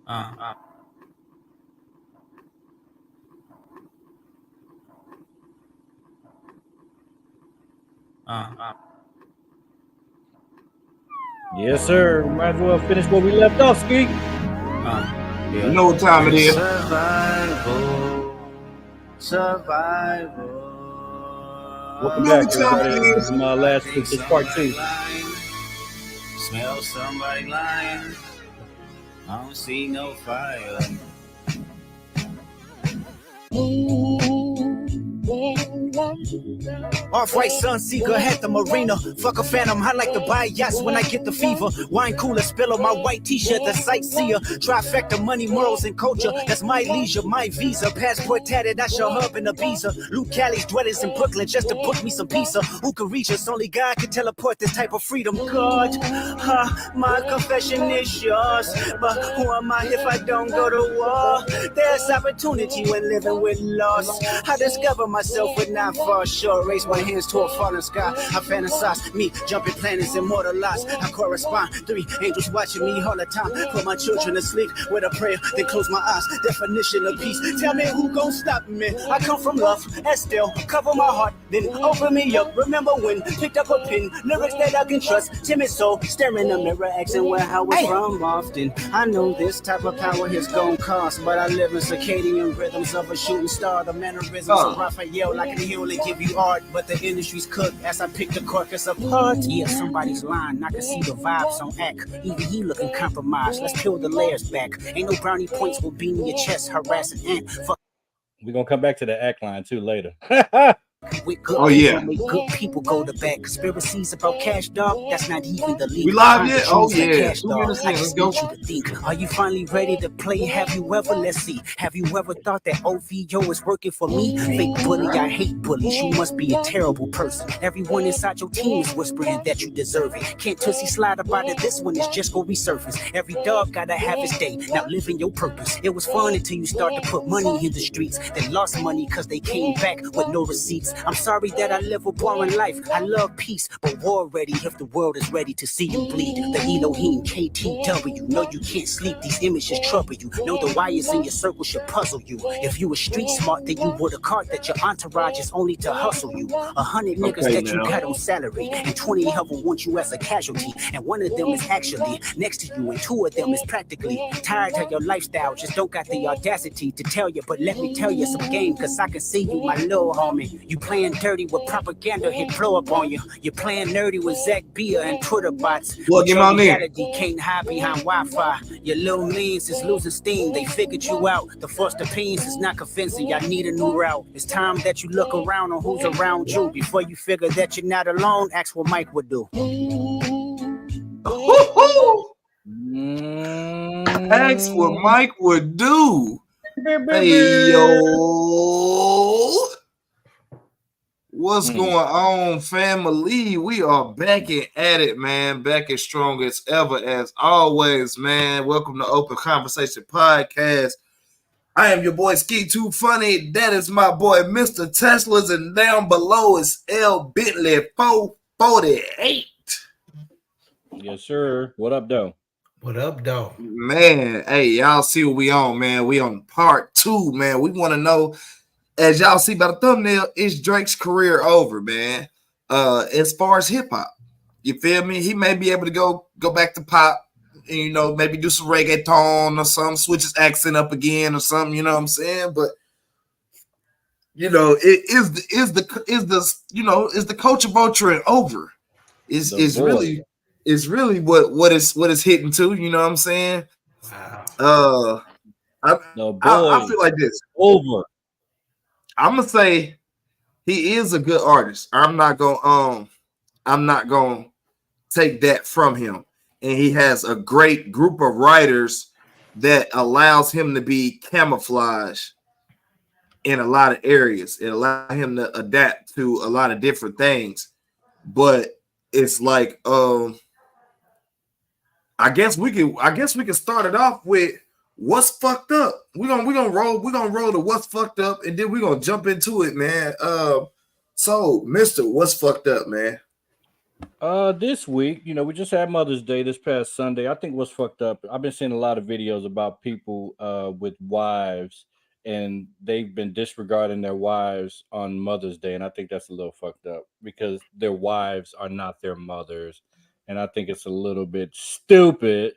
Uh, uh, Yes, sir. Might as well finish where we left off, Ski. yeah. You know what time it is. Survival. Welcome You know back, what time everybody. it This is. is my last week. This is part 2. Smell somebody lying. I don't see no fire. Off-white Sunseeker at the marina. Fuck a phantom, I like to buy yachts when I get the fever. Wine cooler, spill on my white t-shirt, the sightseer. Trifecta, money, morals, and culture. That's my leisure, my visa. Passport tatted, I show hub in Ibiza. Luke Cali's dwellings in Brooklyn just to book me some pizza. Who can reach us? Only God can teleport this type of freedom. God, my confession is yours. But who am I if I don't go to war? There's opportunity when living with loss. I discover myself with not far short. Raise my hands to a fallen sky. I fantasize me jumping planets, immortalized. I correspond. 3 angels watching me all the time. Put my children to sleep with a prayer, then close my eyes. Definition of peace. Tell me who gon' stop me? I come from love and still cover my heart. Then open me up. Remember when picked up a pen, lyrics that I can trust. Timid soul staring in the mirror, asking where I was from often. I know this type of power is gon' cost, but I live in circadian rhythms of a shooting star. The mannerisms of Raphael, like an heal and give you art, but the industry's cooked as I pick the carcass apart. Yeah, somebody's lying. I can see the vibes on act. Even he looking compromised. Let's peel the layers back. Ain't no brownie points will be in your chest, harassing ant. Fuck. We're going to come back to the act line, too, later. With good people, make good people go to bed. Conspiracies about cash, dog, that's not even the leak. We live yet? Oh, yeah. Cash, dog. I just need you to think. Are you finally ready to play? Have you ever, let's see, have you ever thought that OVO is working for me? Fake bully, I hate bullies. You must be a terrible person. Everyone inside your team is whispering that you deserve it. Can't Tootsie slide about it. This one is just for resurface. Every dog gotta have his day. Now living your purpose. It was fun until you start to put money in the streets. They lost money because they came back with no receipts. I'm sorry that I live a boring life. I love peace, but war ready if the world is ready to see you bleed. The Elohim KTW. No, you can't sleep. These images trouble you. Know the wires in your circle should puzzle you. If you were street smart, then you would have caught that your entourage is only to hustle you. 100 niggas that you got on salary, and 20 of them want you as a casualty. And one of them is actually next to you, and 2 of them is practically tired of your lifestyle. Just don't got the audacity to tell you. But let me tell you some game, cause I can see you, my little homie. You playing dirty with propaganda, hit blow up on you. You're playing nerdy with Zach Bia and Twitter bots. Well, your reality can't hide behind Wi-Fi. Your little means is losing steam. They figured you out. The first opinions is not convincing. Y'all need a new route. It's time that you look around on who's around you. Before you figure that you're not alone, ask what Mike would do. Ask what Mike would do. Hey, yo. What's going on, family? We are back at it, man. Back as strong as ever, as always, man. Welcome to Open Conversation Podcast. I am your boy Ski Too Funny. That is my boy Mr. Tesla's, and down below is L Bentley 448. Yes, sir. What up, though? What up, though? Man, hey, y'all see what we on, man. We on part 2, man. We want to know, as y'all see by the thumbnail, is Drake's career over, man? As far as hip hop, you feel me? He may be able to go back to pop, and, you know, maybe do some reggaeton or something, switch his accent up again or something. You know what I'm saying? But you know, is the culture vulture over? Is really what is hitting to? You know what I'm saying? Wow. I feel like this. Over. I'm gonna say he is a good artist. I'm not gonna take that from him. And he has a great group of writers that allows him to be camouflaged in a lot of areas. It allows him to adapt to a lot of different things. But it's like I guess we can start it off with what's fucked up. We're gonna roll to what's fucked up, and then we're gonna jump into it, man. So Mr. What's fucked up, man? This week, we just had Mother's Day this past Sunday. I think what's fucked up. I've been seeing a lot of videos about people with wives, and they've been disregarding their wives on Mother's Day, and I think that's a little fucked up because their wives are not their mothers, and I think it's a little bit stupid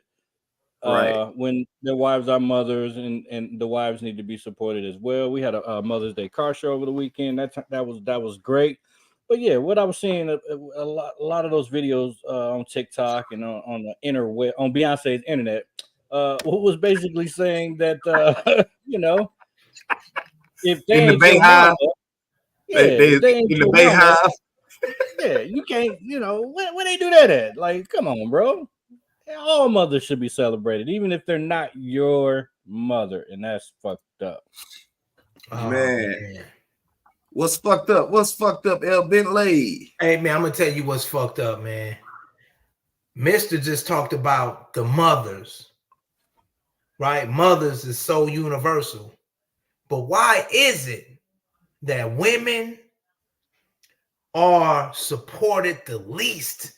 Right. when their wives are mothers, and the wives need to be supported as well. We had a Mother's Day car show over the weekend. That was great. But yeah, what I was seeing a lot of those videos on TikTok and on the interweb on Beyonce's internet, what was basically saying that if they In the ain't your mama, Bayhive, yeah, if they ain't in the your mama, Bayhive. yeah, you can't. Where they do that at? Like, come on, bro. All mothers should be celebrated, even if they're not your mother, and that's fucked up. Oh, Man. What's fucked up? What's fucked up, El Bentley? Hey, man, I'm going to tell you what's fucked up, man. Mister just talked about the mothers, right? Mothers is so universal. But why is it that women are supported the least,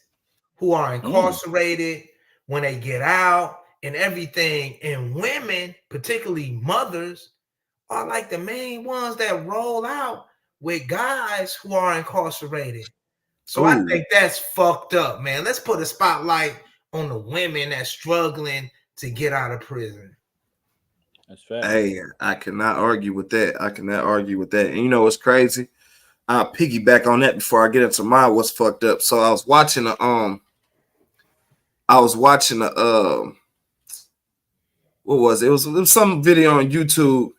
who are incarcerated when they get out and everything? And women, particularly mothers, are like the main ones that roll out with guys who are incarcerated. So I think that's fucked up, man. Let's put a spotlight on the women that's struggling to get out of prison. That's fact. Hey, I cannot argue with that. And you know what's crazy? I'll piggyback on that before I get into my what's fucked up. So I was watching what was it? It was some video on YouTube.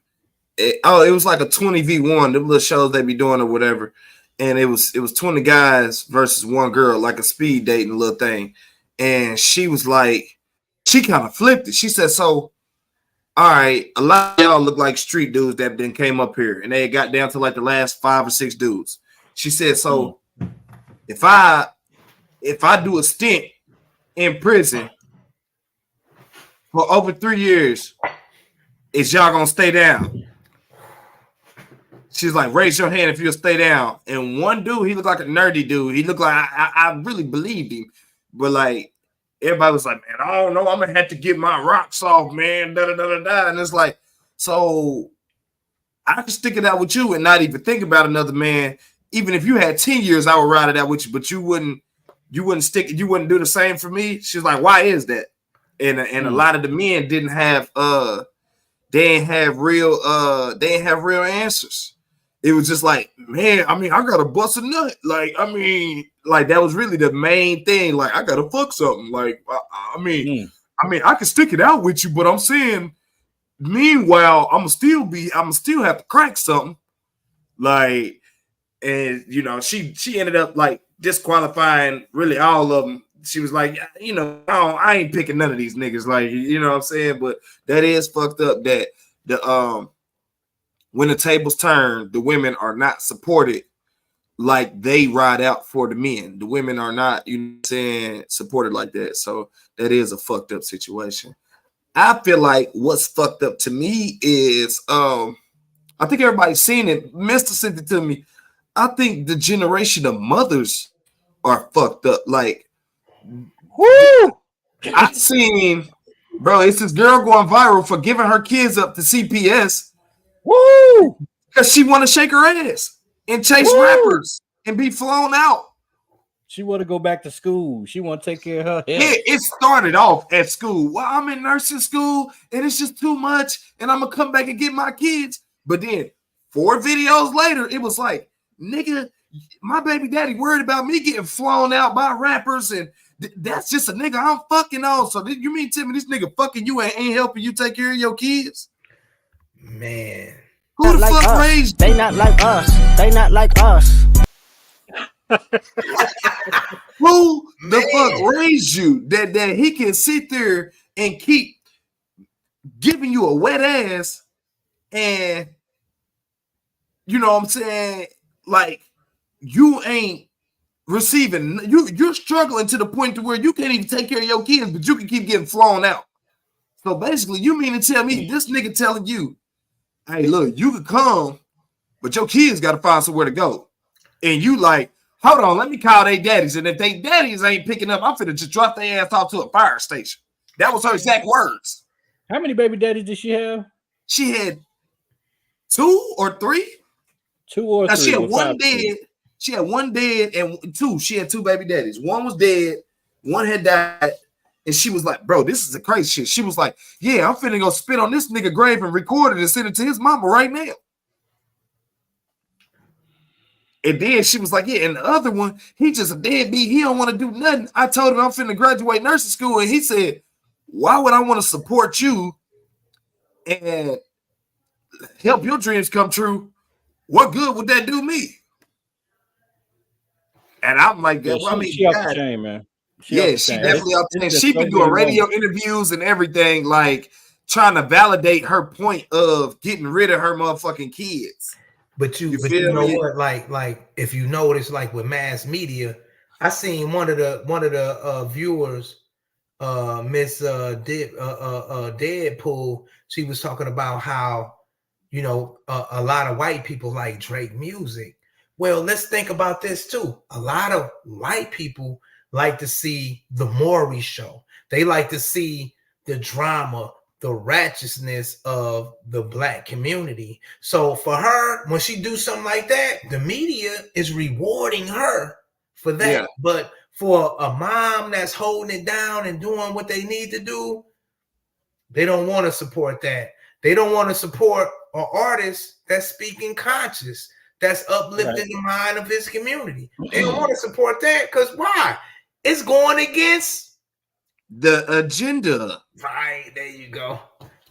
It was like a 20v1, the little shows they be doing or whatever. And it was 20 guys versus one girl, like a speed dating little thing. And she was like, she kind of flipped it. She said, so, all right, a lot of y'all look like street dudes that then came up here, and they got down to like the last 5 or 6 dudes. She said, so if I do a stint in prison for over 3 years, is y'all gonna stay down? She's like, raise your hand if you'll stay down. And one dude, he looked like a nerdy dude. He looked like I really believed him. But like everybody was like, man, I don't know. I'm gonna have to get my rocks off, man. Da da da da da. And it's like, so I can stick it out with you and not even think about another man. Even if you had 10 years, I would ride it out with you, but you wouldn't stick it, you wouldn't do the same for me. She's like, why is that? And a lot of the men didn't have real answers. It was just like, man, I mean, I gotta bust a nut. Like, I mean, like that was really the main thing. Like, I gotta fuck something. Like, I mean, I can stick it out with you, but I'm saying, meanwhile, I'm still have to crack something. Like, and she ended up like disqualifying really all of them. She was like, I ain't picking none of these niggas. Like, you know what I'm saying? But that is fucked up that when the tables turn, the women are not supported like they ride out for the men. The women are not, supported like that. So that is a fucked up situation. I feel like what's fucked up to me is, I think everybody's seen it. Mr. sent it to me. I think the generation of mothers are fucked up. Like, whoo! I seen, bro, it's this girl going viral for giving her kids up to CPS. Woo! Because she want to shake her ass and chase rappers and be flown out. She want to go back to school. She want to take care of her health. Yeah, it started off at school. Well, I'm in nursing school and it's just too much, and I'm gonna come back and get my kids. But then 4 videos later, it was like, nigga, my baby daddy worried about me getting flown out by rappers, and that's just a nigga I'm fucking on. So you mean tell me this nigga fucking you ain't helping you take care of your kids? Man, who the fuck raised you? They not like us. They not like us. Who the fuck raised you that he can sit there and keep giving you a wet ass, and you know what I'm saying? Like, you ain't receiving, you're struggling to the point to where you can't even take care of your kids, but you can keep getting flown out. So basically, you mean to tell me this nigga telling you, hey, look, you could come, but your kids got to find somewhere to go. And you like, hold on, let me call they daddies. And if they daddies ain't picking up, I'm finna just drop their ass off to a fire station. That was her exact words. How many baby daddies did she have? She had 2 or 3. 2 or 3. She had one dead. dead. She had one dead and 2. She had 2 baby daddies. One was dead. One had died. And she was like, bro, this is the crazy shit. She was like, yeah, I'm finna go spit on this nigga grave and record it and send it to his mama right now. And then she was like, yeah, and the other one, he just a deadbeat. He don't want to do nothing. I told him I'm finna graduate nursing school. And he said, why would I want to support you and help your dreams come true? What good would that do me? And I'm like, yeah, well, she off the chain, man. She definitely off the chain. She been doing radio interviews and everything, like trying to validate her point of getting rid of her motherfucking kids. But you know what? Like if you know what it's like with mass media, I seen one of the viewers, Miss Deadpool. She was talking about how, you know, a lot of white people like Drake music. Well, let's think about this too. A lot of white people like to see the Maury show. They like to see the drama, the righteousness of the black community. So for her, when she do something like that, the media is rewarding her for that. Yeah. But for a mom that's holding it down and doing what they need to do, they don't want to support that. They don't want to support an artist that's speaking conscious, that's uplifting the mind of his community. They don't want to support that because why? It's going against the agenda. Right, there you go.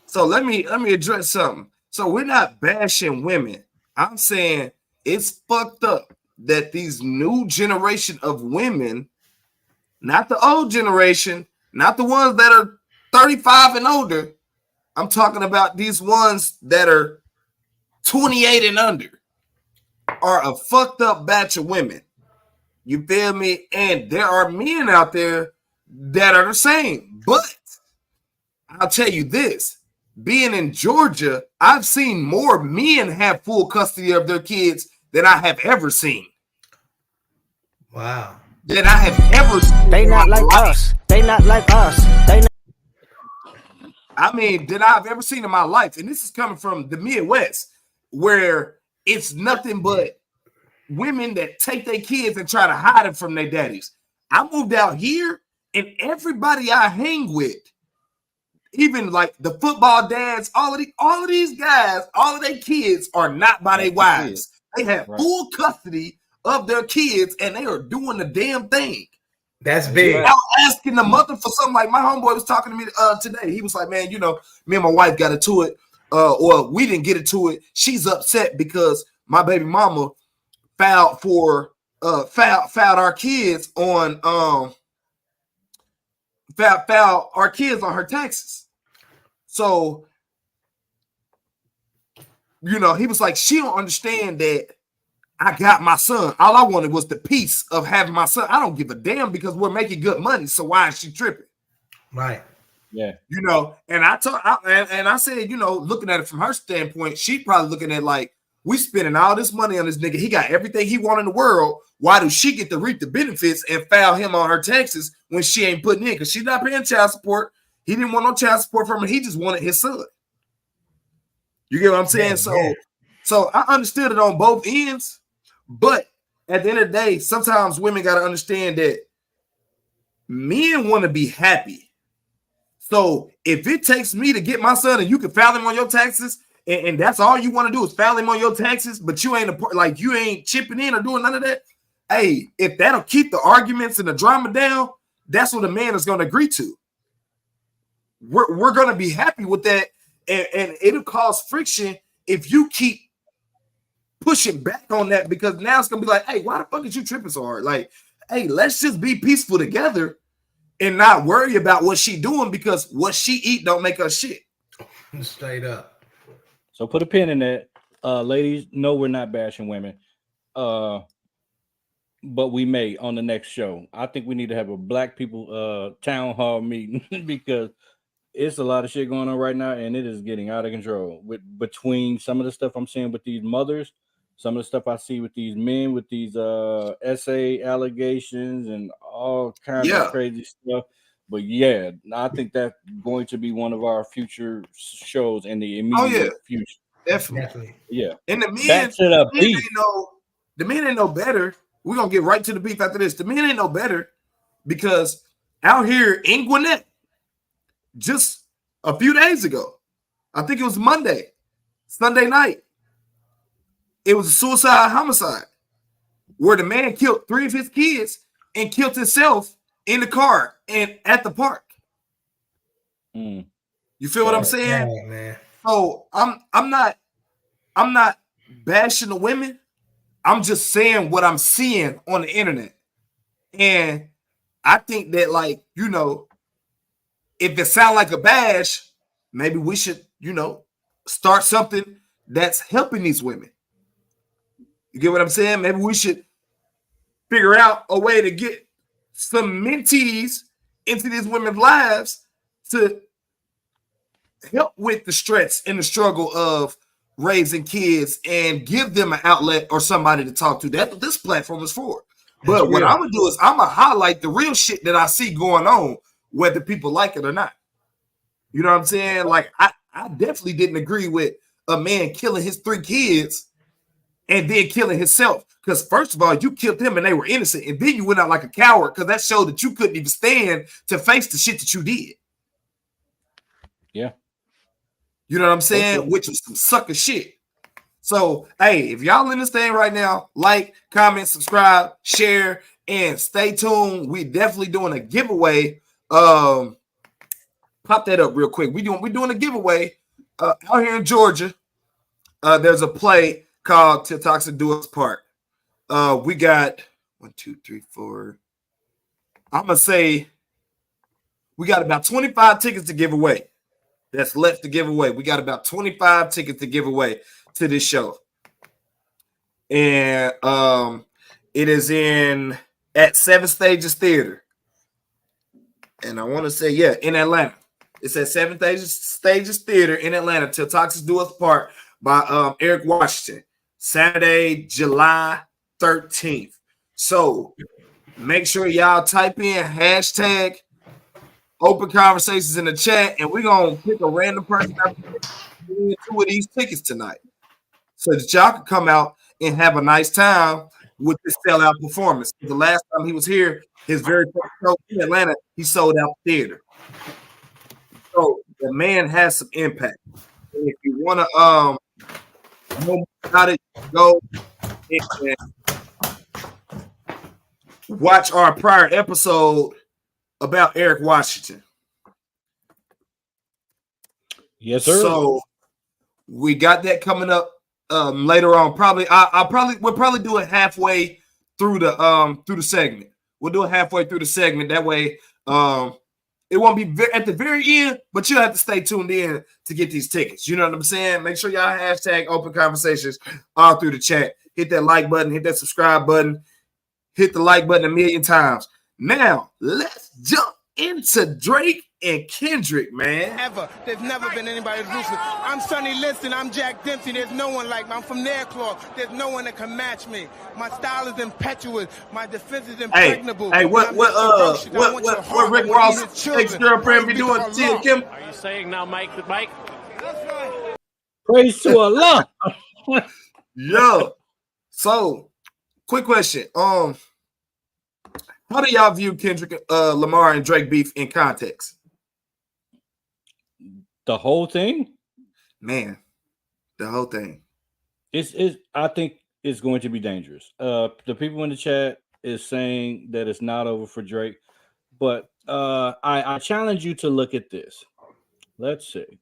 So let me address something. So we're not bashing women. I'm saying it's fucked up that these new generation of women, not the old generation, not the ones that are 35 and older. I'm talking about these ones that are 28 and under, are a fucked up batch of women. You feel me? And there are men out there that are the same. But I'll tell you this, being in Georgia, I've seen more men have full custody of their kids than I have ever seen. Wow. Than I have ever seen. They not like us. They not like us. I mean, than I've ever seen in my life. And this is coming from the Midwest, where it's nothing but women that take their kids and try to hide them from their daddies. I moved out here, and everybody I hang with, even like the football dads, all of these guys, all of their kids are not by their wives. They have full custody of their kids, and they are doing the damn thing. That's big. I was asking the mother for something. Like my homeboy was talking to me today. He was like, man, you know, me and my wife got into it, or we didn't get into it. She's upset because my baby mama filed our kids on filed our kids on her taxes. So, you know, he was like, she don't understand that I got my son. All I wanted was the peace of having my son. I don't give a damn because we're making good money. So why is she tripping? Right. Yeah. You know, and I said, you know, looking at it from her standpoint, she probably looking at like, we spending all this money on this nigga. He got everything he want in the world. Why do she get to reap the benefits and file him on her taxes when she ain't putting in? Because she's not paying child support. He didn't want no child support from her. He just wanted his son. You get what I'm saying? So I understood it on both ends. But at the end of the day, sometimes women got to understand that men want to be happy. So if it takes me to get my son and you can file him on your taxes, and that's all you want to do is file him on your taxes, but you ain't chipping in or doing none of that. Hey, if that'll keep the arguments and the drama down, that's what a man is going to agree to. We're going to be happy with that, and it'll cause friction if you keep pushing back on that, because now it's going to be like, hey, why the fuck is you tripping so hard? Like, hey, let's just be peaceful together and not worry about what she doing, because what she eat don't make us shit. Straight up. So put a pin in that. Ladies, no, we're not bashing women. But we may on the next show. I think we need to have a black people town hall meeting because it's a lot of shit going on right now, and it is getting out of control. Between some of the stuff I'm seeing with these mothers some of the stuff I see with these men with these SA allegations and all kinds of crazy stuff. But yeah, I think that's going to be one of our future shows in the immediate future. Definitely. Yeah. And the men, back to the beef. The men ain't no better. We're gonna get right to the beef after this. The men ain't no better because out here in Gwinnett, just a few days ago, I think it was Sunday night, it was a suicide homicide where the man killed 3 of his kids and killed himself in the car and at the park. You feel what I'm saying? Man. So I'm not bashing the women. I'm just saying what I'm seeing on the internet. And I think that, like, you know, if it sounds like a bash, maybe we should, you know, start something that's helping these women. You get what I'm saying? Maybe we should figure out a way to get some mentees into these women's lives to help with the stress and the struggle of raising kids and give them an outlet or somebody to talk to. That's what this platform is for. But what I'm going to do is I'm going to highlight the real shit that I see going on, whether people like it or not. You know what I'm saying? Like, I definitely didn't agree with a man killing his 3 kids and then killing himself. Because first of all, you killed them and they were innocent. And then you went out like a coward because that showed that you couldn't even stand to face the shit that you did. Yeah. You know what I'm saying? Okay. Which was some sucker shit. So, hey, if y'all in this thing right now, like, comment, subscribe, share, and stay tuned. We definitely doing a giveaway. Pop that up real quick. We're doing a giveaway out here in Georgia. There's a play called Till Toxic Do Us Part. We got 1, 2, 3, 4. I'm gonna say we got about 25 tickets to give away. That's left to give away. We got about 25 tickets to give away to this show. And it is at 7 Stages Theater. And I want to say, in Atlanta. It's at 7 Stages Theater in Atlanta, Till Toxic Do Us Part by Eric Washington. Saturday, July 13th. So make sure y'all type in hashtag open conversations in the chat, and we're going to pick a random person out to 2 of these tickets tonight so that y'all can come out and have a nice time with this sellout performance. The last time he was here, his very first show in Atlanta, he sold out the theater. So the man has some impact. And if you want to know more about it, go and watch our prior episode about Eric Washington. Yes, sir. So we got that coming up later on. We'll probably do it halfway through the segment. We'll do it halfway through the segment. That way, it won't be at the very end, but you'll have to stay tuned in to get these tickets. You know what I'm saying? Make sure y'all hashtag open conversations all through the chat. Hit that like button, hit that subscribe button, hit the like button 1,000,000 times. Now, let's jump into Drake and Kendrick, man. There's never been anybody ruthless. I'm Sonny Liston. I'm Jack Dempsey. There's no one like me. I'm from Norcross. There's no one that can match me. My style is impetuous. My defense is impregnable. Hey, what Rick Ross ex-girlfriend be doing to Tia Kim? Are you saying now, Mike? That's right. Praise to Allah. Yo. So, quick question. How do y'all view Kendrick Lamar and Drake beef in context? The whole thing? Man, the whole thing. I think it's going to be dangerous. The people in the chat is saying that it's not over for Drake, but I challenge you to look at this. Let's see.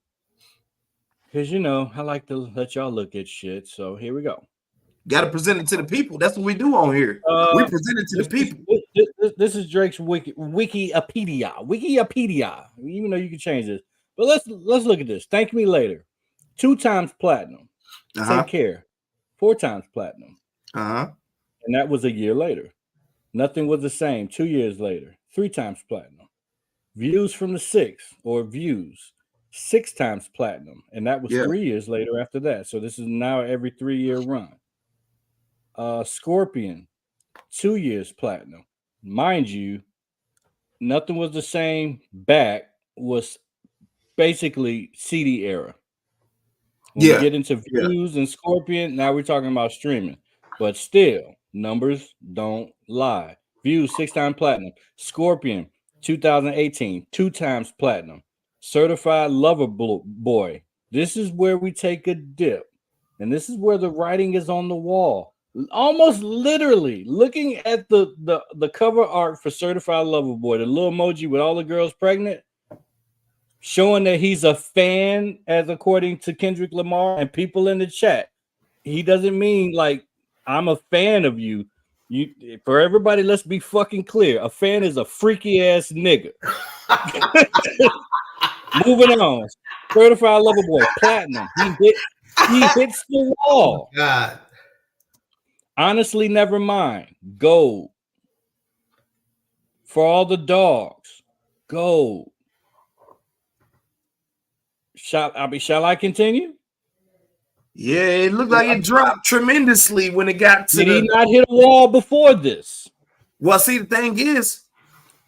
Because, you know, I like to let y'all look at shit. So here we go. Got to present it to the people. That's what we do on here. We present it to the people. This is Drake's Wikipedia. Even though you can change this. But let's look at this. Thank Me Later. 2 times platinum. Take Care. 4 times platinum. And that was a year later. Nothing Was the Same. 2 years later. 3 times platinum. Views from the Six, or Views. 6 times platinum. And that was 3 years later after that. So this is now every 3-year run. Scorpion, 2 years platinum. Mind you, Nothing Was the Same Back was basically CD era. When we get into views and Scorpion, now we're talking about streaming. But still, numbers don't lie. Views 6-time platinum. Scorpion 2018, 2 times platinum. Certified Lover Boy. This is where we take a dip. And this is where the writing is on the wall. Almost literally looking at the cover art for Certified Lover Boy, the little emoji with all the girls pregnant, showing that he's a fan, as according to Kendrick Lamar and people in the chat. He doesn't mean like I'm a fan of you. For everybody, let's be fucking clear. A fan is a freaky ass nigga. Moving on. Certified Lover Boy, platinum. He hits the wall. Oh, God. Honestly, never mind. Gold. For All the Dogs. Gold. Shall I continue? Yeah, it looked like it dropped tremendously when it got to. Did he not hit a wall before this? Well, see, the thing is,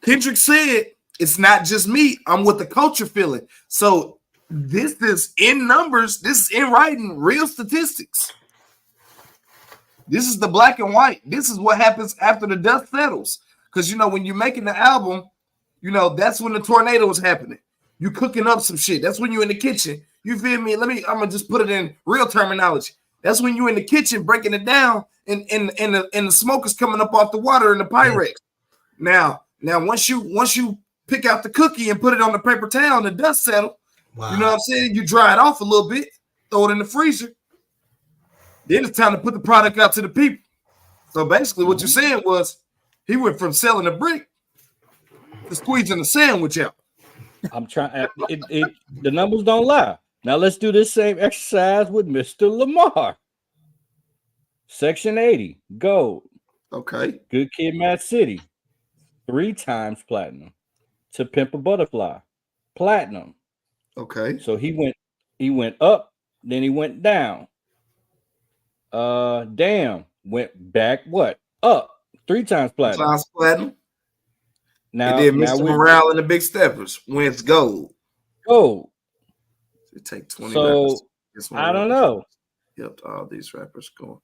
Kendrick said it's not just me. I'm with the culture feeling. So this is in numbers. This is in writing, real statistics. This is the black and white. This is what happens after the dust settles. Because, you know, when you're making the album, you know, that's when the tornado is happening. You cooking up some shit. That's when you're in the kitchen. You feel me? I'm gonna just put it in real terminology. That's when you're in the kitchen breaking it down, and the smoke is coming up off the water in the Pyrex. Now once you pick out the cookie and put it on the paper towel and the dust settle, you know what I'm saying? You dry it off a little bit, throw it in the freezer. Then it's time to put the product out to the people. So basically, what you're saying was he went from selling a brick to squeezing a sandwich out. I'm trying. The numbers don't lie. Now let's do this same exercise with Mr. Lamar. Section 80, gold. Okay. Good Kid, Mad City, 3 times platinum. To Pimp a Butterfly, platinum. Okay. So he went up, then he went down. Damn, went back what? Up. 3 times platinum. 3 times platinum. Now, and then Mr. Morale and the Big Steppers wins gold. Gold. It take 20 so rappers. I don't know. Helped all these rappers going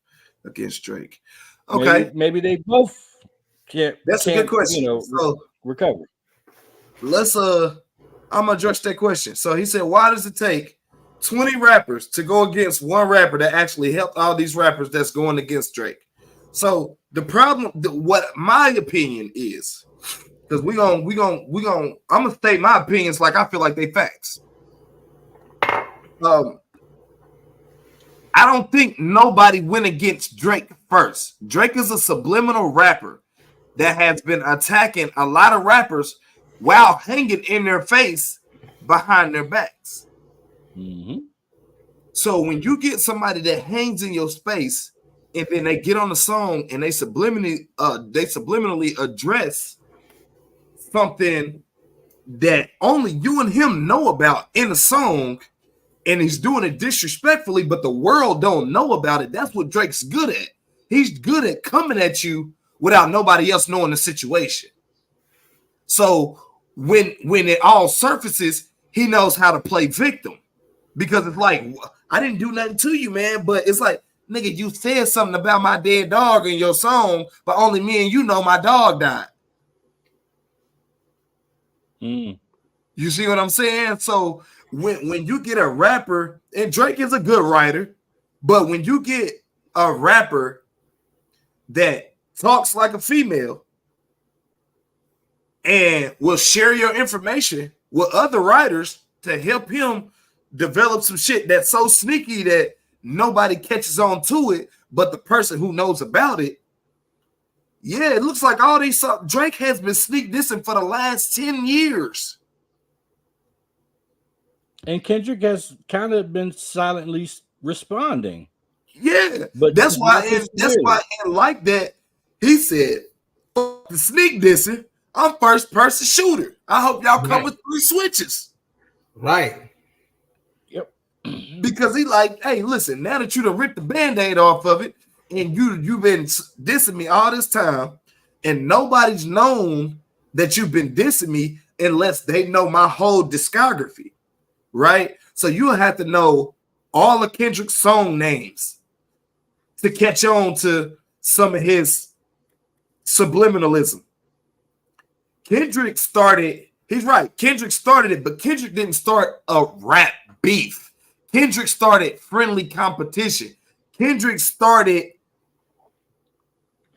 against Drake. Okay. Maybe they both can't. That's a good question. You know, so recover. Let's I'm gonna address that question. So he said, why does it take 20 rappers to go against one rapper that actually helped all these rappers that's going against Drake? So the problem, what my opinion is, because I'm gonna state my opinions like I feel like they facts. I don't think nobody went against Drake first. Drake is a subliminal rapper that has been attacking a lot of rappers while hanging in their face behind their backs. Mm-hmm. So when you get somebody that hangs in your space and then they get on the song and they subliminally address something that only you and him know about in the song, and he's doing it disrespectfully, but the world don't know about it. That's what Drake's good at. He's good at coming at you without nobody else knowing the situation. So when it all surfaces, he knows how to play victim, because it's like, I didn't do nothing to you, man. But it's like, nigga, you said something about my dead dog in your song, but only me and you know my dog died. You see what I'm saying? So when you get a rapper, and Drake is a good writer, but when you get a rapper that talks like a female and will share your information with other writers to help him develop some shit that's so sneaky that nobody catches on to it but the person who knows about it. Yeah, it looks like all these Drake has been sneak dissing for the last 10 years. And Kendrick has kind of been silently responding. Yeah, but that's why in like that, he said, fuck the sneak dissing. I'm first person shooter. I hope y'all come with 3 switches. Right. Yep. Because he like, hey, listen, now that you done ripped the Band-Aid off of it, and you've been dissing me all this time, and nobody's known that you've been dissing me unless they know my whole discography, right? So you'll have to know all of Kendrick's song names to catch on to some of his subliminalism. Kendrick started, he's right, Kendrick started it, but Kendrick didn't start a rap beef. Kendrick started friendly competition. Kendrick started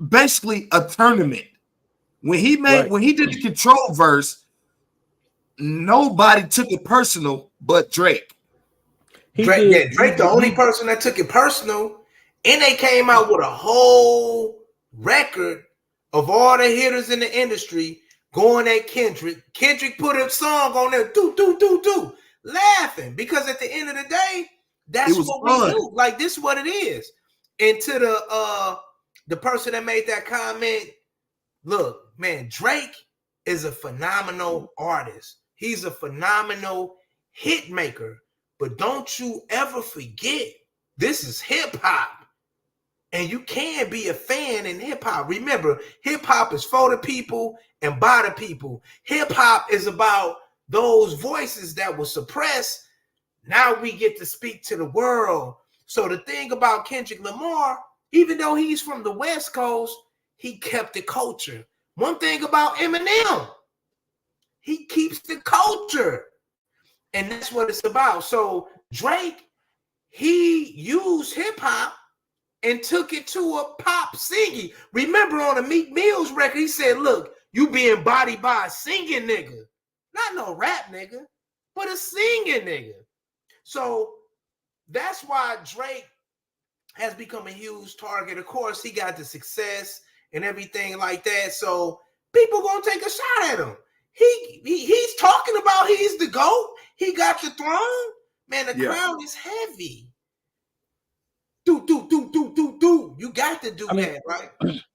basically a tournament. When he did the Control verse, nobody took it personal but Drake. Drake, the only person that took it personal, and they came out with a whole record of all the hitters in the industry going at Kendrick. Kendrick put a song on there, do, laughing, because at the end of the day, that's what we do. Like, this is what it is. And to the person that made that comment, look, man, Drake is a phenomenal artist. He's a phenomenal hit maker. But don't you ever forget, this is hip hop. And you can be a fan in hip hop. Remember, hip hop is for the people and by the people. Hip hop is about those voices that were suppressed. Now we get to speak to the world. So the thing about Kendrick Lamar, even though he's from the West Coast, he kept the culture. One thing about Eminem, he keeps the culture. And that's what it's about. So Drake, he used hip hop and took it to a pop singing. Remember on the Meek Mill's record, he said, look, you being bodied by a singing nigga. Not no rap nigga, but a singing nigga. So that's why Drake has become a huge target. Of course, he got the success and everything like that. So people gonna take a shot at him. He's talking about he's the GOAT. He got the throne. Man, the crown is heavy. Do. You got to do that, right?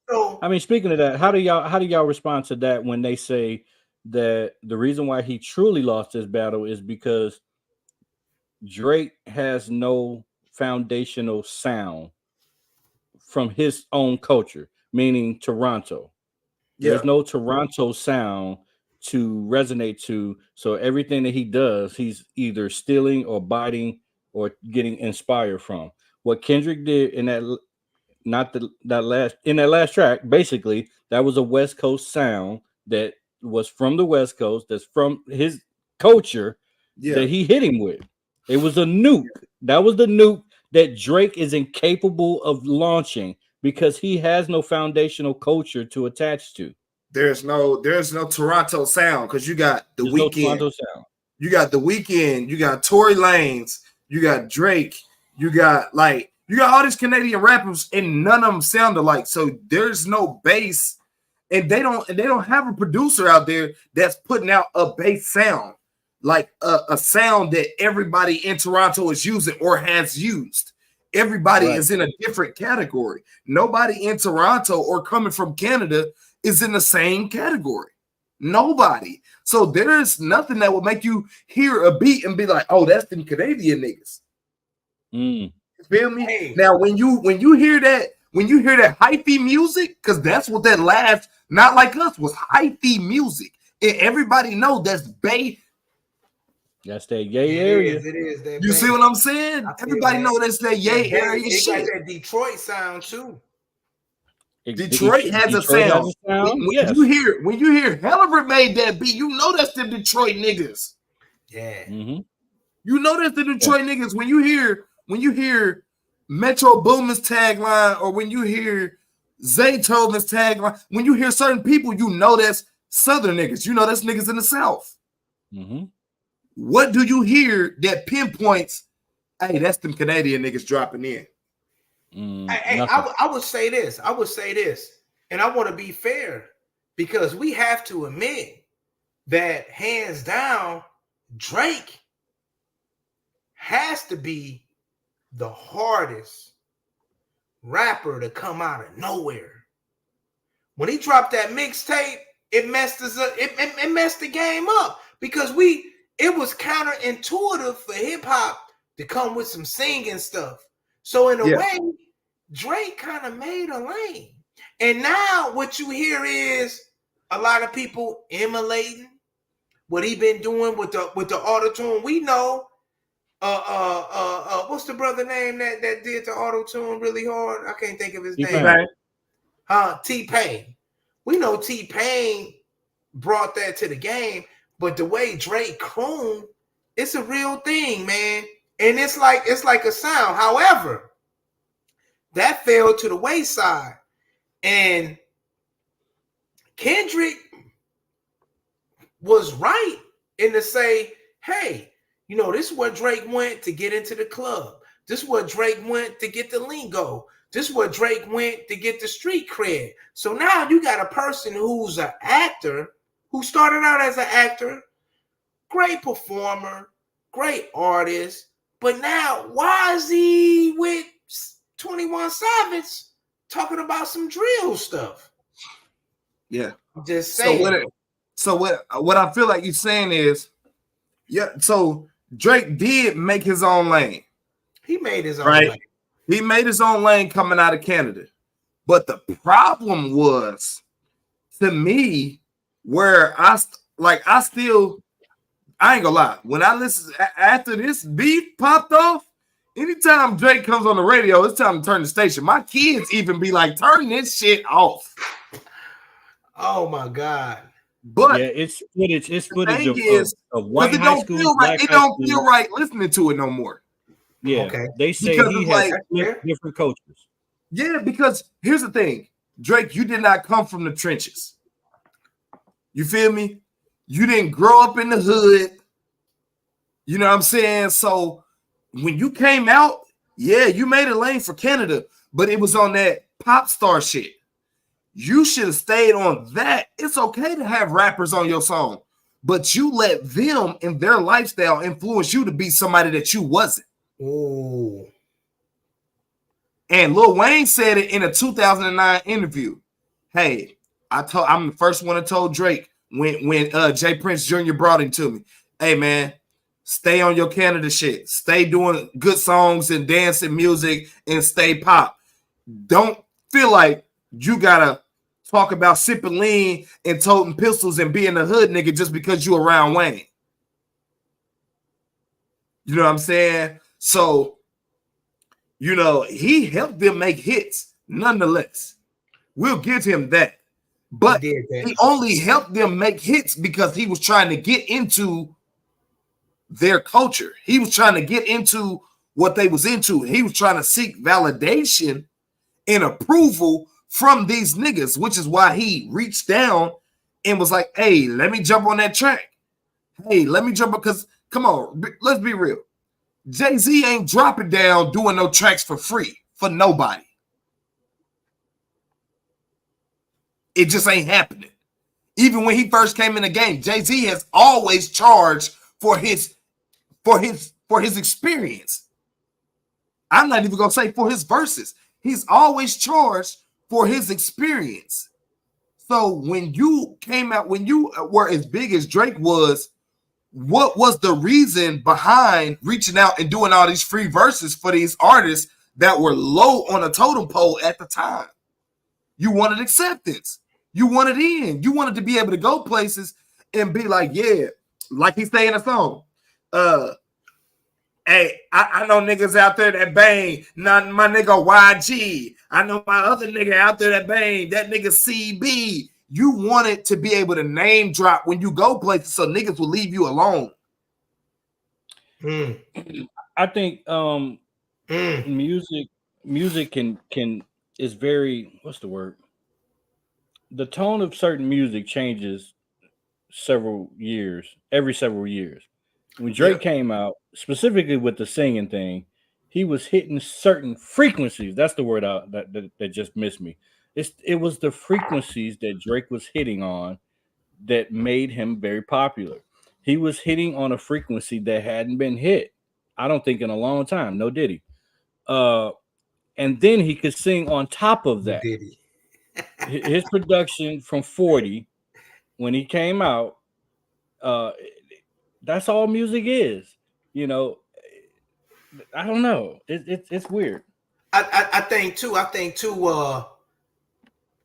So I mean, speaking of that, how do y'all respond to that when they say that the reason why he truly lost this battle is because Drake has no foundational sound from his own culture, meaning Toronto. There's no Toronto sound to resonate to. So everything that he does, he's either stealing or biting or getting inspired from. What Kendrick did in that last track, basically, that was a West Coast sound that was from the West Coast, that's from his culture that he hit him with. It was a nuke. That was the nuke that Drake is incapable of launching because he has no foundational culture to attach to. There's no Toronto sound because you got the Weeknd. No sound. You got the Weeknd. You got Tory Lanez. You got Drake. You got all these Canadian rappers, and none of them sound alike. So there's no bass, and they don't have a producer out there that's putting out a bass sound, like a sound that everybody in Toronto is using or has used. Everybody is in a different category. Nobody in Toronto or coming from Canada is in the same category. Nobody. So there's nothing that will make you hear a beat and be like, oh, that's them Canadian niggas. You feel me? Hey. Now, when you hear that hyphy music, because that's what that last Not Like Us was, hyphy music. And everybody know that's Bay. That's that yay area. It is that you see what I'm saying? Everybody know that's that yay area shit. Got that Detroit sound too. Detroit has a sound. When you hear Hellever made that beat, you know that's the Detroit niggas. Yeah. Mm-hmm. You know that's the Detroit niggas. When you hear Metro Boomin's tagline, or when you hear Zaytoven's tagline, when you hear certain people, you know that's Southern niggas. You know that's niggas in the South. Mm-hmm. What do you hear that pinpoints, hey, that's them Canadian niggas dropping in? I would say this, and I want to be fair, because we have to admit that hands down, Drake has to be the hardest rapper to come out of nowhere. When he dropped that mixtape, it messed us up. It messed the game up, because it was counterintuitive for hip hop to come with some singing stuff. So in a way, Drake kind of made a lane. And now what you hear is a lot of people emulating what he been doing with the auto-tune. We know what's the brother name that did the auto-tune really hard? I can't think of his name. T-Pain. We know T-Pain brought that to the game, but the way Drake croon, it's a real thing, man. And it's like a sound. However, that fell to the wayside. And Kendrick was right in to say, hey, you know, this is where Drake went to get into the club. This is where Drake went to get the lingo. This is where Drake went to get the street cred. So now you got a person who's an actor, who started out as an actor, great performer, great artist, but now why is he with 21 Savage talking about some drill stuff? Yeah. I'm just saying. So what I feel like you're saying is, yeah, so Drake did make his own lane. He made his own lane. He made his own lane coming out of Canada. But the problem was, to me, where I ain't gonna lie, when I listen after this beat popped off, anytime Drake comes on the radio, it's time to turn the station. My kids even be like, turn this shit off. Oh my God. But yeah, it's footage of white high school. It don't feel right listening to it no more. Yeah, okay. They say because he has different coaches. Yeah, because here's the thing, Drake, you did not come from the trenches. You feel me? You didn't grow up in the hood. You know what I'm saying? So when you came out, yeah, you made a lane for Canada, but it was on that pop star shit. You should have stayed on that. It's okay to have rappers on your song, but you let them and their lifestyle influence you to be somebody that you wasn't. Ooh. And Lil Wayne said it in a 2009 interview. Hey, I'm the first one that told Drake when Jay Prince Jr. brought him to me. Hey man, stay on your Canada shit. Stay doing good songs and dancing music and stay pop. Don't feel like you gotta talk about sipping lean and toting pistols and being a hood nigga just because you around Wayne. You know what I'm saying? So, you know, he helped them make hits nonetheless. We'll give him that. But he only helped them make hits because he was trying to get into their culture. He was trying to get into what they was into. He was trying to seek validation and approval from these niggas, which is why he reached down and was like, hey, let me jump on that track. Hey, let me jump, because come on, let's be real. Jay-Z ain't dropping down doing no tracks for free for nobody. It just ain't happening. Even when he first came in the game, Jay-Z has always charged for his experience. I'm not even gonna say for his verses. He's always charged for his experience. So when you came out, when you were as big as Drake was, what was the reason behind reaching out and doing all these free verses for these artists that were low on a totem pole at the time? You wanted acceptance. You wanted in. You wanted to be able to go places and be like, yeah, like he say in a song, hey, I know niggas out there that bang, not my nigga YG. I know my other nigga out there that bang, that nigga CB. You wanted to be able to name drop when you go places so niggas will leave you alone. I think music can is very, what's the word? The tone of certain music changes every several years. When Drake came out, specifically with the singing thing, he was hitting certain frequencies. That's the word that just missed me. It was the frequencies that Drake was hitting on that made him very popular. He was hitting on a frequency that hadn't been hit, I don't think, in a long time. No Diddy. And then he could sing on top of that. Diddy. His production from 40, when he came out, that's all music is. You know, I don't know. It's weird. I think too.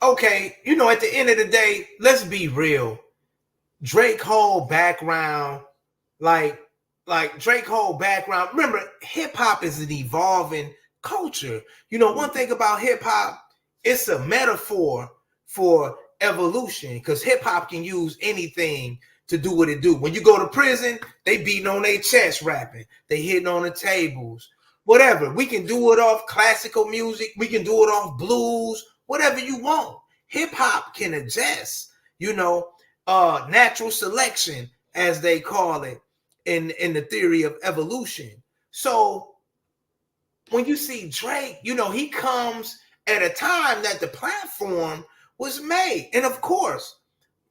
Okay, you know, at the end of the day, let's be real. Drake whole background, like Drake whole background. Remember, hip hop is an evolving culture. You know, one thing about hip hop, it's a metaphor for evolution because hip hop can use anything to do what it do. When you go to prison, they beating on their chest rapping, they hitting on the tables, whatever. We can do it off classical music, we can do it off blues, whatever you want. Hip hop can adjust, you know, natural selection, as they call it in the theory of evolution. So when you see Drake, you know, he comes at a time that the platform was made. And of course,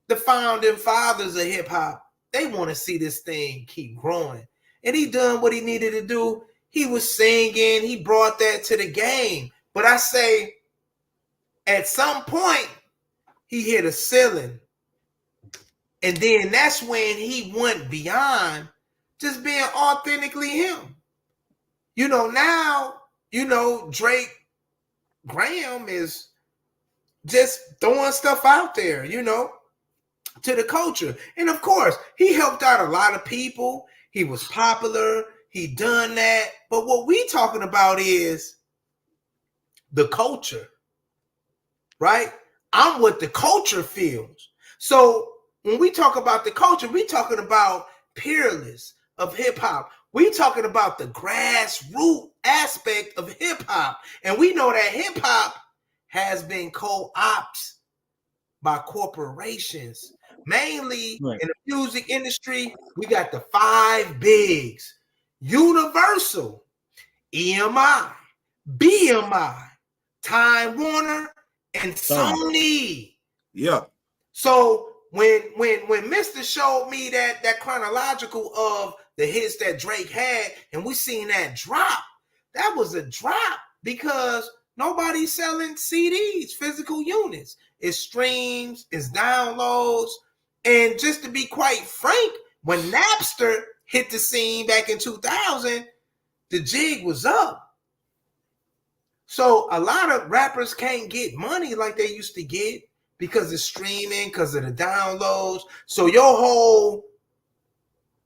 the founding fathers of hip hop, they want to see this thing keep growing. And he done what he needed to do. He was singing, he brought that to the game. But I say, at some point, he hit a ceiling. And then that's when he went beyond just being authentically him. You know, now, you know, Drake Graham is just throwing stuff out there, you know, to the culture. And of course, he helped out a lot of people. He was popular. He done that. But what we talking about is the culture, right? I'm what the culture feels. So when we talk about the culture, we talking about peerless of hip hop. We talking about the grassroots aspect of hip hop. And we know that hip hop has been co-opted by corporations, mainly in the music industry. We got the 5 bigs: Universal, EMI, BMI, Time Warner, and Sony. Yeah. So when Mr. showed me that chronological of the hits that Drake had, and we seen that drop, that was a drop because nobody's selling CDs, physical units. It's streams, it's downloads. And just to be quite frank, when Napster hit the scene back in 2000, the jig was up. So a lot of rappers can't get money like they used to get because of streaming, because of the downloads. So your whole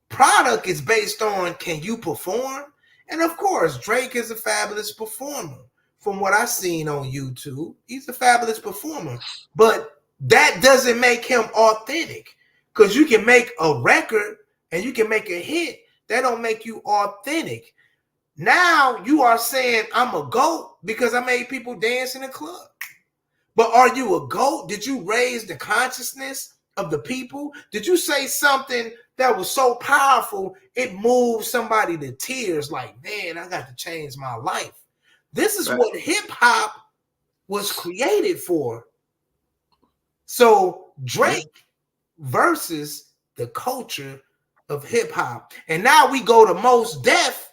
product is based on, can you perform? And of course, Drake is a fabulous performer. From what I've seen on YouTube, he's a fabulous performer. But that doesn't make him authentic, because you can make a record and you can make a hit. That don't make you authentic. Now you are saying I'm a GOAT because I made people dance in a club. But are you a GOAT? Did you raise the consciousness of the people? Did you say something that was so powerful it moved somebody to tears, like, man, I got to change my life? This is what hip hop was created for. So Drake versus the culture of hip hop. And now we go to Mos Def.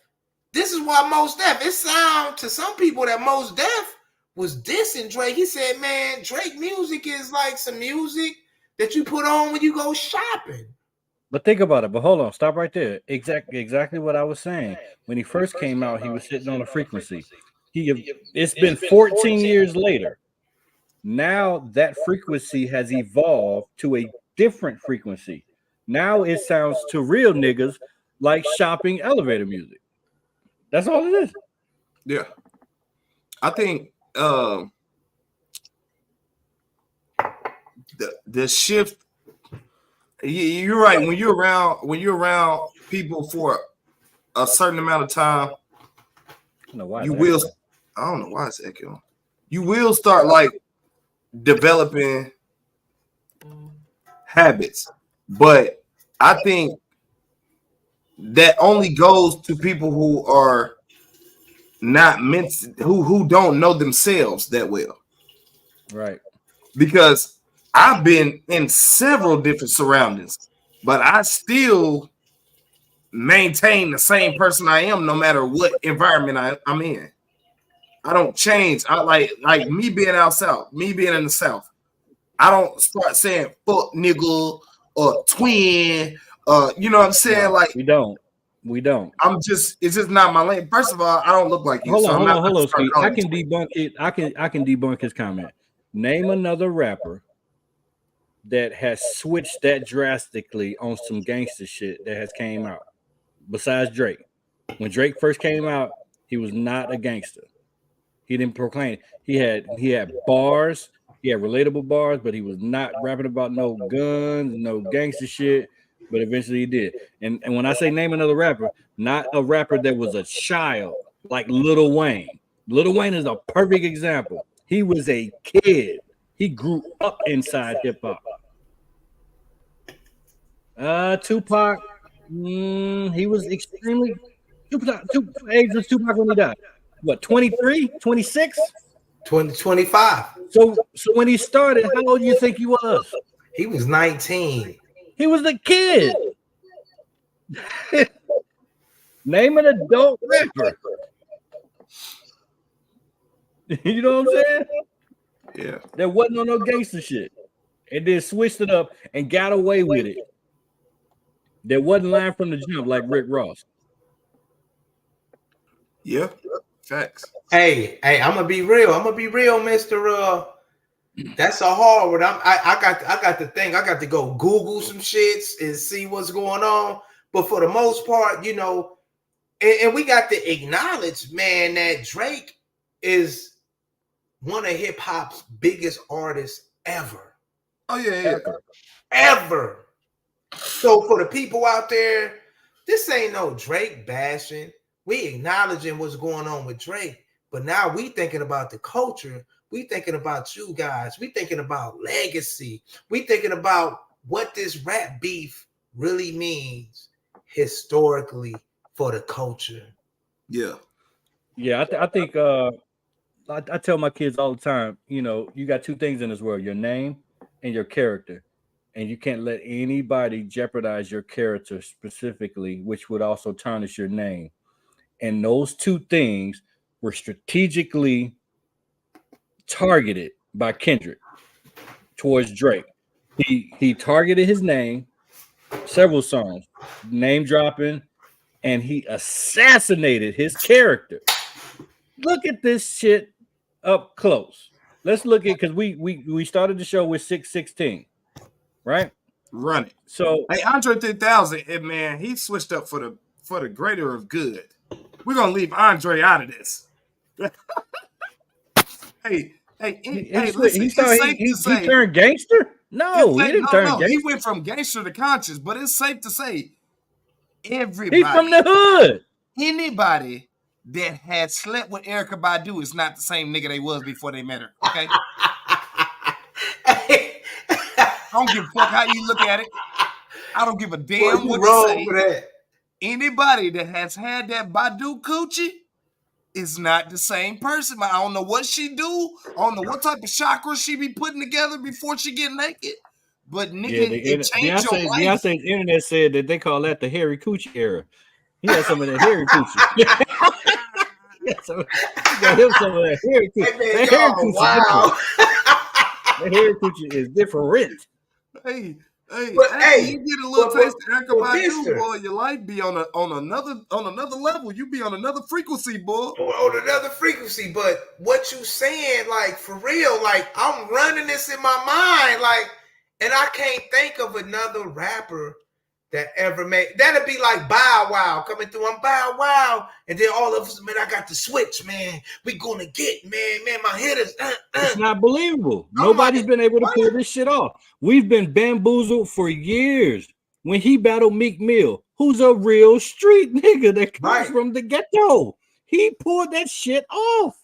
This is why Mos Def, it sounds to some people that Mos Def was dissing Drake. He said, man, Drake music is like some music that you put on when you go shopping. But think about it. But hold on, stop right there. Exactly what I was saying. When he first came out, he was sitting on a frequency. It's been 14 years later. Now that frequency has evolved to a different frequency. Now it sounds to real niggas like shopping elevator music. That's all it is. Yeah. I think the shift, you're right. When you're around people for a certain amount of time, you will. I don't know why it's echoing. You will start like developing habits, but I think that only goes to people who are not meant, who don't know themselves that well. Right. Because I've been in several different surroundings, but I still maintain the same person I am no matter what environment I'm in. I don't change. I like me being out south, me being in the south. I don't start saying fuck nigga or twin. You know what I'm saying? No, like we don't. We don't. it's just not my lane. First of all, I don't look like you. Hold so on, I'm not hold on, start Skeet. I calling can you. debunk it. I can debunk his comment. Name another rapper that has switched that drastically on some gangster shit that has came out besides Drake. When Drake first came out, he was not a gangster. He didn't proclaim. He had bars. He had relatable bars, but he was not rapping about no guns, no gangster shit. But eventually he did. And when I say name another rapper, not a rapper that was a child like Lil Wayne. Lil Wayne is a perfect example. He was a kid. He grew up inside hip hop. Tupac, he was extremely. Age was Tupac when he died. What, 23, 26? 2025. So when he started, how old do you think he was? He was 19. He was a kid. Name an adult rapper. You know what I'm saying? Yeah. There wasn't on no gangster shit. And then switched it up and got away with it. There wasn't line from the jump like Rick Ross. Yeah. Facts. Hey, I'm gonna be real. Mr. That's a hard one. I got to think. I got to go Google some shits and see what's going on. But for the most part, you know, and we got to acknowledge, man, that Drake is one of hip hop's biggest artists ever. Oh yeah. Ever. So for the people out there, this ain't no Drake bashing. We acknowledging what's going on with Drake, but now we thinking about the culture. We thinking about you guys. We thinking about legacy. We thinking about what this rap beef really means historically for the culture. Yeah. Yeah, I think I tell my kids all the time, you know, you got two things in this world, your name and your character. And you can't let anybody jeopardize your character specifically, which would also tarnish your name. And those two things were strategically targeted by Kendrick towards Drake. He targeted his name, several songs, name dropping, and he assassinated his character. Look at this shit up close. Let's look at, because we started the show with 616, right? Run it. So hey, Andre 3000, man, he switched up for the greater of good. We're gonna leave Andre out of this. Hey, listen, he turned gangster? No, he didn't turn gangster. He went from gangster to conscious, but it's safe to say everybody. He's from the hood. Anybody that had slept with Erykah Badu is not the same nigga they was before they met her. Okay. I don't give a fuck how you look at it. I don't give a damn what you say. For that? Anybody that has had that Badu coochie is not the same person. I don't know what she do. I don't know what type of chakra she be putting together before she get naked. But nigga, it changed your life. Beyonce's internet said that they call that the hairy coochie era. He had some of that hairy coochie. He got him some of that hairy coochie. That hairy coochie, wow. That hairy coochie is different. Hey, you get a little taste of Erykah Badu, boy, your life be on another level. You be on another frequency, boy. On another frequency. But what you saying, like, for real, like, I'm running this in my mind, like, and I can't think of another rapper that ever made. That'd be like Bow Wow coming through. I'm Bow Wow, and then all of us, man, I got the switch, man. We gonna get, man, my hitters. It's not believable. Nobody's been able to pull this shit off. We've been bamboozled for years. When he battled Meek Mill, who's a real street nigga that comes from the ghetto, he pulled that shit off.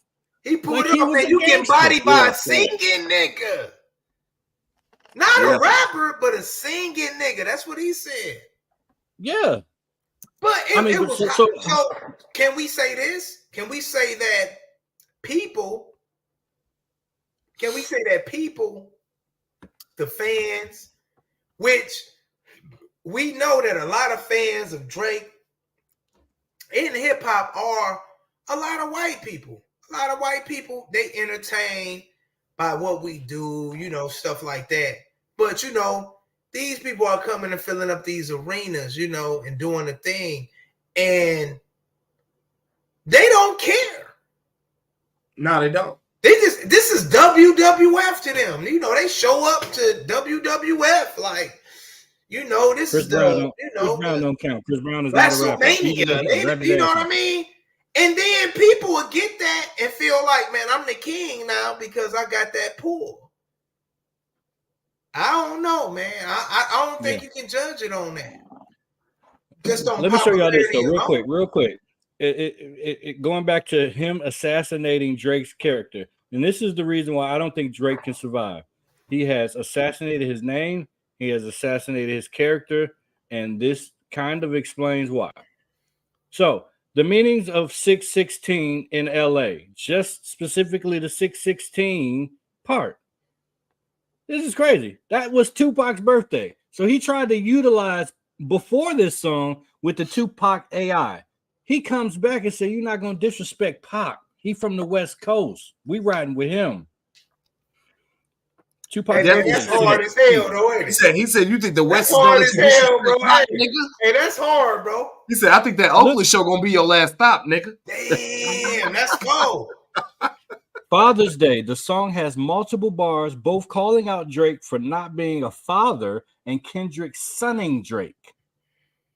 He pulled it off, man. You get bodied by a singing nigga. Not a rapper, but a singing nigga. That's what he said. Yeah. But so can we say this? Can we say that people, the fans, which we know that a lot of fans of Drake in hip hop are a lot of white people. A lot of white people, they entertain by what we do, you know, stuff like that. But, you know, these people are coming and filling up these arenas, you know, and doing the thing. and they don't care. No, they don't. This is WWF to them. You know, they show up to WWF like, you know, this Chris is Brown Chris Brown don't count. Chris Brown is not a rapper. WrestleMania. You know what I mean? And then people will get that and feel like, man, I'm the king now because I got that pull. I don't know, man. I don't think you can judge it on that. Just on Let me show y'all this though, popularity real quick. Going back to him assassinating Drake's character, and this is the reason why I don't think Drake can survive. He has assassinated his name, he has assassinated his character, and this kind of explains why. So the meanings of 616 in LA, just specifically the 616 part. This is crazy. That was Tupac's birthday. So he tried to utilize before this song with the Tupac AI. He comes back and said, you're not going to disrespect Pac. He from the West Coast. We riding with him. Tupac. That's hard as hell, though, ain't it? He said, you think the West is hard as hell, bro. Nigga? Hey, that's hard, bro. He said, I think that Oakland show going to be your last stop, nigga. Damn, that's cold. Father's Day. The song has multiple bars, both calling out Drake for not being a father and Kendrick sunning Drake.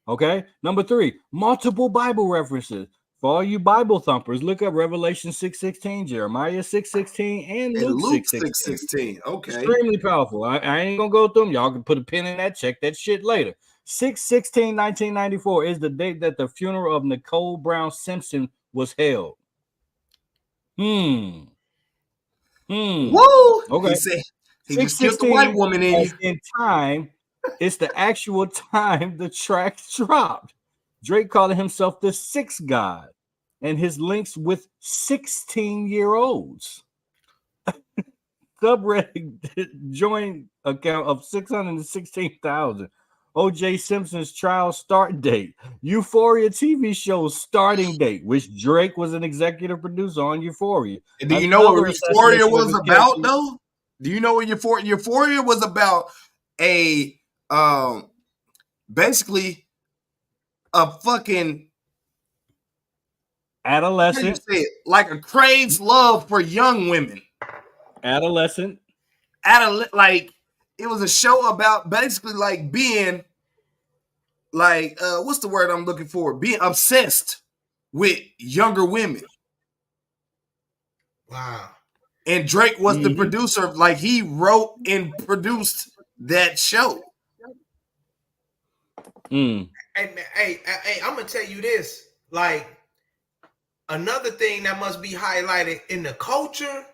Okay. Number 3, multiple Bible references. For all you Bible thumpers, look up Revelation 6:16, Jeremiah 6:16, and Luke 6:16. Okay. Extremely powerful. I ain't going to go through them. Y'all can put a pin in that, check that shit later. 6/16/1994 is the date that the funeral of Nicole Brown Simpson was held. Woo! Okay. He said he just killed the white woman in time. It's the actual time the track dropped. Drake calling himself the sixth god and his links with 16-year-olds. Subreddit joint account of 616,000. O.J. Simpson's trial start date. Euphoria TV show starting date, which Drake was an executive producer on Euphoria. And do you know what Euphoria was about, though? Do you know what Euphoria was about? Basically a fucking adolescent, like a crazy love for young women. Adolescent. Like it was a show about basically like being like what's the word I'm looking for? Being obsessed with younger women. Wow. And Drake was the producer. Like he wrote and produced that show. Hey, I'm gonna tell you this. Like another thing that must be highlighted in the culture.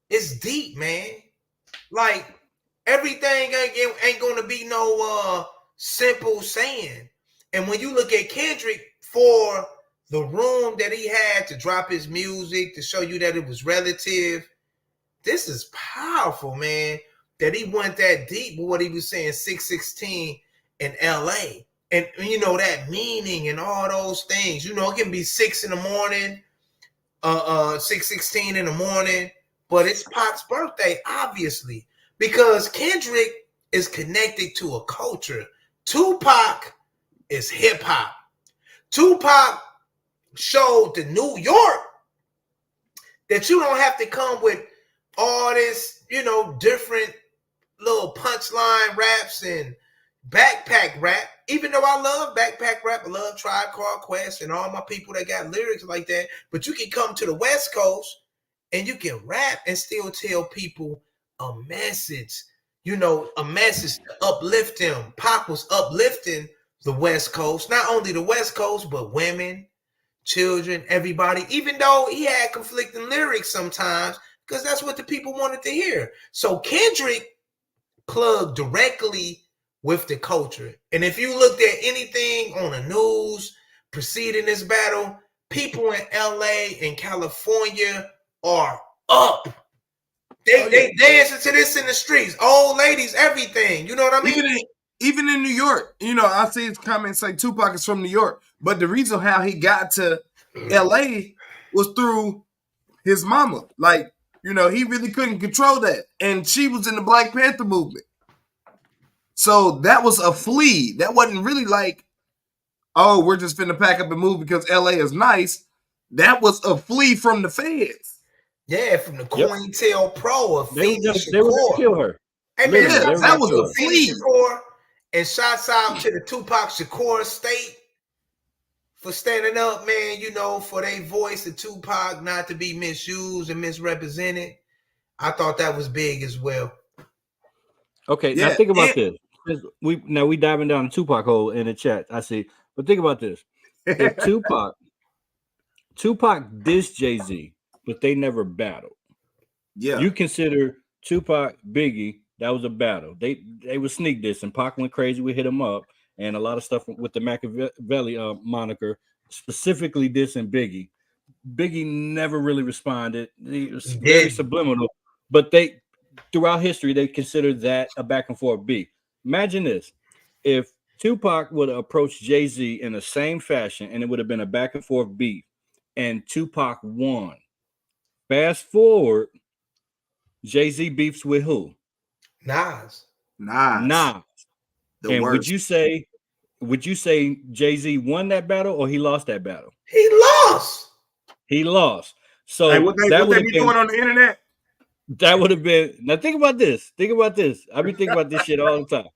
It's deep, man. Like everything ain't gonna be no simple saying. And when you look at Kendrick for the room that he had to drop his music to show you that it was relative, this is powerful, man. That he went that deep with what he was saying, 616 in LA. And you know that meaning and all those things. You know, it can be 6 in the morning, 6:16 in the morning. But it's Pac's birthday, obviously, because Kendrick is connected to a culture. Tupac is hip hop. Tupac showed to New York that you don't have to come with all this, you know, different little punchline raps and backpack rap. Even though I love backpack rap, I love Tribe Called Quest and all my people that got lyrics like that. But you can come to the West Coast and you can rap and still tell people a message, you know, a message to uplift them. Pac was uplifting the West Coast, not only the West Coast, but women, children, everybody, even though he had conflicting lyrics sometimes, because that's what the people wanted to hear. So Kendrick plugged directly with the culture. And if you looked at anything on the news preceding this battle, people in LA and California are up. They dancing to this in the streets. Old ladies, everything. You know what I mean? Even in New York, you know, I see his comments like Tupac is from New York. But the reason how he got to LA was through his mama. Like, you know, he really couldn't control that. And she was in the Black Panther movement. So that was a flea. That wasn't really like oh, we're just finna pack up and move because LA is nice. That was a flee from the feds. Yeah, from the COINTELPRO of They Phoenix were gonna Shakur. kill her. Hey man, Literally, shouts that out was to a Phoenix flea. Shakur, and shouts out to the Tupac Shakur estate for standing up, man, you know, for their voice of Tupac not to be misused and misrepresented. I thought that was big as well. Okay, now Yeah, think about this. We diving down the Tupac hole in the chat. I see, but think about this: if Tupac dissed Jay-Z, but they never battled. yeah, You consider Tupac, Biggie, that was a battle. They were sneak dissing. Pac went crazy. We hit him up, and a lot of stuff with the Machiavelli moniker, specifically dissing Biggie. Biggie never really responded. It was very subliminal, but they throughout history they considered that a back and forth beat. Imagine this: if Tupac would have approached Jay-Z in the same fashion, and it would have been a back and forth beat, and Tupac won. Fast forward, Jay-Z beefs with who? Nas. Nas. And worst. would you say Jay-Z won that battle or he lost that battle? He lost. He lost. So Hey, what they be doing on the internet? That would have been. Now think about this. Think about this. I be thinking about this shit all the time.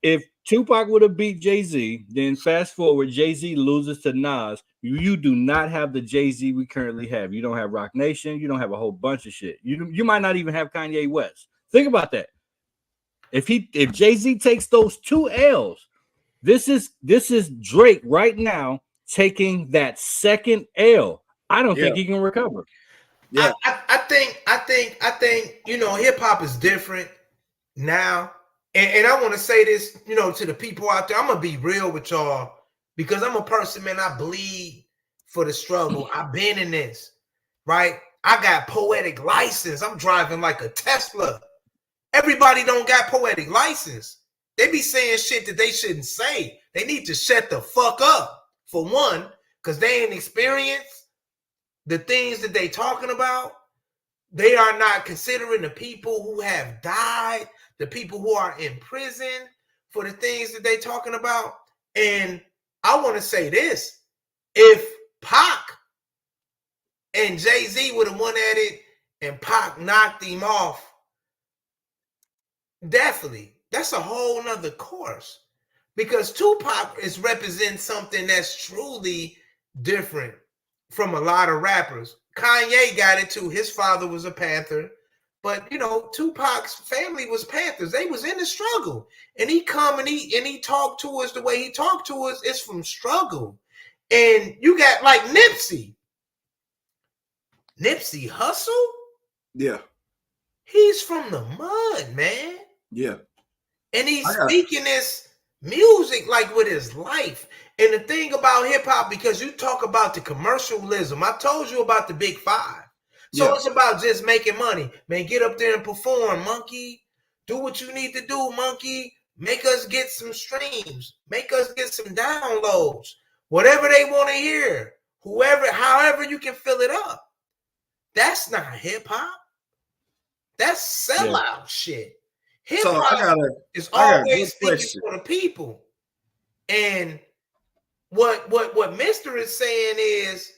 If Tupac would have beat Jay-Z, then fast forward, Jay-Z loses to Nas. You do not have the Jay-Z we currently have. You don't have Rock Nation. You don't have a whole bunch of shit. You might not even have Kanye West. Think about that. If Jay-Z takes those 2 L's, this is Drake right now taking that second L. I don't think he can recover. Yeah, I think you know, hip hop is different now. And I want to say this, you know, to the people out there. I'm gonna be real with y'all because I'm a person, man. I bleed for the struggle. I've been in this, right? I got poetic license. I'm driving like a Tesla. Everybody don't got poetic license. They be saying shit that they shouldn't say. They need to shut the fuck up, for one, because they ain't experienced the things that they talking about. They are not considering the people who have died, the people who are in prison for the things that they talking about. And I want to say this: if Pac and Jay-Z would have won at it and Pac knocked him off, definitely, that's a whole nother course. Because Tupac is representing something that's truly different from a lot of rappers. Kanye got it too. His father was a Panther. But, you know, Tupac's family was Panthers. They was in the struggle. And he come and he talked to us the way he talked to us. It's from struggle. And you got like Nipsey Hussle? Yeah. He's from the mud, man. Yeah. And he's speaking this music like with his life. And the thing about hip hop, because you talk about the commercialism, I told you about the Big Five. So it's about just making money. Man, get up there and perform, monkey. Do what you need to do, monkey. Make us get some streams. Make us get some downloads. Whatever they want to hear. However you can fill it up. That's not hip hop. That's sellout shit. Hip hop is always thinking for the people. And what Mister is saying is,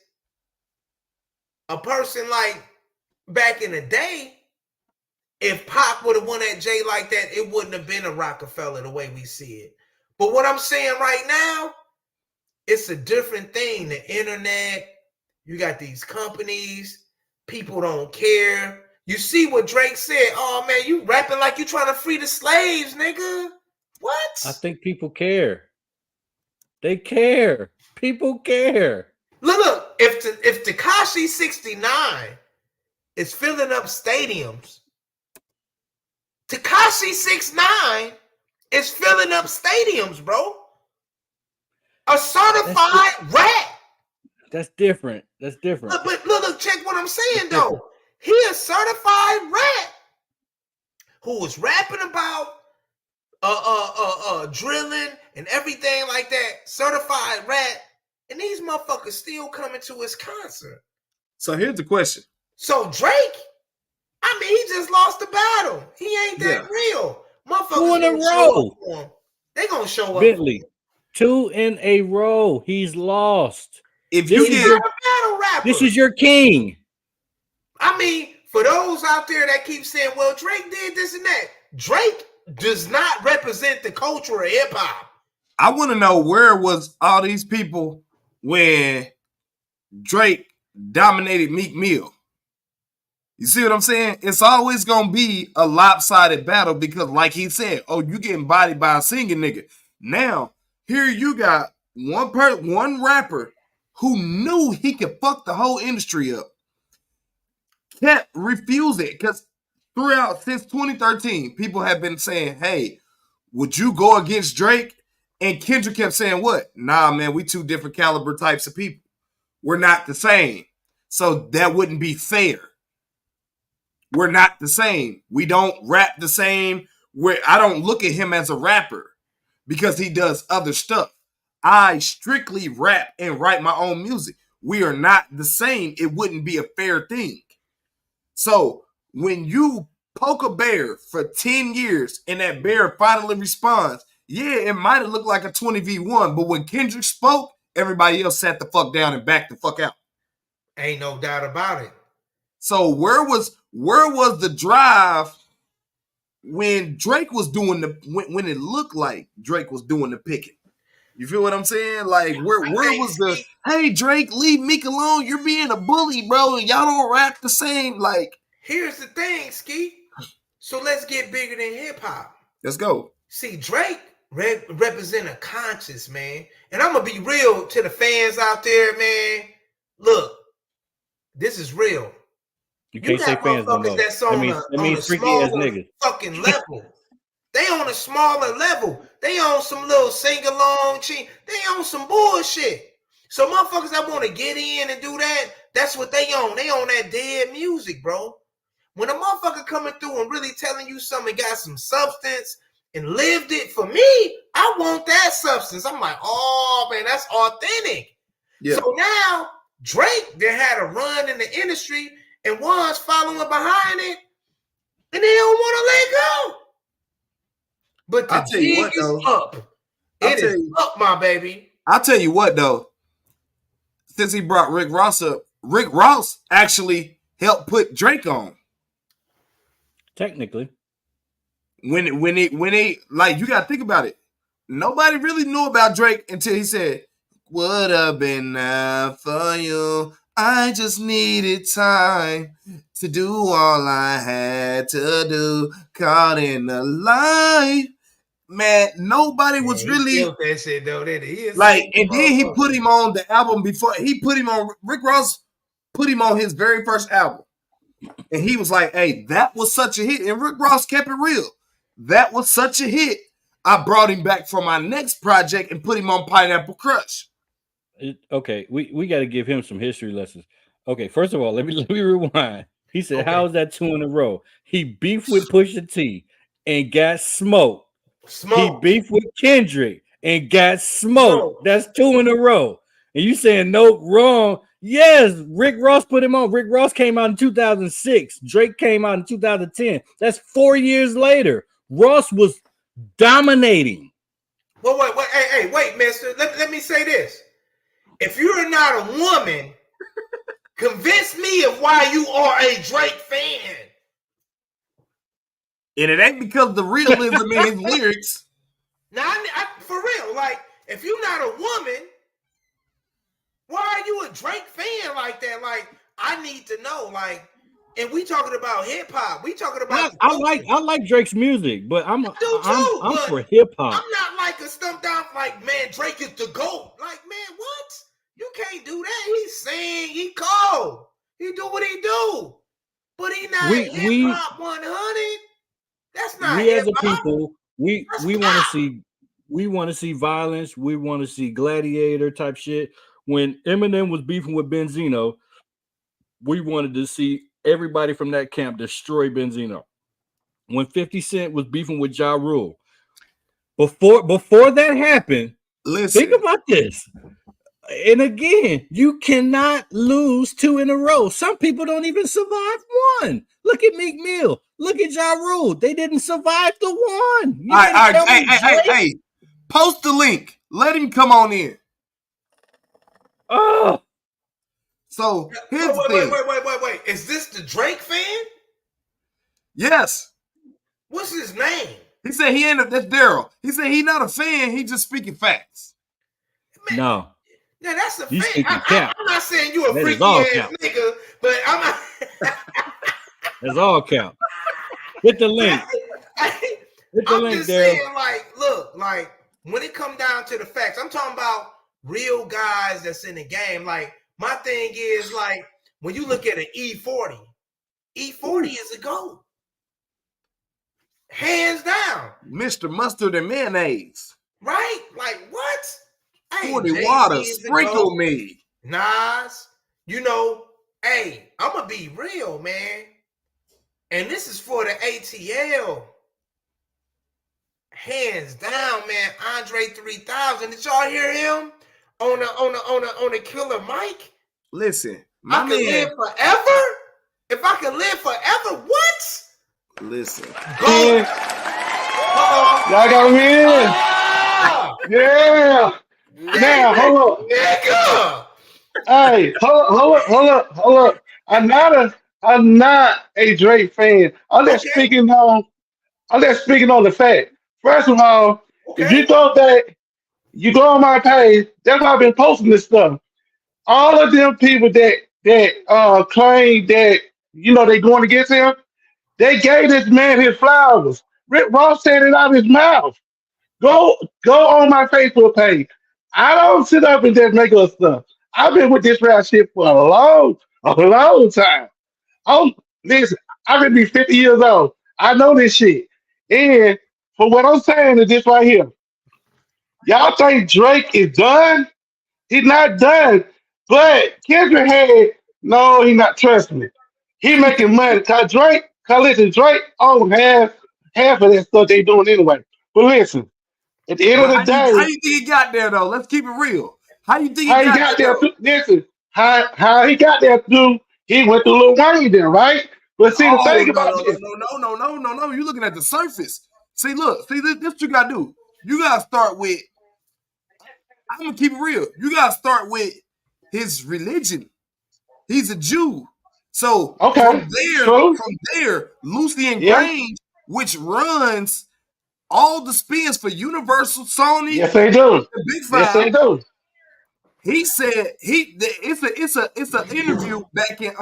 a person like back in the day, if Pac would have won at Jay like that, it wouldn't have been a Rockefeller the way we see it. But what I'm saying right now, it's a different thing. The internet, you got these companies, people don't care. You see what Drake said? Oh man, you rapping like you trying to free the slaves, nigga. What? I think people care. They care. People care. Look, if Tekashi 69 is filling up stadiums, Tekashi 69 is filling up stadiums, bro. A certified rat. That's different. That's different. But look, check what I'm saying though. He a certified rat who was rapping about drilling and everything like that. Certified rat. And these motherfuckers still coming to his concert. So here's the question. So Drake, I mean, he just lost the battle. He ain't that real. Motherfuckers 2 in a row. They gonna show up. Bentley. 2 in a row. He's lost. If This you is get your a battle rapper. This is your king. I mean, for those out there that keep saying, well, Drake did this and that, Drake does not represent the culture of hip hop. I want to know, where was all these people when Drake dominated Meek Mill? You see what I'm saying? It's always going to be a lopsided battle because, like he said, oh, you getting bodied by a singing nigga. Now, here you got one rapper who knew he could fuck the whole industry up. Can't refuse it, because since 2013, people have been saying, hey, would you go against Drake? And Kendrick kept saying what? Nah, man, we two different caliber types of people. We're not the same. So that wouldn't be fair. We're not the same. We don't rap the same. I don't look at him as a rapper because he does other stuff. I strictly rap and write my own music. We are not the same. It wouldn't be a fair thing. So when you poke a bear for 10 years and that bear finally responds, yeah, it might have looked like a 20v1, but when Kendrick spoke, everybody else sat the fuck down and backed the fuck out. Ain't no doubt about it. So where was the drive when Drake was doing when it looked like Drake was doing the picking? You feel what I'm saying? Like, where was the, hey, Drake, leave Meek alone. You're being a bully, bro, and y'all don't rap the same. Like, here's the thing, Ski. So let's get bigger than hip hop. Let's go. See, Drake represent a conscience, man. And I'm going to be real to the fans out there, man. Look, this is real. You can't say fans no more. That's on a smaller fucking level. They on a smaller level. They on some little sing-along. They on some bullshit. So motherfuckers that want to get in and do that, that's what they on. They on that dead music, bro. When a motherfucker coming through and really telling you something, got some substance and lived it, for me, I want that substance. I'm like, oh, man, that's authentic. Yeah. So now Drake, they had a run in the industry and one's following behind it, and they don't want to let go. But the jig is up. It is up, my baby. I'll tell you what, though. Since he brought Rick Ross up, Rick Ross actually helped put Drake on. Technically. When they like, you gotta think about it. Nobody really knew about Drake until he said, would have been there for you. I just needed time to do all I had to do. Caught in the life. Man, nobody was really that shit, though. That is like, and then he put him on the album before he put him on. Rick Ross put him on his very first album, and he was like, "Hey, that was such a hit." And Rick Ross kept it real. That was such a hit. I brought him back for my next project and put him on Pineapple Crush. Okay, we got to give him some history lessons. Okay, first of all, let me rewind. He said, okay, how is that 2 in a row? He beefed with Pusha T and got smoked. He beefed with Kendrick and got smoked. That's 2 in a row. And you saying nope, wrong? Yes, Rick Ross put him on. Rick Ross came out in 2006. Drake came out in 2010. That's 4 years later. Ross was dominating. Well, wait, mister. Let me say this. If you're not a woman, convince me of why you are a Drake fan. And it ain't because of the realism in his lyrics. Now, I, for real, like, if you're not a woman, why are you a Drake fan like that? Like, I need to know, like, and we talking about hip hop. We talking about I like Drake's music, but I'm for hip hop. I'm not like a stumped out like, man, Drake is the GOAT. Like, man, what? You can't do that. He sing, he cold, he do what he do, but he not hip hop 100. That's not. We as a people, we want to see violence. We want to see gladiator type shit. When Eminem was beefing with Benzino, we wanted to see everybody from that camp destroy Benzino. When 50 Cent was beefing with Ja Rule, before that happened, think about this. And again, you cannot lose 2 in a row. Some people don't even survive 1. Look at Meek Mill. Look at Ja Rule. They didn't survive the 1. Hey, post the link. Let him come on in. Oh, So here's the thing. Wait. Is this the Drake fan? Yes. What's his name? He said he ain't. That's Daryl. He said he not a fan. He just speaking facts. Man, no. Yeah, that's a You fan. speaking cap. I'm not saying you a That is freaky all ass cap. nigga, but I'm not. That's all count. Hit the link. Hit the I'm link, just Daryl. saying, like, look, like when it come down to the facts, I'm talking about real guys that's in the game. Like, my thing is, like, when you look at an E40, E40 is a GOAT. Hands down. Mr. Mustard and Mayonnaise. Right? Like, what? Hey, 40 Jay-Z water, is a sprinkle GOAT. me. Nas, you know, hey, I'm going to be real, man. And this is for the ATL. Hands down, man. Andre 3000. Did y'all hear him on the killer mic? Listen, I could live forever? If I could live forever, what? Listen. Go. Y'all got me in. Ah, Yeah. Now, hold up. nigga. Hey, hold up. I'm not a Drake fan. I'm just Okay. speaking on the fact. First of all, if Okay. you thought that you go on my page, that's why I've been posting this stuff. All of them people that claim that they going against him, they gave this man his flowers. Rick Ross said it out of his mouth. Go on my Facebook page. I don't sit up and just make up stuff. I've been with this rap shit for a long time. Listen, I could be 50 years old. I know this shit. And for what I'm saying is this right here. Y'all think Drake is done? He's not done. But Kendrick no, he not. Trust me. He making money. Cause listen, Drake own half of that stuff they doing anyway. But listen, at the end of the How day, you think he got there, though? Let's keep it real. How you think he how he got there? Listen, how he got there through? He went through Lil Wayne then, right? But see, the thing about this, No. You're looking at the surface. See, look. See, this what you got to do. You got to start with, I'm going to keep it real. You got to start with his religion. He's a Jew. So okay, from there, Lucy and Yeah. Grange, which runs all the spins for Universal, Sony, yes they do. the Big Yes they Five. do. He said it's an interview back in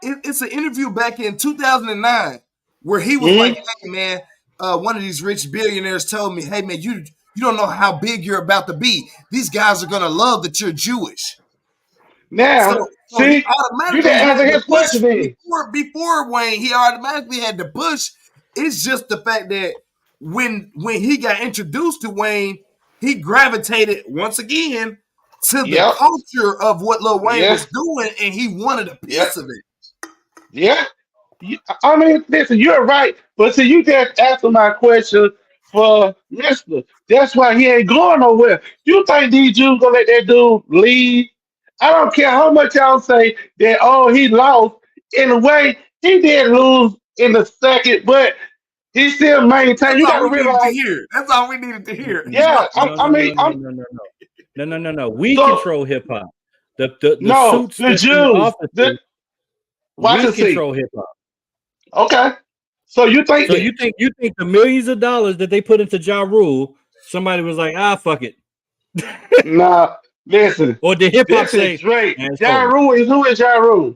it's an interview back in 2009 where he was like, hey man, one of these rich billionaires told me, hey man, you don't know how big you're about to be. These guys are gonna love that you're Jewish. Now, So he see, automatically you didn't had answer to his push question then. before Wayne. He automatically had to push. It's just the fact that when he got introduced to Wayne, he gravitated once again to the Yep. culture of what Lil Wayne Yeah. was doing, and he wanted a piece of it. Yeah. I mean, listen, you're right. But see, you just answered my question for Mister. That's why he ain't going nowhere. You think these Jews gonna let that dude leave? I don't care how much y'all say that, oh, he lost. In a way, he did lose in the second, but he still maintained. That's You all gotta we needed to realize, hear. That's all we needed to hear. yeah, No. We So- control hip hop. The no, suits the that's in Jews. offices, Watch we and see. control hip hop. Okay. So you think So that? you think the millions of dollars that they put into Ja Rule, somebody was like, fuck it. Nah, listen. Or did hip hop This say, is Drake. "Man, it's Ja over." Rule is who is Ja Rule?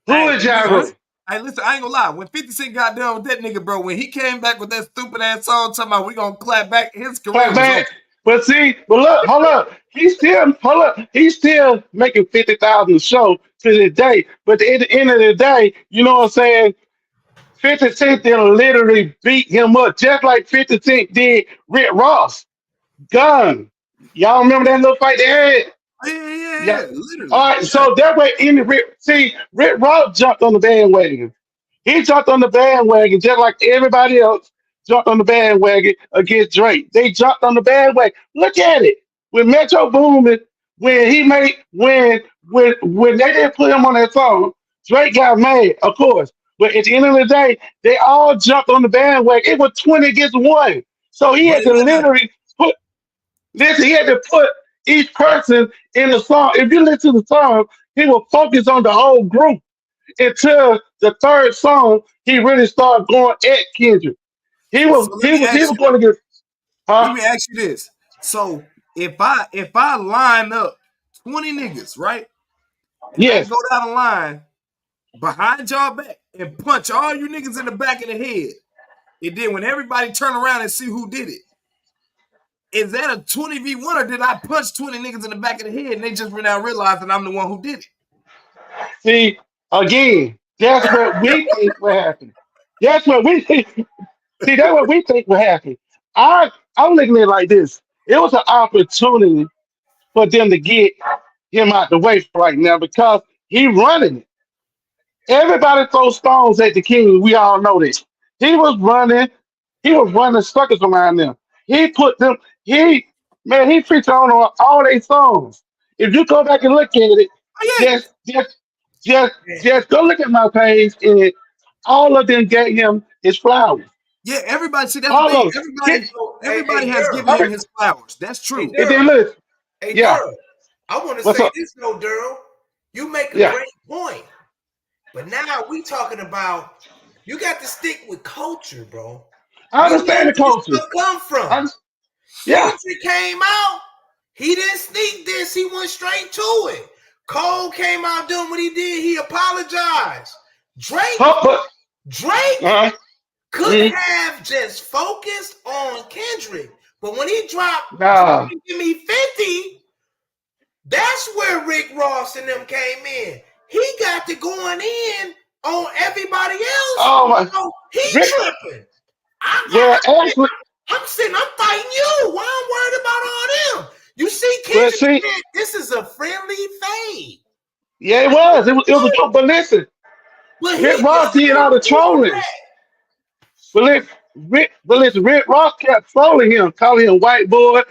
Who Hey, is Ja Rule? Hey, listen, I ain't gonna lie. When 50 Cent got done with that nigga, bro, when he came back with that stupid ass song talking about we gonna clap back, his career Clap was back. over. But see, hold up. He's still making 50,000 a show to this day. But at the end of the day, you know what I'm saying? 50 Cent then literally beat him up just like 50 Cent did Rick Ross. Gun. Y'all remember that little fight they had? Yeah, literally. All right, so that way Rick Ross jumped on the bandwagon. He jumped on the bandwagon just like everybody else jumped on the bandwagon against Drake. They jumped on the bandwagon. Look at it. When Metro Boomin, when they didn't put him on that song, Drake got mad, of course. But at the end of the day, they all jumped on the bandwagon. It was 20 against 1. So he had to literally put Listen, he had to put each person in the song. If you listen to the song, he will focus on the whole group until the third song. He really started going at Kendrick. He was So let he me was he ask was you. going to get Let huh? me ask you this. So if I line up 20 niggas, right, and I Yes. go down the line behind y'all back and punch all you niggas in the back of the head, and then when everybody turn around and see who did it, is that a 20v1 or did I punch 20 niggas in the back of the head and they just now realize that I'm the one who did it? See, again, that's what we think will happen. That's what we think. See, that's what we think will happen. I'm looking at it like this. It was an opportunity for them to get him out the way right now because he running it. Everybody throws stones at the king. We all know this. He was running. He was running circles around them. He put them. He preached on all their songs. If you go back and look at it, Oh yeah, just just just just go look at my page, and all of them gave him his flowers. yeah. Everybody, see that's the All thing. of them. Everybody Hey, has Daryl. given him his flowers. That's Hey, true. And Daryl. then look, Hey, yeah, Daryl. I want to what's say up? this, though, Daryl. You make a Yeah, great point. But now we talking about you got to stick with culture, bro. I You know understand the where this culture. stuff come from. Yeah, Kendrick came out. He didn't sneak this. He went straight to it. Cole came out doing what he did. He apologized. Drake uh, could have just focused on Kendrick. But when he dropped nah. Give Me 50, that's where Rick Ross and them came in. He got to going in on everybody else. Oh my, So he Rick, tripping. well, actually, I'm fighting you. Why I'm worried about all them? You see, well, Kendrick see, said this is a friendly fade. yeah, it was. It was a joke. But listen, Well, he Rick Ross did all the trolling. But listen, Rick Ross kept trolling him, calling him white boy.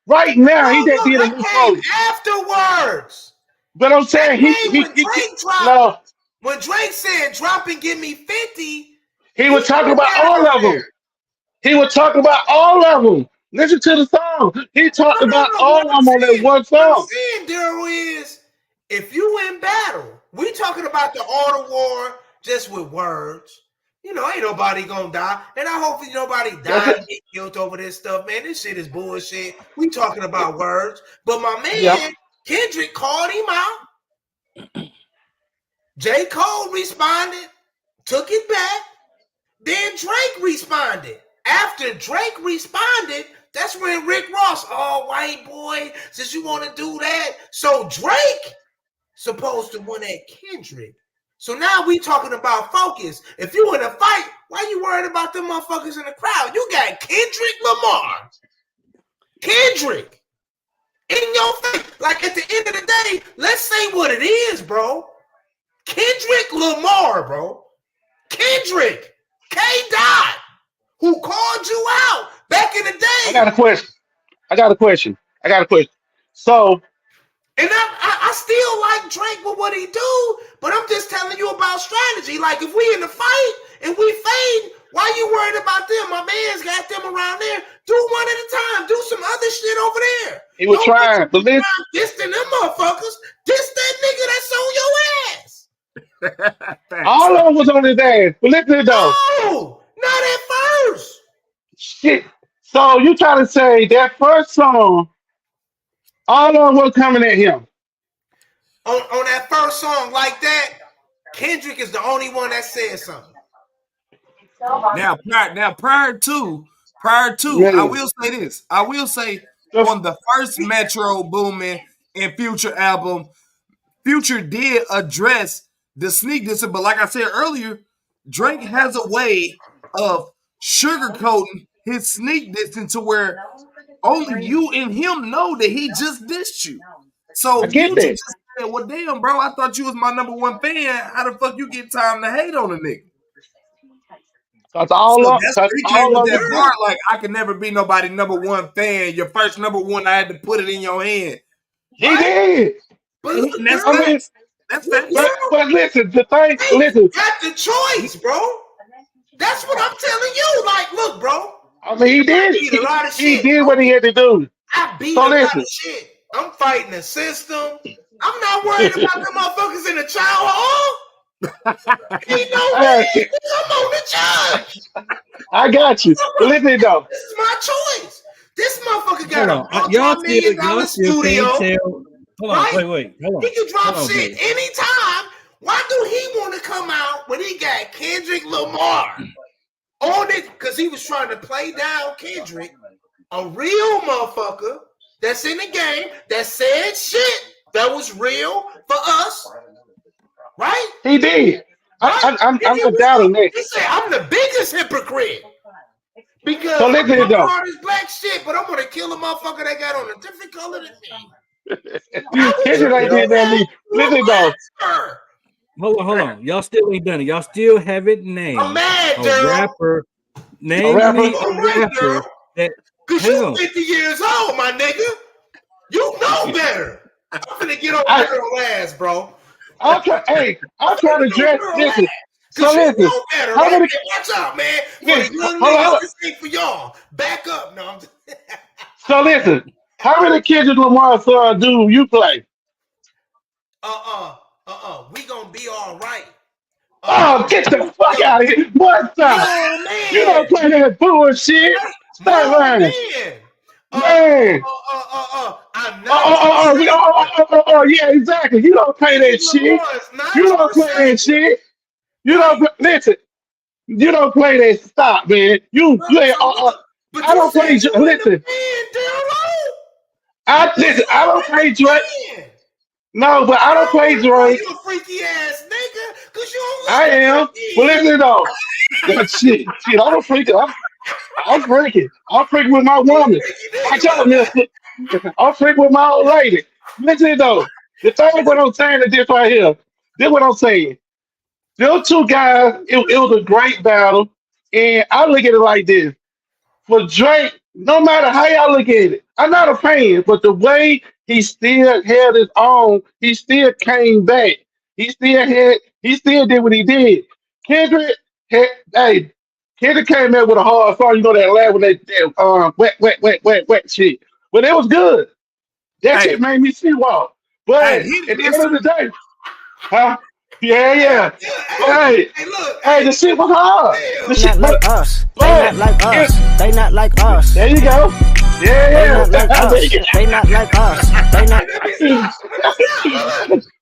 Right now, he just did a new came song. afterwards. But I'm saying When Drake dropped, no, when Drake said drop and give me 50, he was talking about all of them. He was talking about all of them. Listen to the song. He talked about all of them on that one What I'm song. saying, Daryl, is if you in battle, we talking about the art of war just with words. You know, ain't nobody gonna die. And I hope nobody die and get killed over this stuff, man. This shit is bullshit. We talking about words. But my man, Kendrick called him out. J. Cole responded, took it back. Then Drake responded. After Drake responded, that's when Rick Ross, oh, white boy, since you want to do that. So Drake supposed to win at Kendrick. So now we talking about focus. If you in a fight, why you worried about them motherfuckers in the crowd? You got Kendrick Lamar. Kendrick in your face. Like at the end of the day, let's say what it is, bro. Kendrick Lamar, bro. Kendrick. K-Dot, who called you out back in the day. I got a question. So, and I still like Drake with what he do, but I'm just telling you about strategy. Like if we in the fight and we fade, why you worried about them? My man's got them around there. Do one at a time. Do some other shit over there. he was trying. But listen, dissing them motherfuckers. Diss that nigga that's on your ass. all of them was on his ass. But listen though. No, not at first. Shit. So you trying to say that first song, all of them was coming at him. On that first song like that, Kendrick is the only one that said something. Now prior to, I will say this. I will say on the first Metro Boomin and Future album, Future did address the sneak diss, but like I said earlier, Drake has a way of sugarcoating his sneak distance to where only you and him know that he just dissed you. So Future just said, well, damn, bro, I thought you was my number one fan. How the fuck you get time to hate on a nigga? That's all so up. that's That's he came all with up. that part, like, I can never be nobody number one fan. Your first number one, I had to put it in your hand. He did. But look, that's girl, facts. That's facts. But listen, the thing, listen. Got the choice, bro. That's what I'm telling you. Like, look, bro. I mean, he did. A lot of He shit, did bro. what he had to do. I beat So a lot listen. of shit. I'm fighting the system. I'm not worried about the motherfuckers in the child hall. Ain't no way. I'm on the judge. I got you. But listen though. This is my choice. This motherfucker got Hold a on. Y'all multi-million-dollar still studio. can't tell. Hold on. Right? Wait. Hold on. He can drop Hold on, shit Billy. anytime. Why do he want to come out when he got Kendrick Lamar on it? Because he was trying to play down Kendrick, a real motherfucker that's in the game that said shit that was real for us. Right? He did. Right? I'm not doubting that. He said, I'm the biggest hypocrite. Because So listen I'm though. hard as black shit, but I'm gonna kill a motherfucker that got on a different color than me. Kendrick ain't did that neither. Listen though. Hold on. Y'all still ain't done it. Y'all still haven't named I'm mad, a girl. rapper. Name A rapper? me a rapper that. Because Hang you on. 50 years old, my nigga. You know better. I'm gonna get on girl ass, bro. I'm trying to dress. Listen. So You listen. know better, How right? many? Hey, watch out, man. For Listen, the young hold niggas, on. this ain't for y'all. Back up. No, I'm just... So listen. How many Kendrick Lamar songs do you play? We gonna be all right. Oh, get the fuck out of here. One time. Oh, man. You don't play that bullshit. Stop lying. Man. I'm not. Yeah, exactly. You don't play that shit. You don't play that shit. You don't listen. You don't play that. Stop, man. You play. I don't play. Listen. I don't play Drake. No, but I don't play Drake. You a freaky ass nigga, cause you don't. I am. Well, listen though. Shit. I'm a freak. I'm freaking. I'm freaking with my woman. Watch out, mister. I'm freaking with my old lady. Listen though. The thing what I'm saying is this right here. This what I'm saying. Those two guys, it was a great battle. And I look at it like this. For Drake, no matter how y'all look at it, I'm not a fan, but the way he still held his own, he still came back. He still did what he did. Kendrick, Kendrick came in with a hard song, you know that laugh with that wet shit. But it was good. That shit made me see walk. But at the end of the day, huh? Yeah. Hey, the shit was hard. The shit Not like us. They not like us. They not like us. There you go. Yeah. They not like us. They not like us. They not.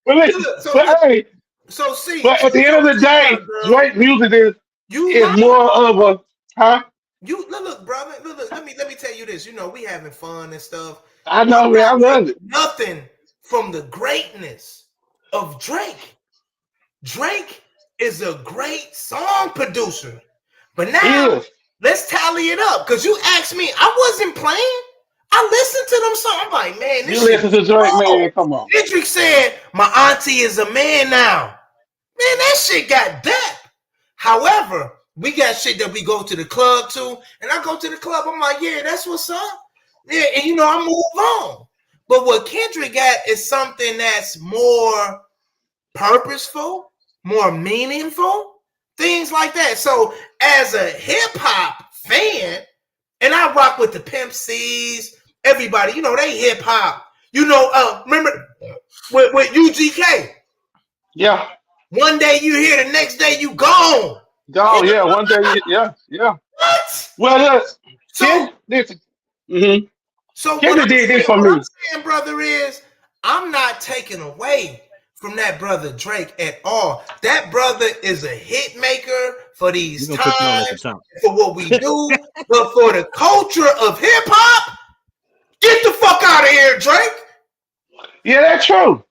But at the end of the day, Drake music is more of a You look, brother. Look. Let me tell you this. You know, we having fun and stuff. I know, man. I love it. Nothing from the greatness of Drake. Drake is a great song producer. But now let's tally it up. Because you asked me, I wasn't playing. I listened to them songs. I'm like, man, this you listen to Drake, man. Come on. Kendrick said, my auntie is a man now. Man, that shit got depth. However, we got shit that we go to the club to. And I go to the club. I'm like, yeah, that's what's up. Yeah, and you know, I move on. But what Kendrick got is something that's more purposeful, more meaningful, things like that. So as a hip-hop fan, and I rock with the Pimp C's, everybody, you know, they hip-hop. You know, remember with UGK? Yeah. One day you here, the next day you gone. Gone, yeah. One day, yeah. What? Well, listen. Mm-hmm. So Kendrick did this for me. What I'm saying, brother, is I'm not taking away from that brother Drake at all. That brother is a hit maker for these times, for what we do, but for the culture of hip hop, get the fuck out of here, Drake. Yeah, that's true.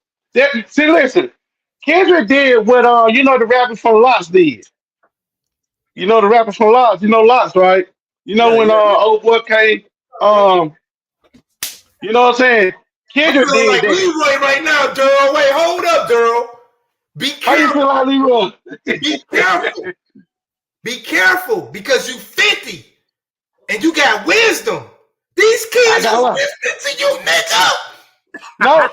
See, listen, Kendrick did what you know the rappers from Lots did. You know the rappers from Lots. You know Lots, right? You know when Old Boy came. You know what I'm saying? Kendrick did like that. Leroy right now, Daryl. Wait, hold up, Daryl. Be careful. How you feel like Leroy? Be careful. Be careful because you 50 and you got wisdom. These kids are listening to you, nigga. No,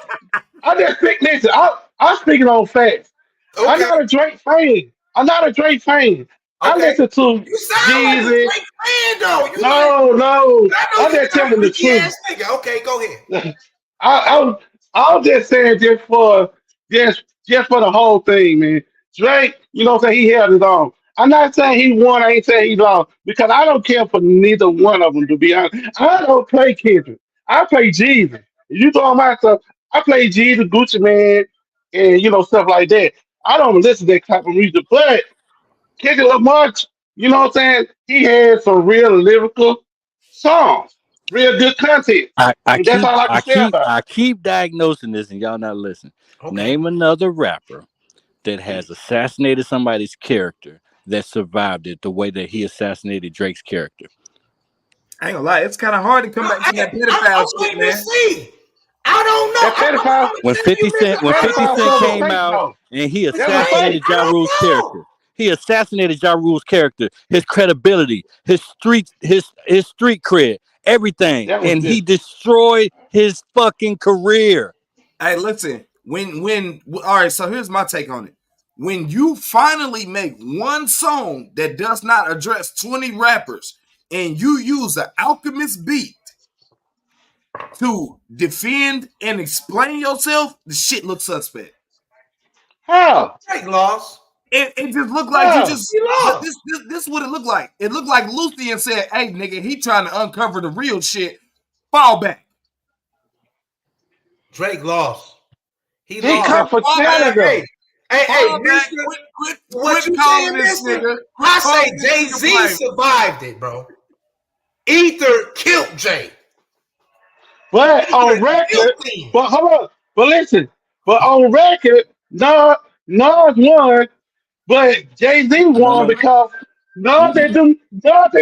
I just think. Listen, I'm speaking on facts. Okay. I'm not a Drake fan. I Okay. listen to You sound Jeezy. like a Drake fan, though. You No. I'm just telling the freaky truth. ass nigga. Okay, go ahead. I was just saying just for the whole thing, man. Drake, you know what I'm saying? He held his own. I'm not saying he won. I ain't saying he lost because I don't care for neither one of them. To be honest, I don't play Kendrick. I play Jesus. If you throw my stuff, I play Jesus, Gucci Man, and stuff like that. I don't listen to that type of music, but Kendrick Lamar, you know what I'm saying? He had some real lyrical songs, real good content, I and that's keep all I can I say keep about it. I keep diagnosing this, and y'all not listening. Okay. Name another rapper that has assassinated somebody's character that survived it the way that he assassinated Drake's character. I ain't gonna lie, it's kind of hard to come back from that pedophile I'm shit, waiting to man. see. I don't know. That pedophile, When 50 Cent came fake out though. and he That was assassinated fake. Ja Rule's character. He assassinated Ja Rule's character, his credibility, his street cred, everything. That was And he good. destroyed his fucking career. Hey, listen, when all right, so here's my take on it. When you finally make one song that does not address 20 rappers and you use an Alchemist beat to defend and explain yourself, the shit looks suspect. How? Drake lost. It just looked like you How? just He lost. this is what it looked like. It looked like Lucian said, "Hey, nigga, he trying to uncover the real shit. Fall back." Drake lost. He He lost. cut for Fall China back. though. Fall back. mister, Quit calling this nigga. I say Calling this nigga Jay-Z blame. survived it, bro. Ether killed Jay. But on record, but hold on. But listen, but on record, Nas won, but Jay-Z won No. because Nas they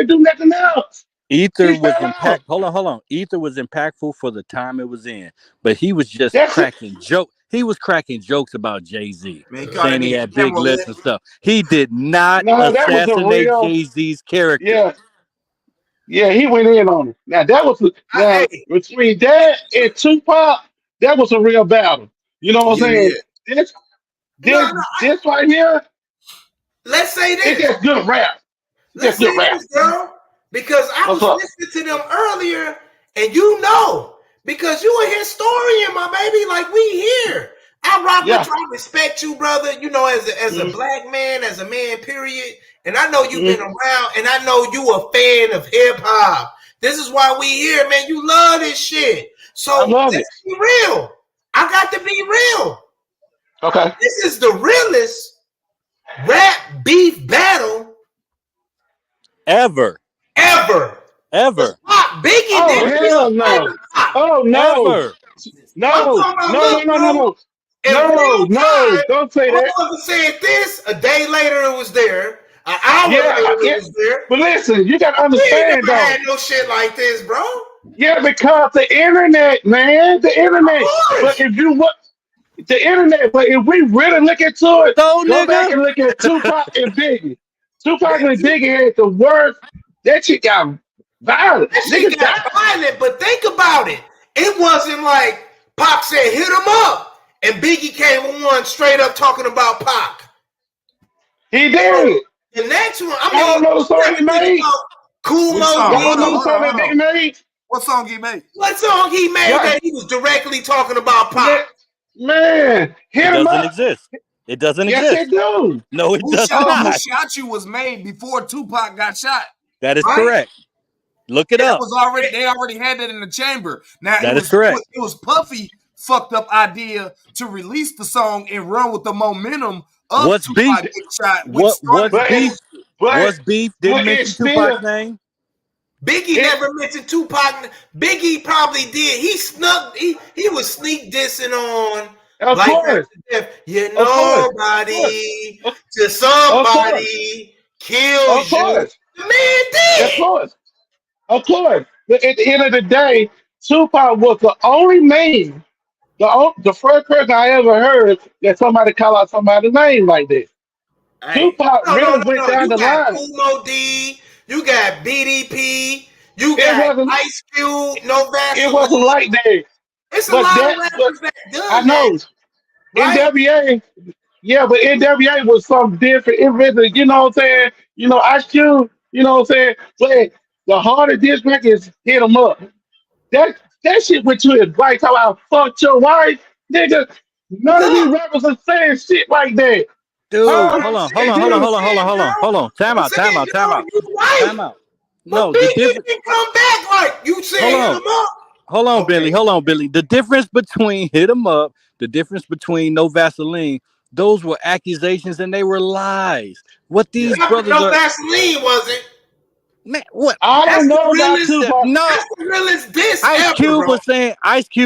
do nothing else. Ether He was fell out. hold on. Ether was impactful for the time it was in, but he was just That's it. cracking joke. He was cracking jokes about Jay-Z, Man, he called saying that he nigga had big camera lips lip. and stuff. He did not No, that was a assassinate real, Jay-Z's character. yeah, he went in on it. Now between that and Tupac, that was a real battle. You know what I'm saying? This right here, Let's say it's this. just good rap. Let's Just good say rap. this, girl. Because I What's was up? listening to them earlier, and because you a historian, my baby, like we here. I rock with you. I respect you, brother. You know, as a black man, as a man, period. And I know you've been around, and I know you a fan of hip hop. This is why we here, man. You love this shit. So let's be real. I got to be real. Okay. This is the realest rap beef battle ever. Pop, Biggie Oh hell no! Oh no! Ever. No! Don't say that. Motherfucker said this. A day later, it was there. An hour later, it was there. But listen, you gotta understand We though. had no shit like this, bro. Yeah, because the internet, man, the internet. But if we really look into it, go back and look at Tupac and Biggie. Tupac and Biggie had the worst. That shit got violent. That shit got violent, but think about it. It wasn't like Pac said, hit him up. And Biggie came on straight up talking about Pac. He did. The next one, I don't know the song he made. Cool Mo. What song he made? What song he made that he was directly talking about Pac? Man, hit him up. It doesn't yes, exist. Yes, it do. No, it does not. Who Shot You was made before Tupac got shot. That is correct. Look it up. They already had that in the chamber. Now that is correct. It was Puffy fucked up idea to release the song and run with the momentum of what's Tupac beef? getting shot. What's beef? Didn't mention Tupac's name. Biggie never mentioned Tupac. Biggie probably did. He snuck. He was sneak dissing on. Of course. You nobody to somebody kills you. The man did. Of course. But at the end of the day, Tupac was the only name, the first person I ever heard that somebody call out somebody's name like that. Tupac really went down the line. Kumo D, you got BDP, you got Ice Cube, No Vaseline. It wasn't like that. It's a lot of rappers that done I know. that. Right? Yeah, but NWA was something different. It really, you know what I'm saying? You know, Ice Cube, you know what I'm saying? But the harder this record is hit 'em up. That shit with you is right. How I fucked your wife, nigga. None of these No, rappers are saying shit like that. Dude, Huh? what I'm hold on, hold saying, on, And hold on, then hold on, hold on, saying, hold on, girl, hold on. Time I'm out, time saying, out, time out, you right. time out. But No, the Biggie difference. didn't come back like you said. Hold Hit on. him up. Hold on, Billy. Okay. Hold on, Billy. The difference between Hit 'em Up, the difference between No Vaseline, those were accusations and they were lies. What Yeah. these brothers No are, Vaseline wasn't. man, what? I That's don't the know about realest. you, but No, That's the realest diss Ice ever, Cube bro.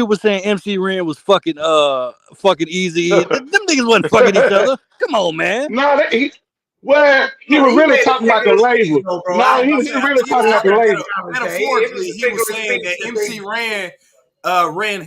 was saying MC Ren was fucking easy. Them niggas wasn't fucking each other. Come on, man. no, well, he No, was he really made a talking about the figure of speech, label. though, bro. No, I I, he, was he about to say, was really he was talking about the I saying label. understand. It was metaphorically, a he figure was of saying speech that that MC ran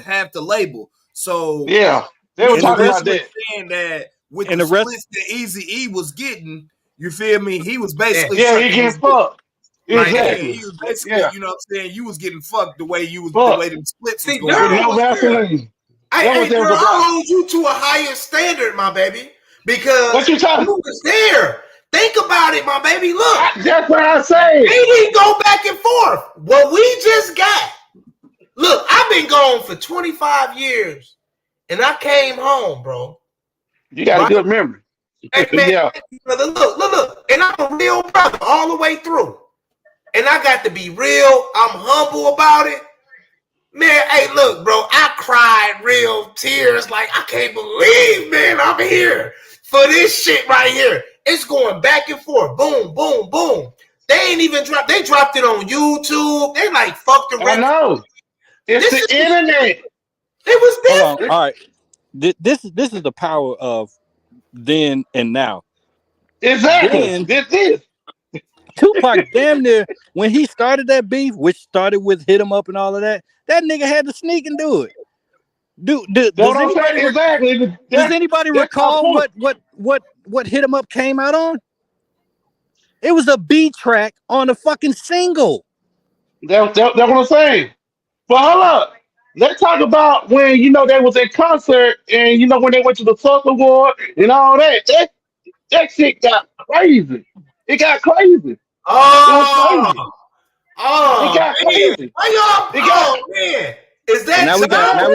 half the label. So Yeah, they were And the talking he rest about was that. saying that with and the the rest splits that Easy E was getting, you feel me? He was they. basically Yeah, he sucking his getting dick. fucked. Like Yeah, that. Exactly. he was basically, Yeah, you know what I'm saying? You was getting fucked the way fucked them splits was See, going with Daryl down. no was there. Vaseline. That what Hey, that girl, was I about. hold you to a higher standard, my baby, because What you talking? you was there. Think about it, my baby. Look, That's what I say. they didn't go back and forth. What we just got. Look, I've been gone for 25 years, and I came home, bro. You got a Right? good memory. Hey, man, Yeah. brother, look. And I'm a real brother all the way through. And I got to be real. I'm humble about it. Man, hey, look, bro, I cried real tears. Like, I can't believe, man, I'm here for this shit right here. It's going back and forth. Boom, boom, boom. They ain't even dropped. They dropped it on YouTube. They like, fuck the I record. know. It's This the is, internet. it was hold on. different. All right. This is the power of then and now. Exactly. Then This is. Tupac damn near when he started that beef, which started with Hit 'em Up and all of that, that nigga had to sneak and do it. That's what I'm saying. Exactly. Does anybody That's my recall point. what Hit 'em Up came out on? It was a B track on a fucking single. That's what I'm saying. But hold up. Let's talk about when they was at concert and when they went to the Source Award and all that. That shit got crazy. It got crazy. It was Oh, crazy. It oh, got man. crazy. Why y'all? It got Oh, man. Is And that no. now we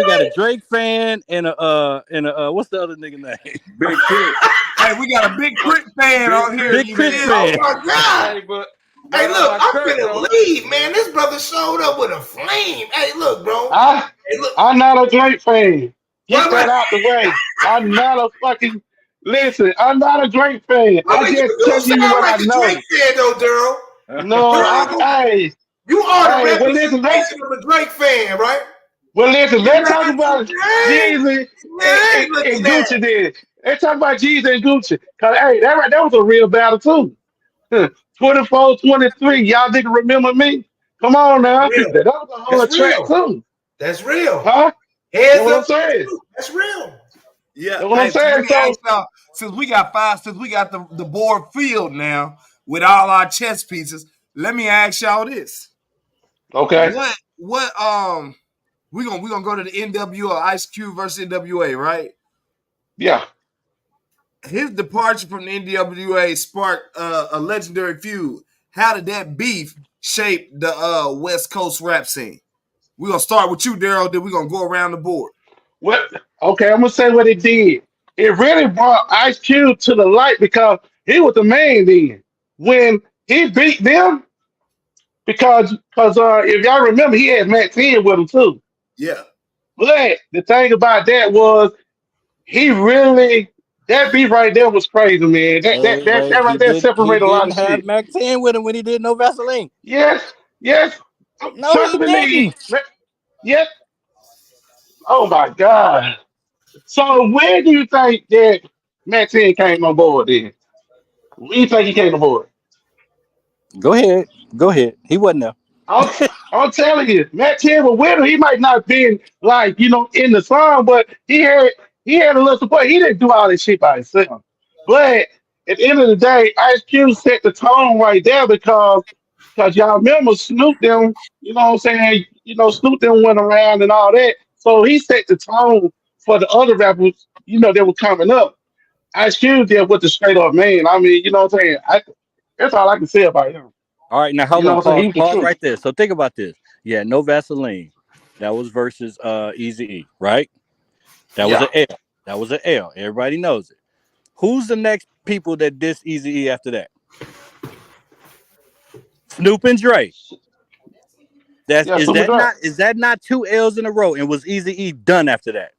got a John? Drake fan and a what's the other nigga name? Big Crit. Hey, we got a big Crit fan Big on here. Crit Big You Crit feel Oh, me? fan. my God. Hey, but Hey, on look, my I'm Kurt finna though. leave, man. This brother showed up with a flame. Hey, look, bro. I Hey, look. I'm not a Drake fan. Get Well, that out the way. I'm not a fucking listen. I'm not a Drake fan. I you just do tell you sound what I like a Drake know. fan, though, Daryl. No, Daryl, hey, you are the hey. Well, listen. representation of a Drake fan, right? Let's You talk about represent, Jeezy man. Look and at that. Gucci. Then let's talk about Jeezy and Gucci. Cause hey, that was a real battle too. 24, 23. Y'all didn't remember me? Come on now. Real. That was a whole That's track real. too. That's real. Huh? That's Heads what I'm up. saying. That's real. Yeah. That's what I'm Hey, so let saying. me ask So y'all, since we got the board filled now with all our chess pieces, let me ask y'all this. okay. What we gonna go to the NWO, Ice Cube versus NWA, right? Yeah. His departure from the NWA sparked a legendary feud. How did that beef shape the West Coast rap scene? We're gonna start with you, Daryl, then we're gonna go around the board. What? Okay, I'm gonna say what it did. It really brought Ice Cube to the light because he was the man then. When he beat them, because if y'all remember, he had Matt 10 with him too. Yeah. But the thing about that was he really that beat right there was crazy, man. That Wait, right there he separated a lot didn't of have shit. Mac 10 with him when he did No Vaseline. Yes, yes. No, Trust he me. didn't. Yes. Oh my God. So where do you think that Matt 10 came on board then? Where do you think he came on board? Go ahead. Go ahead. He wasn't there. I'm, I'm telling you, Matt 10 was with him. He might not have been like, in the song, but he had a little support. He didn't do all this shit by himself. But at the end of the day, Ice Cube set the tone right there because y'all remember Snoop them, you know what I'm saying? Snoop them went around and all that. So he set the tone for the other rappers, that were coming up. Ice Cube there with the straight up man. I mean, you know what I'm saying? That's all I can say about him. All right, now You hold know on, what I'm saying? He pause, was the pause truth. right there. So think about this. Yeah, no Vaseline. That was versus Eazy-E, right? That was Yeah. an L. That was an L. Everybody knows it. Who's the next people that diss Eazy-E after that? Snoop and Dre. Yeah, Is Super Dre. that not 2 L's in a row? And was Eazy-E done after that?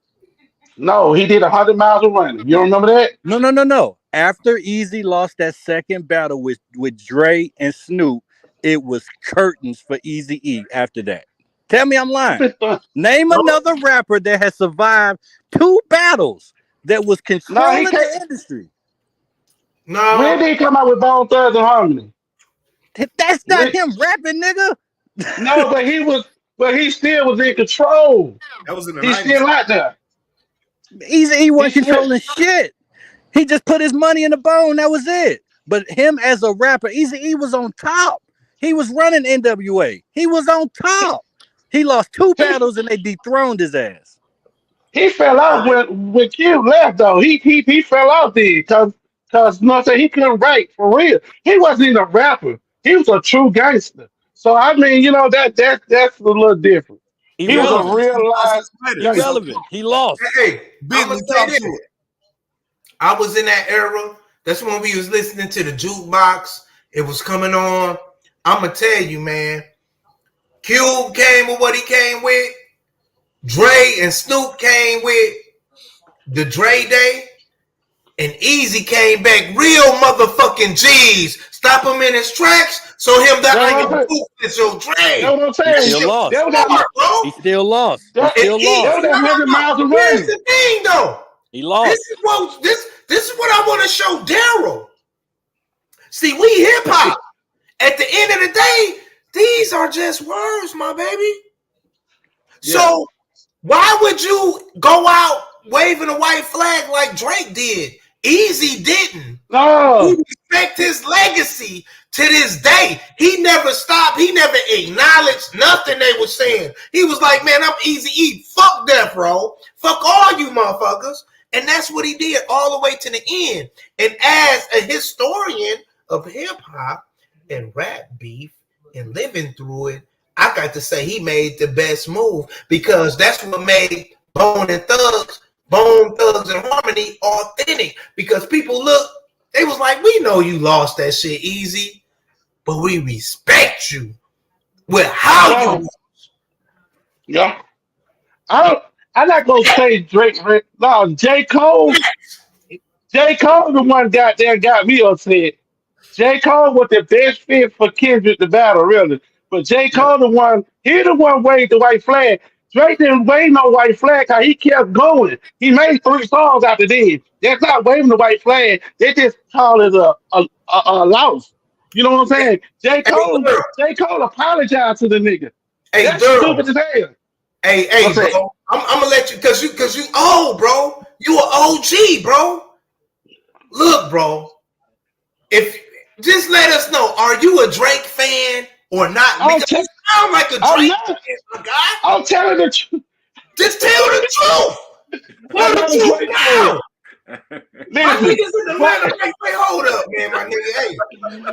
No, he did 100 miles of running. You don't remember that? No. After Eazy lost that second battle with Dre and Snoop, it was curtains for Eazy-E after that. Tell me I'm lying. Name another rapper that has survived 2 battles that was No, he controlling can't. the industry. When No, did he come out with Bone Thugs and Harmony? That's not When, him rapping, nigga. no, but he still was in control. That was in the He's 90s. still out there. Eazy-E He wasn't still, controlling shit. He just put his money in the bone. That was it. But him as a rapper, Eazy-E was on top. He was running NWA. He was on top. He lost 2 he, battles and they dethroned his ass. he fell off when Q left though. He fell off then because you know what I'm saying, he couldn't write for real. He wasn't even a rapper. He was a true gangster. So I mean, you know that's a little different. He was a Irrelevant. real Lost live his credit. gangster. So Irrelevant. He lost. hey, I'm gonna Bentley, say talk this. to it. I was in that era. That's when we was listening to the jukebox. It was coming on. I'm gonna tell you, man. Cube came with what he came with. Dre and Snoop came with the Dre Day. And Easy came back real motherfucking G's. Stop him in his tracks. So him that That's I what I'm can saying. do is your That's Dre. what I'm He That saying. still shit lost. That was was that, hard, bro. He still lost. He that, And still Easy, that lost. was that 100 miles of here's running. the thing though. He This lost. is what I want to show Daryl. See, we hip hop. At the end of the day, these are just words, my baby. Yeah. So why would you go out waving a white flag like Drake did? Easy didn't. We No. respect his legacy to this day. He never stopped. He never acknowledged nothing they were saying. He was like, man, I'm Eazy-E. Fuck Death Row. Fuck all you motherfuckers. And that's what he did all the way to the end. And as a historian of hip hop and rap beef and living through it, I got to say he made the best move because that's what made Bone Thugs and Harmony authentic. Because people look, they was like, we know you lost that shit easy, but we respect you with how you. Yeah. I'm not gonna say Drake. No, J. Cole. J. Cole the one got me upset. J. Cole was the best fit for Kendrick the battle, really. But J. Cole he the one waved the white flag. Drake didn't wave no white flag because he kept going. He made 3 songs after this. That's not waving the white flag. They just call it a loss. You know what I'm saying? J. Cole apologized to the nigga. Hey, That's Durham. stupid as hell. Hey, What's that? bro. I'm gonna let you because you old, bro. You an OG, bro. Look, bro. If just let us know, are you a Drake fan or not? I'm, Because te- you sound like a I'm Drake not. fan, my guy. I'm telling the truth. Just tell the truth. I'm Tell not the a truth Drake now. fan. My Listen, niggas in but Atlanta, wait, hold up, man, my nigga. Hey,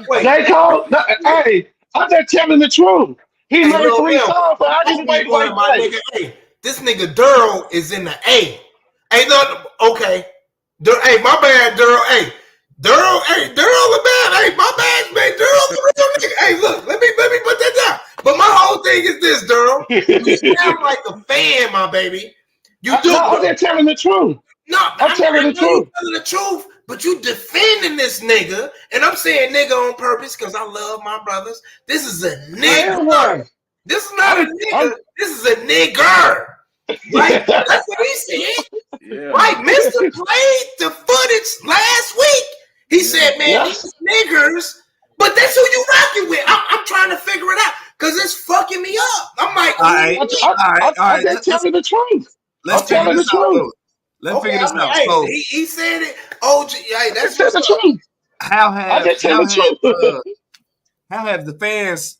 wait. J. Cole, no, hey, I'm just telling the truth. He Hey, made Lil 3 Mel, songs, but I don't didn't be wait to one, white my flag. nigga. Hey, this nigga Durrell is in the A. Hey, no, okay. Hey, my bad, Durrell. Hey, Durrell the bad. Hey, my bad, man. Durrell the real nigga. Hey, look, let me put that down. But my whole thing is this, Durrell. You sound like a fan, my baby. You do, No, I'm bro. just telling the truth. No, I'm telling I the know you truth. telling the truth, but you defending this nigga, and I'm saying nigga on purpose because I love my brothers. This is a I nigga. am one. This is not a I'm nigga. This is a nigger. Right? That's what he said. Yeah. Right? Mister played the footage last week. He said, man, yeah. these niggers, but that's who you rocking with. I'm trying to figure it out because it's fucking me up. I'm like, All right. I'm, All right. All I'm right. just telling the truth. Let's I'm figure telling the this out, truth. though. Let's okay, figure I this mean, out. hey, So, he said it. OG, hey, I that's just tell what's the up. truth. how I have just tell how the have truth. how have the fans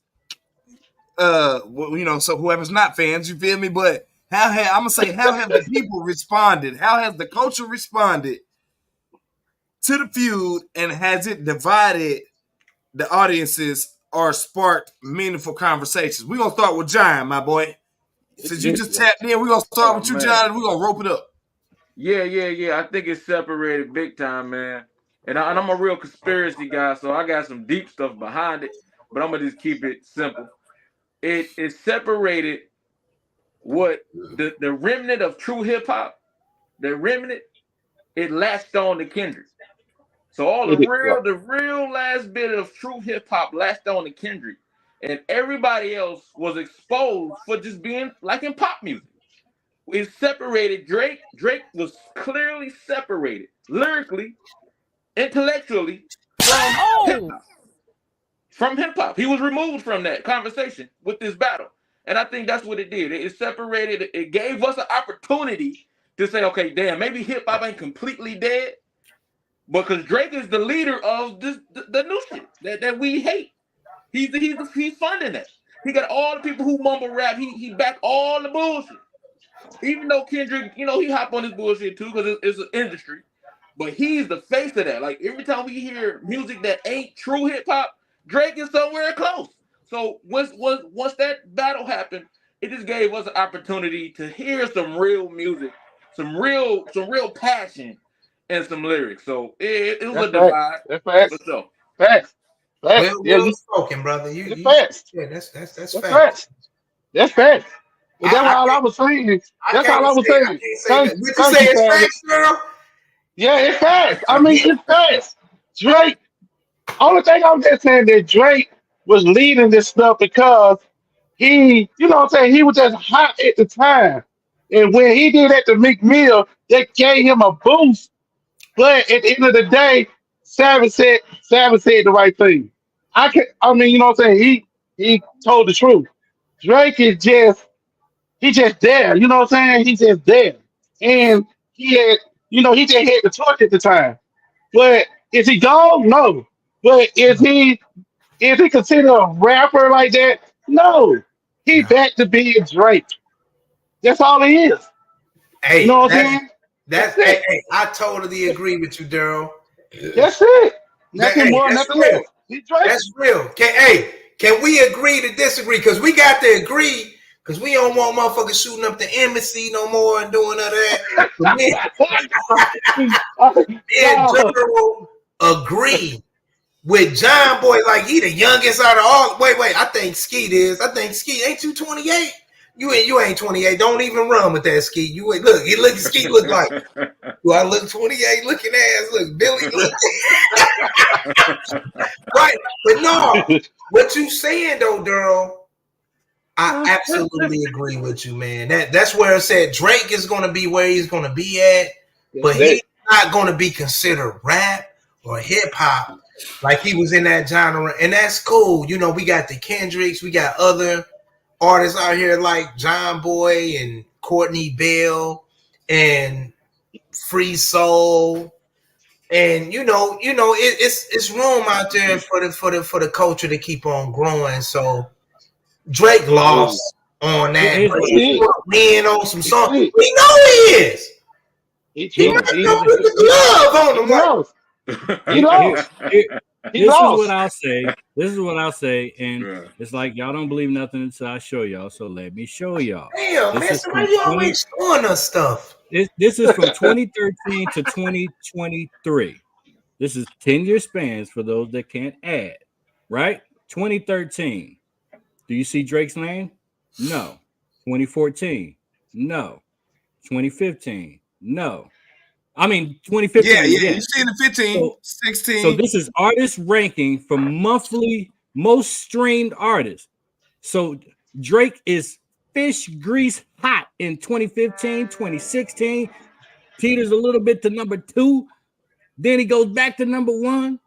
you know, so whoever's not fans, you feel me? But how have the people responded? How has the culture responded to the feud, and has it divided the audiences or sparked meaningful conversations? We're gonna start with John, my boy. Since you just tapped in, we're gonna start with you, John, and we're gonna rope it up. Yeah. I think it's separated big time, man. And I'm a real conspiracy guy, so I got some deep stuff behind it, but I'm gonna just keep it simple. It separated what the remnant of true hip hop, the remnant, it latched on to Kendrick. So all the real last bit of true hip hop latched on to Kendrick, and everybody else was exposed for just being like in pop music. It separated Drake. Drake was clearly separated lyrically, intellectually from hip hop. From hip hop, he was removed from that conversation with this battle, and I think that's what it did. It separated. It gave us an opportunity to say, okay, damn, maybe hip hop ain't completely dead, because Drake is the leader of the new shit that we hate. He's funding that. He got all the people who mumble rap. He back all the bullshit. Even though Kendrick, he hop on this bullshit too because it's an industry, but he's the face of that. Like every time we hear music that ain't true hip hop, Drake is somewhere close. So once that battle happened, it just gave us an opportunity to hear some real music, some real passion, and some lyrics. So it was a divide. That's facts. For sure. Facts. Well spoken, brother. Facts. Yeah, that's facts. That's facts. That's all I was saying. That's all I was saying. Would you say it's facts, girl? Yeah, it's facts. I mean, it's facts. Drake. Only thing I'm just saying that Drake was leading this stuff because he, what I'm saying, he was just hot at the time. And when he did that to Meek Mill, that gave him a boost. But at the end of the day, Savage said the right thing. I mean, you know what I'm saying? He told the truth. Drake is just there. You know what I'm saying? He's just there. And he had, he just had the torch at the time. But is he gone? No. But is he considered a rapper like that? No. He back to being Drake. That's all he is. Hey, you know what I'm saying? Hey, I totally agree with you, Daryl. That's it. Nothing more, nothing less. That's real. Can we agree to disagree? Because we got to agree. Because we don't want motherfuckers shooting up the embassy no more and doing all that. Me and Daryl agree with John Boy, like he the youngest out of all. Wait, I think Skeet is. I think Skeet, ain't you 28? You ain't 28. Don't even run with that Skeet. You ain't look Skeet look like. Do I look 28 looking ass? Look, Billy look. Right. But no, what you saying though, Daryl, I absolutely agree with you, man. That's where it said Drake is gonna be where he's gonna be at, but he's not gonna be considered rap or hip hop like he was in that genre, and that's cool. We got the Kendricks, we got other artists out here like John Boy and Courtney Bell and Free Soul, and it's room out there for the culture to keep on growing. So Drake lost on that. He's win on some songs. We know he is. He might go put the glove on him. He lost. This is what I'll say, and it's like y'all don't believe nothing until I show y'all. So let me show y'all. Damn, man, somebody always showing us stuff. This is from 2013 to 2023. This is 10-year spans for those that can't add. Right? 2013. Do you see Drake's name? No. 2014. No. 2015. No. I mean, 2015. Yeah. You see the 15, 16. So this is artist ranking for monthly most streamed artists. So Drake is fish grease hot in 2015, 2016. Peters a little bit to number 2. Then he goes back to number 1.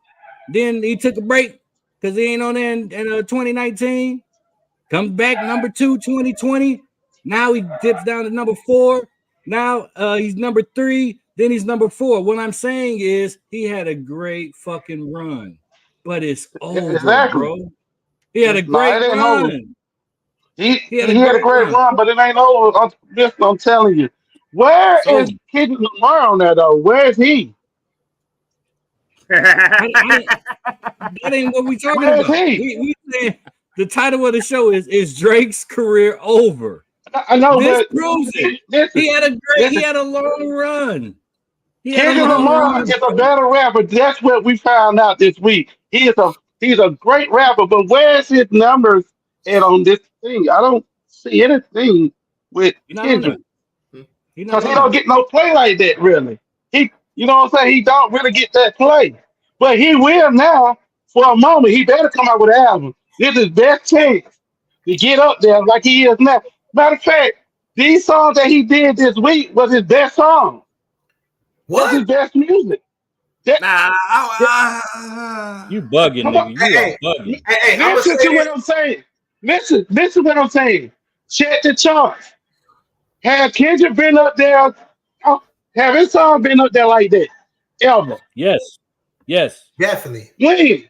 Then he took a break because he ain't on there in 2019. Comes back number 2, 2020. Now he dips down to number 4. Now he's number 3. Then he's number 4. What I'm saying is he had a great fucking run, but it's over, bro. He had a great run. He had a great run, but it ain't over. I'm telling you. Where is Kendrick Lamar on that though? Where is he? That ain't what we talking Where is about. he? We saying the title of the show is Drake's career over. I know, This but proves it. listen, He had a long run. Kendrick Lamar is a better rapper. That's what we found out this week. He's a great rapper, but where's his numbers at on this thing? I don't see anything with Kendrick because he don't get no play like that. Really, you know what I'm saying? He don't really get that play, but he will now. For a moment, he better come out with an album. This is his best chance to get up there like he is now. Matter of fact, these songs that he did this week was his best song. What? That's his best music. You bugging, nigga. You are bugging. Hey, listen to what I'm saying. Listen what I'm saying. Check the charts. Have Kendrick been up there? Have his song been up there like that? Ever? Yes. Definitely. When?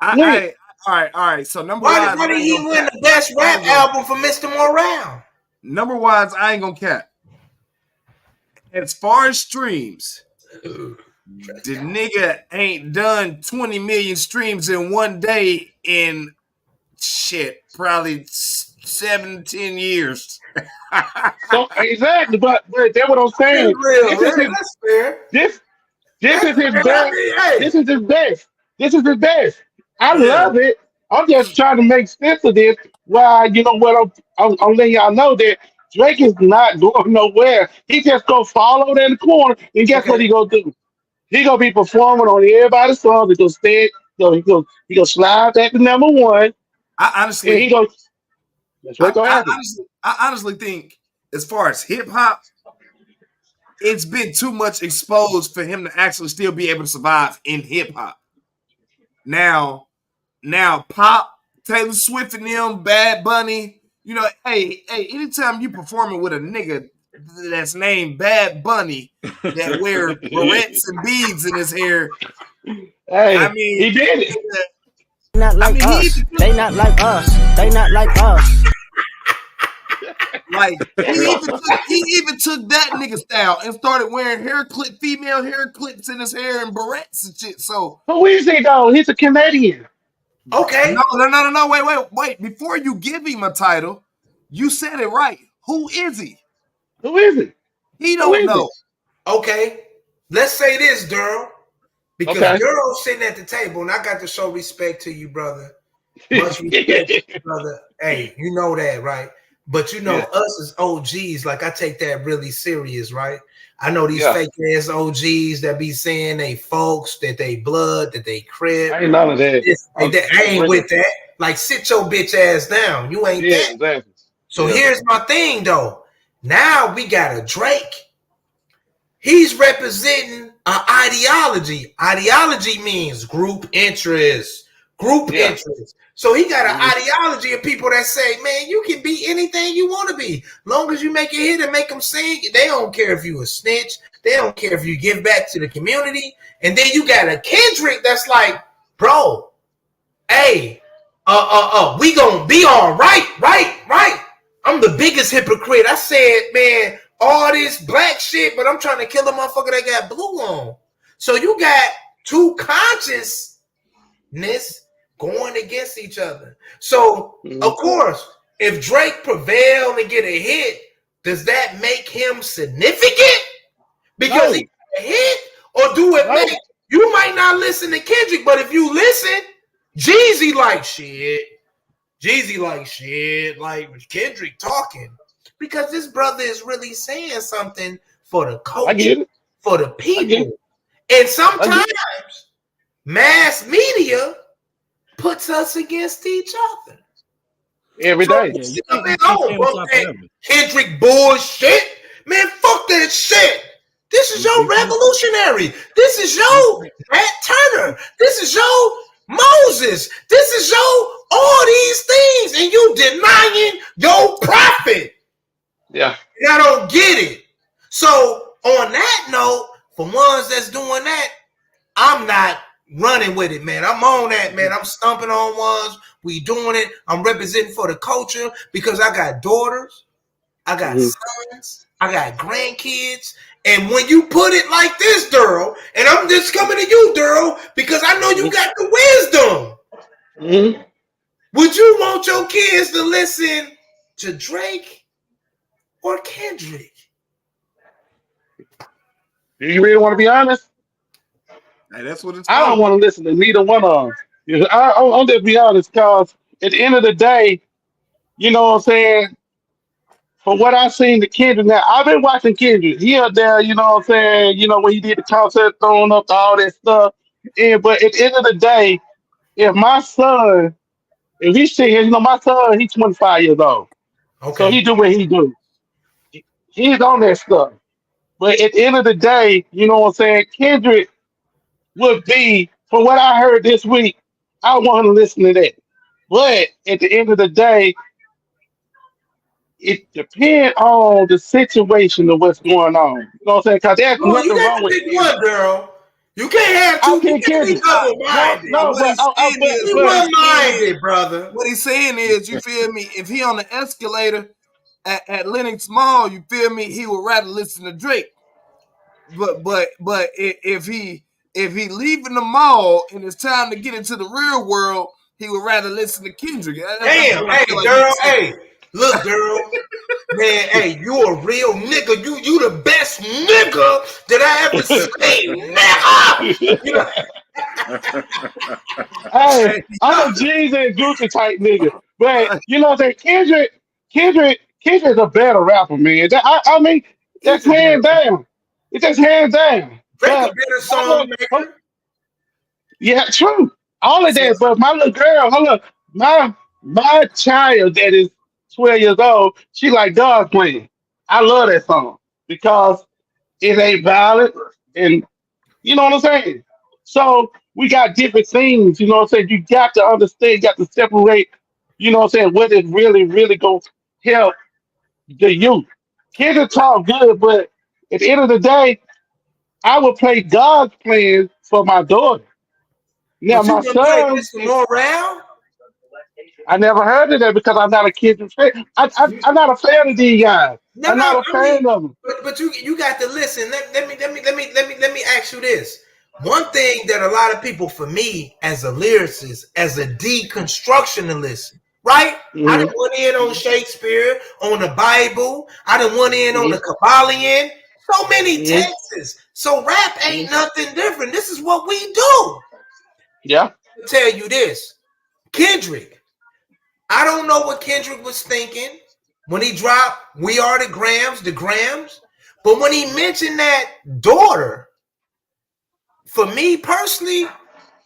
All right. So why did he win the best rap album for Mr. Morale? Number wise, I ain't gonna cap. As far as streams, the nigga ain't done 20 million streams in one day in probably 7-10 years. So exactly, but that's what I'm saying. That's fair. This is his best. This is his best. This is his best. I love it. I'm just trying to make sense of this. Well, you know what? I'm letting y'all know that Drake is not going nowhere. He just gonna follow in the corner, and guess what he gonna do? He gonna be performing on everybody's songs. He gonna stay. He gonna slide back to number one. I honestly, that's what gonna happen. I honestly think, as far as hip hop, it's been too much exposed for him to actually still be able to survive in hip hop. Now, pop, Taylor Swift and them, Bad Bunny, you know, hey, anytime you performing with a nigga that's named Bad Bunny that wear barrettes and beads in his hair, I mean, he did it. Not like us. They not like us. They not like us. Like he even took that nigga style and started wearing female hair clips in his hair and barrettes and shit. So who is he though? He's a Canadian. Okay. No. Wait. Before you give him a title, you said it right. Who is he? Who is he? He don't know. Okay. Let's say this, Durham. Because Durham's sitting at the table, and I got to show respect to you, brother. Much respect to you, brother. Hey, you know that, right? But you know, us as OGs, like I take that really serious, right? I know these fake ass OGs that be saying they folks, that they blood, that they crib. I ain't none of that. I ain't with that. Like, sit your bitch ass down. You ain't that. Exactly. So here's my thing, though. Now we got a Drake. He's representing an ideology. Ideology means group interest. Interest. So he got an ideology of people that say, man, you can be anything you want to be. Long as you make a hit and make them sing, they don't care if you a snitch. They don't care if you give back to the community. And then you got a Kendrick that's like, bro, hey, we gonna be all right. I'm the biggest hypocrite. I said, man, all this black shit, but I'm trying to kill a motherfucker that got blue on. So you got two consciousness going against each other. So, of course, if Drake prevailed and get a hit, does that make him significant? Because he got a hit? Or do it make... You might not listen to Kendrick, but if you listen, Jeezy like shit. Like Kendrick talking. Because this brother is really saying something for the culture, for the people. And sometimes mass media puts us against each other. Every day. Kendrick bullshit. Man, fuck that shit. This is your revolutionary. This is your Matt Turner. This is your Moses. This is your all these things. And you denying your prophet. Yeah. And I don't get it. So on that note, for ones that's doing that, I'm not running with it, man. I'm on that, man. I'm stumping on ones. We doing it. I'm representing for the culture because I got daughters. I got sons. I got grandkids. And when you put it like this, Daryl, and I'm just coming to you, Daryl, because I know you got the wisdom. Would you want your kids to listen to Drake or Kendrick? Do you really want to be honest? Hey, that's what it's I don't called. want to listen to neither one of them. I'm just be honest, because at the end of the day, you know what I'm saying? For what I've seen the Kendrick now, I've been watching Kendrick. He up there, you know what I'm saying? You know, when he did the concert, throwing up all that stuff. And but at the end of the day, if my son, if he's sitting here, you know, my son, he's 25 years old. So he do what he do. He's on that stuff. But at the end of the day, you know what I'm saying? Kendrick would be, from what I heard this week, I want to listen to that. But at the end of the day, it depends on the situation of what's going on. You know what I'm saying? Because there's Oh, you nothing got wrong to with pick Kendrick. one, girl. You can't have two. You can't be double-minded. No, What he's saying is, Be one-minded, brother. What he's saying is, you feel me? If he on the escalator at Lenox Mall, you feel me? He would rather listen to Drake. But if he leaving the mall and it's time to get into the real world, he would rather listen to Kendrick. Damn, hey, girl, hey, look, girl, man, hey, you a real nigga. You the best nigga that I ever seen, nigga. You know? Hey, I'm a G's and Gucci type nigga, but you know what I'm saying? Kendrick is a better rapper, man. I mean, that's hands down. It's just hands down. Drake a better song maker. Yeah, true. All of that, but my little girl, hold up, my child that is 12 years old, she like dog playing. I love that song because it ain't violent, and you know what I'm saying. So we got different things, you know what I'm saying. You got to understand, you got to separate, you know what I'm saying, what is really gonna help the youth. Kids will talk good, but at the end of the day, I would play God's plan for my daughter. Now But you my gonna play son, this morale? I never heard of that because I'm not a kid fan. I'm not a fan of these guys. No, I'm not a fan of them. But you got to listen. Let me ask you this. One thing that a lot of people, for me, as a lyricist, as a deconstructionalist, right? I done went in on Shakespeare, on the Bible. I done went in on the Kabbalion. So many texts. So rap ain't nothing different. This is what we do. Yeah. I'll tell you this. Kendrick. I don't know what Kendrick was thinking when he dropped We Are the Grams. But when he mentioned that daughter, for me personally,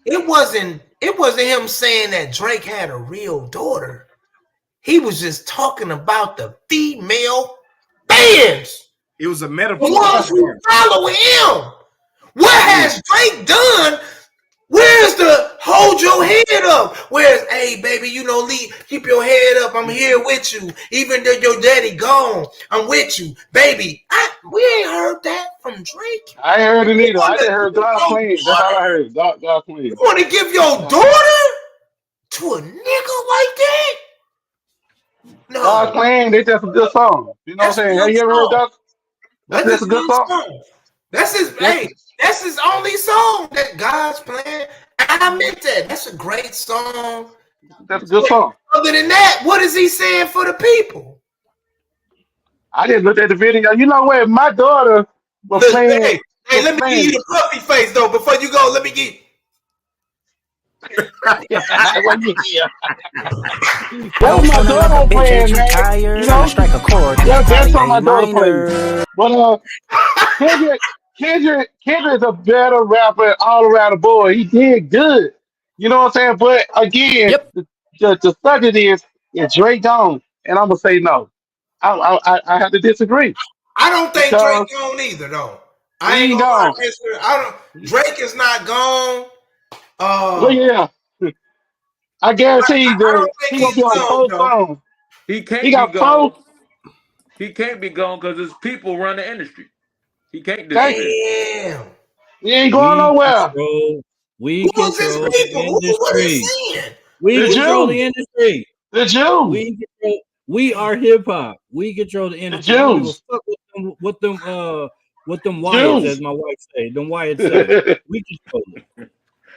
it wasn't him saying that Drake had a real daughter. He was just talking about the female fans. It was a metaphor. The ones who follow him. What has Drake done? Where's the hold your head up? Where's, hey, baby, you know, keep your head up. I'm here with you. Even though your daddy gone, I'm with you. Baby, we ain't heard that from Drake. I ain't heard it either. I just heard God playing. That's all I heard. God playing. You want to give your daughter to a nigga like that? No. God playing, they just a good song. You know what I'm saying? Have you ever heard that? That's just a good song. That's his only song that God's playing. I meant that. That's a great song. That's a good song. Other than that, what is he saying for the people? I just looked at the video. You know what? My daughter was playing. Hey, let me give you the puppy face though. Before you go, let me get. That was my daughter playing, man. You know, that's what my daughter playing. But Kendrick is a better rapper all around the board. He did good. You know what I'm saying? But again, the subject is Drake gone, and I'm gonna say no. I have to disagree. I don't think Drake gone either, though. I ain't gone. Drake is not gone. Well, yeah. I guarantee he gonna be on 4 songs. He can't be gone. He can't be gone because his people run the industry. He can't disappear. Damn. He ain't going nowhere. We control the industry. We control the industry. The Jew. We are hip hop. We control the industry. I don't give a Jews. fuck what them Wyatts, as Jews. my wife say. Them Wyatts say. We control it.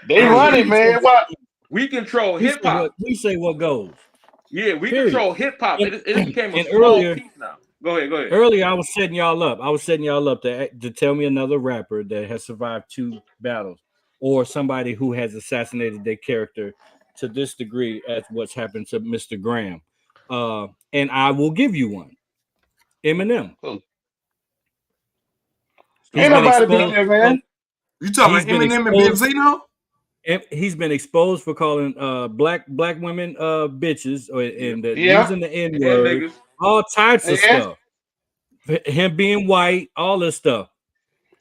They run it, man. What? We control We hip say hop. what goes. Yeah, we Period. control hip hop. It became a And small piece now. Go ahead. Earlier, I was setting y'all up to tell me another rapper that has survived 2 battles, or somebody who has assassinated their character to this degree as what's happened to Mr. Graham. And I will give you one. Eminem. Ain't nobody beat that, man. You talking about Eminem and Benzino? He's been exposed for calling black women bitches and using the N-word, all types of stuff. Him being white, all this stuff.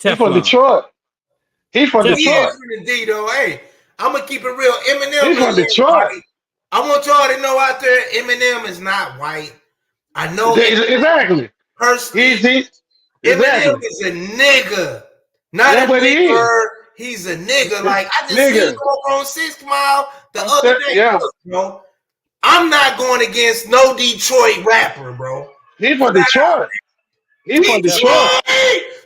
He's from Detroit. He's from Detroit. Indeed, though. Hey, I'm gonna keep it real. Eminem. He's from Detroit. I want y'all to know out there, Eminem is not white. I know exactly. Personally, Eminem is a nigga, not a nigger. He's a nigga. Like I just seen him over on 6 Mile the other day. Yeah. Bro, I'm not going against no Detroit rapper, bro. He's from Detroit. He's from Detroit.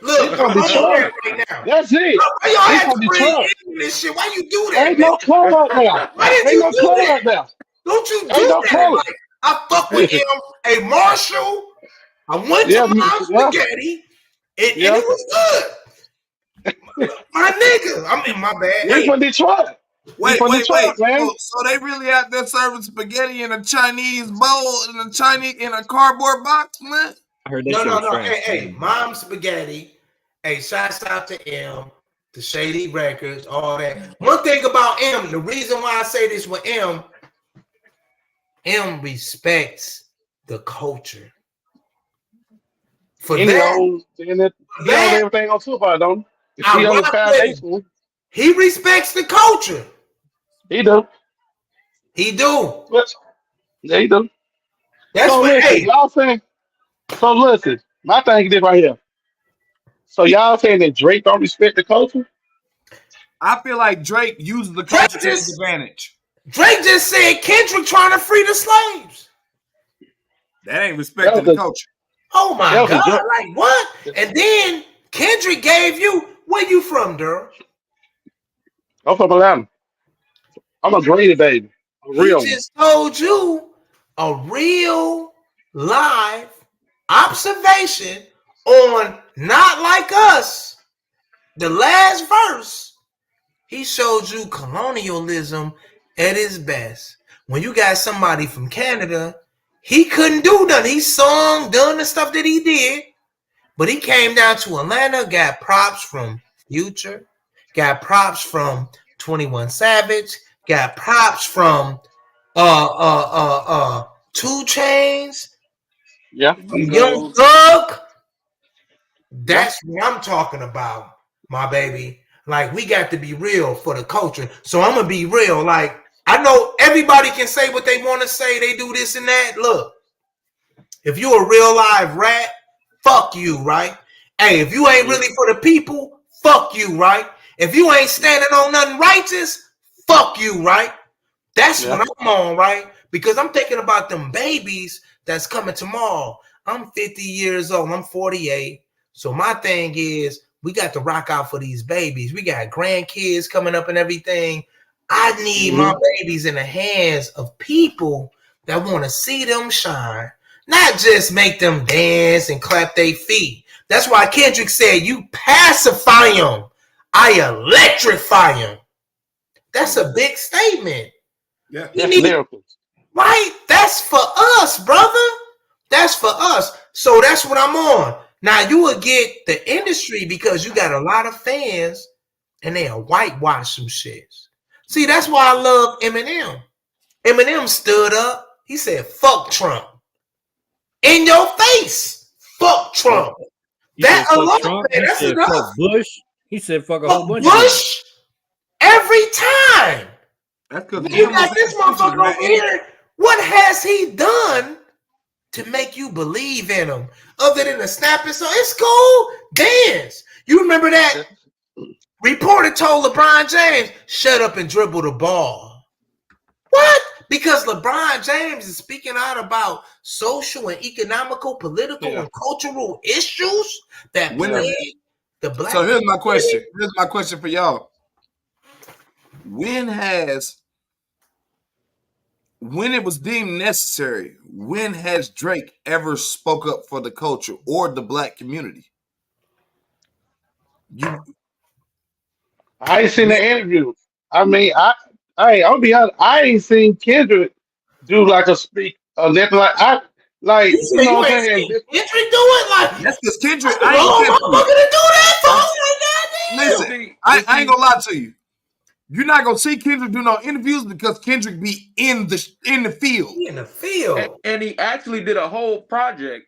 Look, he's from Detroit. Right now. That's it. Why y'all he's have from to Detroit. bring this shit? Why you do that? Ain't no color out there. Why did you do that? Don't you do that? Like, I fuck with him. A Marshall. I went to my spaghetti, and it was good. My nigga, I mean, my bad. He's from Detroit. Wait. Man. So they really out there serving spaghetti in a Chinese bowl in a cardboard box, man? I heard that. No. Hey, Mom Spaghetti. Hey, shouts out to M, the Shady Records, all that. One thing about M, the reason why I say this with M respects the culture. For he owns everything on Tupac, don't he? He respects the culture. He do. Yeah, he do. That's so what listen, y'all saying. So listen, my thing is this right here. So y'all saying that Drake don't respect the culture? I feel like Drake uses the culture to his advantage. Drake just said Kendrick trying to free the slaves. That ain't respecting the culture. Oh my God! Like what? And then Kendrick gave you. Where you from, Durham? I'm from Atlanta. I'm a Grady baby. He just told you a real live observation on Not Like Us. The last verse, he showed you colonialism at its best. When you got somebody from Canada, he couldn't do nothing. He sung, done the stuff that he did, but he came down to Atlanta, got props from Future, got props from 21 Savage, got props from 2 Chainz, Young Thug. That's what I'm talking about, my baby. Like, we got to be real for the culture. So I'm gonna be real. Like, I know everybody can say what they want to say. They do this and that. Look, if you a real live rat, fuck you, right? Hey, if you ain't really for the people, fuck you, right? If you ain't standing on nothing righteous, fuck you, right? That's what I'm on, right? Because I'm thinking about them babies that's coming tomorrow. I'm 50 years old. I'm 48. So my thing is, we got to rock out for these babies. We got grandkids coming up and everything. I need my babies in the hands of people that want to see them shine, not just make them dance and clap their feet. That's why Kendrick said, you pacify them, I electrify them. That's a big statement. Yeah, that's lyrical. Right? That's for us, brother. That's for us. So that's what I'm on. Now you will get the industry because you got a lot of fans and they'll whitewash some shits. See, that's why I love Eminem. Eminem stood up. He said, fuck Trump. In your face. Fuck Trump. That alone, that's enough. Fuck Bush. He said fuck a whole bunch of Bush every time. That's because you got this motherfucker over here. What has he done to make you believe in him? Other than the snapping song, it's cool. Dance. You remember that? Reporter told LeBron James, shut up and dribble the ball. What? Because LeBron James is speaking out about social and economical, political, and cultural issues that plague the black. So here's my question. Here's my question for y'all. When it was deemed necessary, when has Drake ever spoke up for the culture or the black community? I ain't seen the interview. I mean, I'll be honest. I ain't seen Kendrick do like a speak or nothing like you know what I'm saying. Kendrick do it like that's because Kendrick. I ain't motherfucker to do that for Listen, I ain't gonna lie to you. You're not gonna see Kendrick do no interviews because Kendrick be in the field. In the field, and he actually did a whole project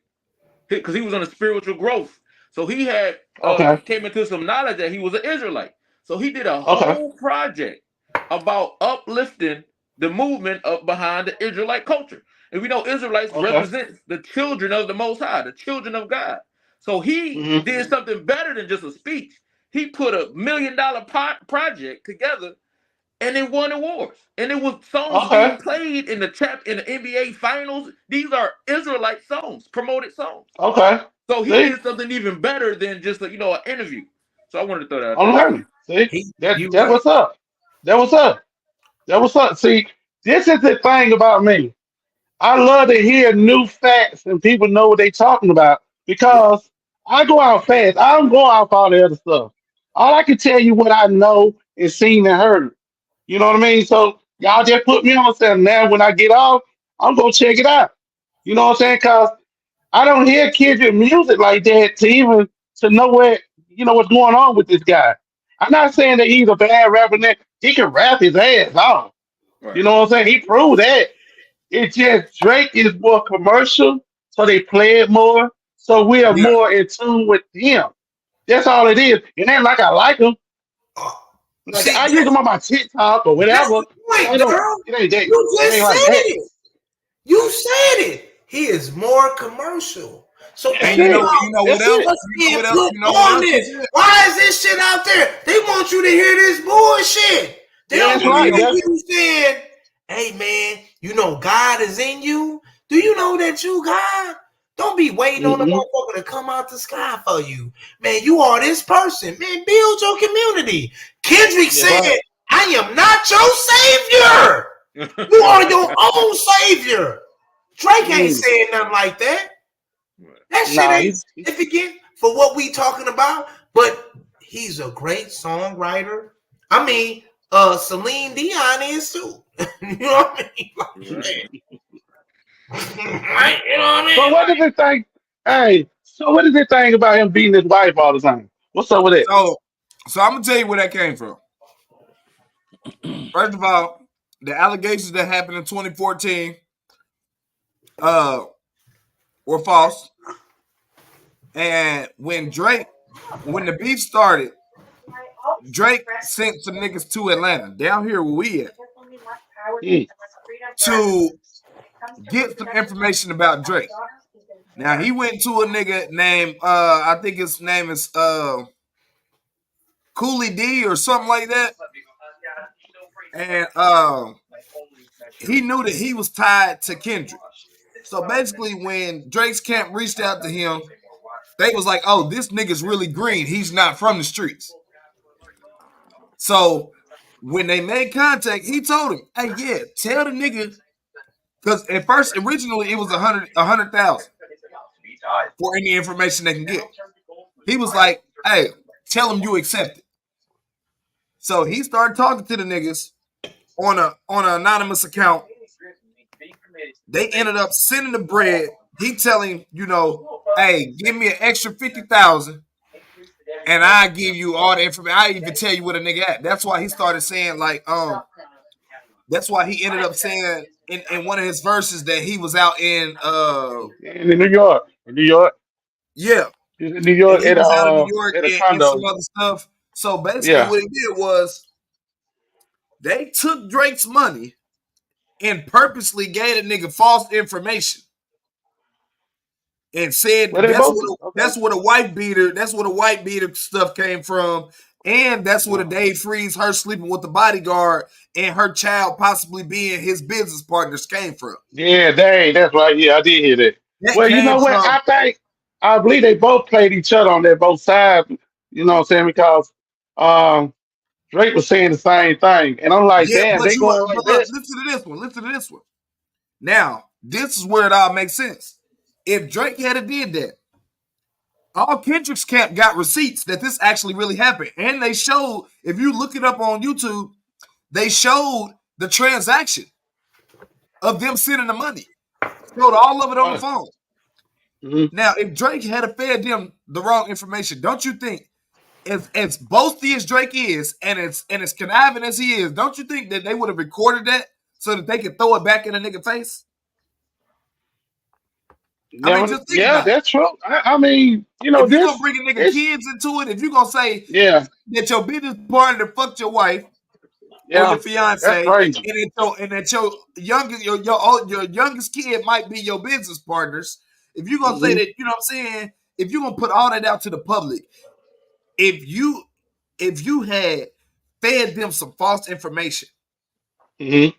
because he was on a spiritual growth. So he had came into some knowledge that he was an Israelite. So he did a whole project about uplifting the movement up behind the Israelite culture. And we know Israelites represent the children of the Most High, the children of God. So he did something better than just a speech. He put $1 million project together, and it won awards. And it was songs being played in the NBA Finals. These are Israelite songs, promoted songs. So he did something even better than just an interview. So I wanted to throw that out there. See, that what's up. That what's up. See, this is the thing about me. I love to hear new facts and people know what they talking about because I go out fast. I don't go out for all the other stuff. All I can tell you what I know and seen and heard. You know what I mean? So y'all just put me on something. Now when I get off, I'm gonna check it out. You know what I'm saying? Cause I don't hear Kendrick music like that to know what's going on with this guy. I'm not saying that he's a bad rapper. He can rap his ass off. You know what I'm saying? He proved that. It's just Drake is more commercial, so they play it more. So we are more in tune with him. That's all it is. It ain't like I like him. Like I use him on my TikTok or whatever. It ain't that. You just it ain't said it. You said it. He is more commercial. So and you know what else? Why is this shit out there? They want you to hear this bullshit. They don't want you saying, "Hey man, you know God is in you. Do you know that you God? Don't be waiting on the motherfucker to come out the sky for you. Man, you are this person. Man, build your community." Kendrick said, "I am not your savior. You are your own savior." Drake ain't saying nothing like that. That shit ain't significant for what we talking about, but he's a great songwriter. I mean, Celine Dion is too. You know what I mean? Right? You know what I mean? So what does it think? Hey, so what does it think about him beating his wife all the time? What's up with it? So I'm gonna tell you where that came from. First of all, the allegations that happened in 2014 were false. And when the beef started, Drake sent some niggas to Atlanta, down here where we at, to get some information about Drake. Now he went to a nigga named I think his name is Cooley D or something like that. And he knew that he was tied to Kendrick. So basically when Drake's camp reached out to him, they was like, "Oh, this nigga's really green. He's not from the streets." So when they made contact, he told him, "Hey, yeah, tell the nigga," because at first, originally, it was 100,000 for any information they can get. He was like, "Hey, tell him you accept it." So he started talking to the niggas on an anonymous account. They ended up sending the bread. He telling "Hey, give me an extra 50,000, and I give you all the information. I even tell you what a nigga at." That's why he started saying that's why he ended up saying in one of his verses that he was out in New York. Yeah. He's in New York. He was out in New York and some other stuff. So basically what he did was they took Drake's money and purposely gave a nigga false information and said that's where the white beater stuff came from. And that's where the Dave Freeze, her sleeping with the bodyguard, and her child possibly being his business partners came from. Yeah, dang, that's right. Yeah, I did hear that. That Well, you came know what? from I believe they both played each other on their both sides. You know what I'm saying? Because um, Drake was saying the same thing, and I'm like, yeah, damn, but they you going but like look, that. listen to this one. Listen to this one. Now, this is where it all makes sense. If Drake had did that, all Kendrick's camp got receipts that this actually really happened. And they showed, if you look it up on YouTube, they showed the transaction of them sending the money. Showed all of it on the Right. phone. Mhm. Now, if Drake had fed them the wrong information, don't you think, as boasty as Drake is and as conniving as he is, don't you think that they would have recorded that so that they could throw it back in a nigga face? I mean, Yeah, just think yeah, about it. that's true. I mean, you know, If you're gonna this, bring a nigga this, kids into it, if you're gonna say yeah, that your business partner fucked your wife or yeah, your fiance, that's crazy. and that your youngest your youngest kid might be your business partners. If you're gonna say Hmm. that, you know what I'm saying, if you're gonna put all that out to the public, if you had fed them some false information, Hmm.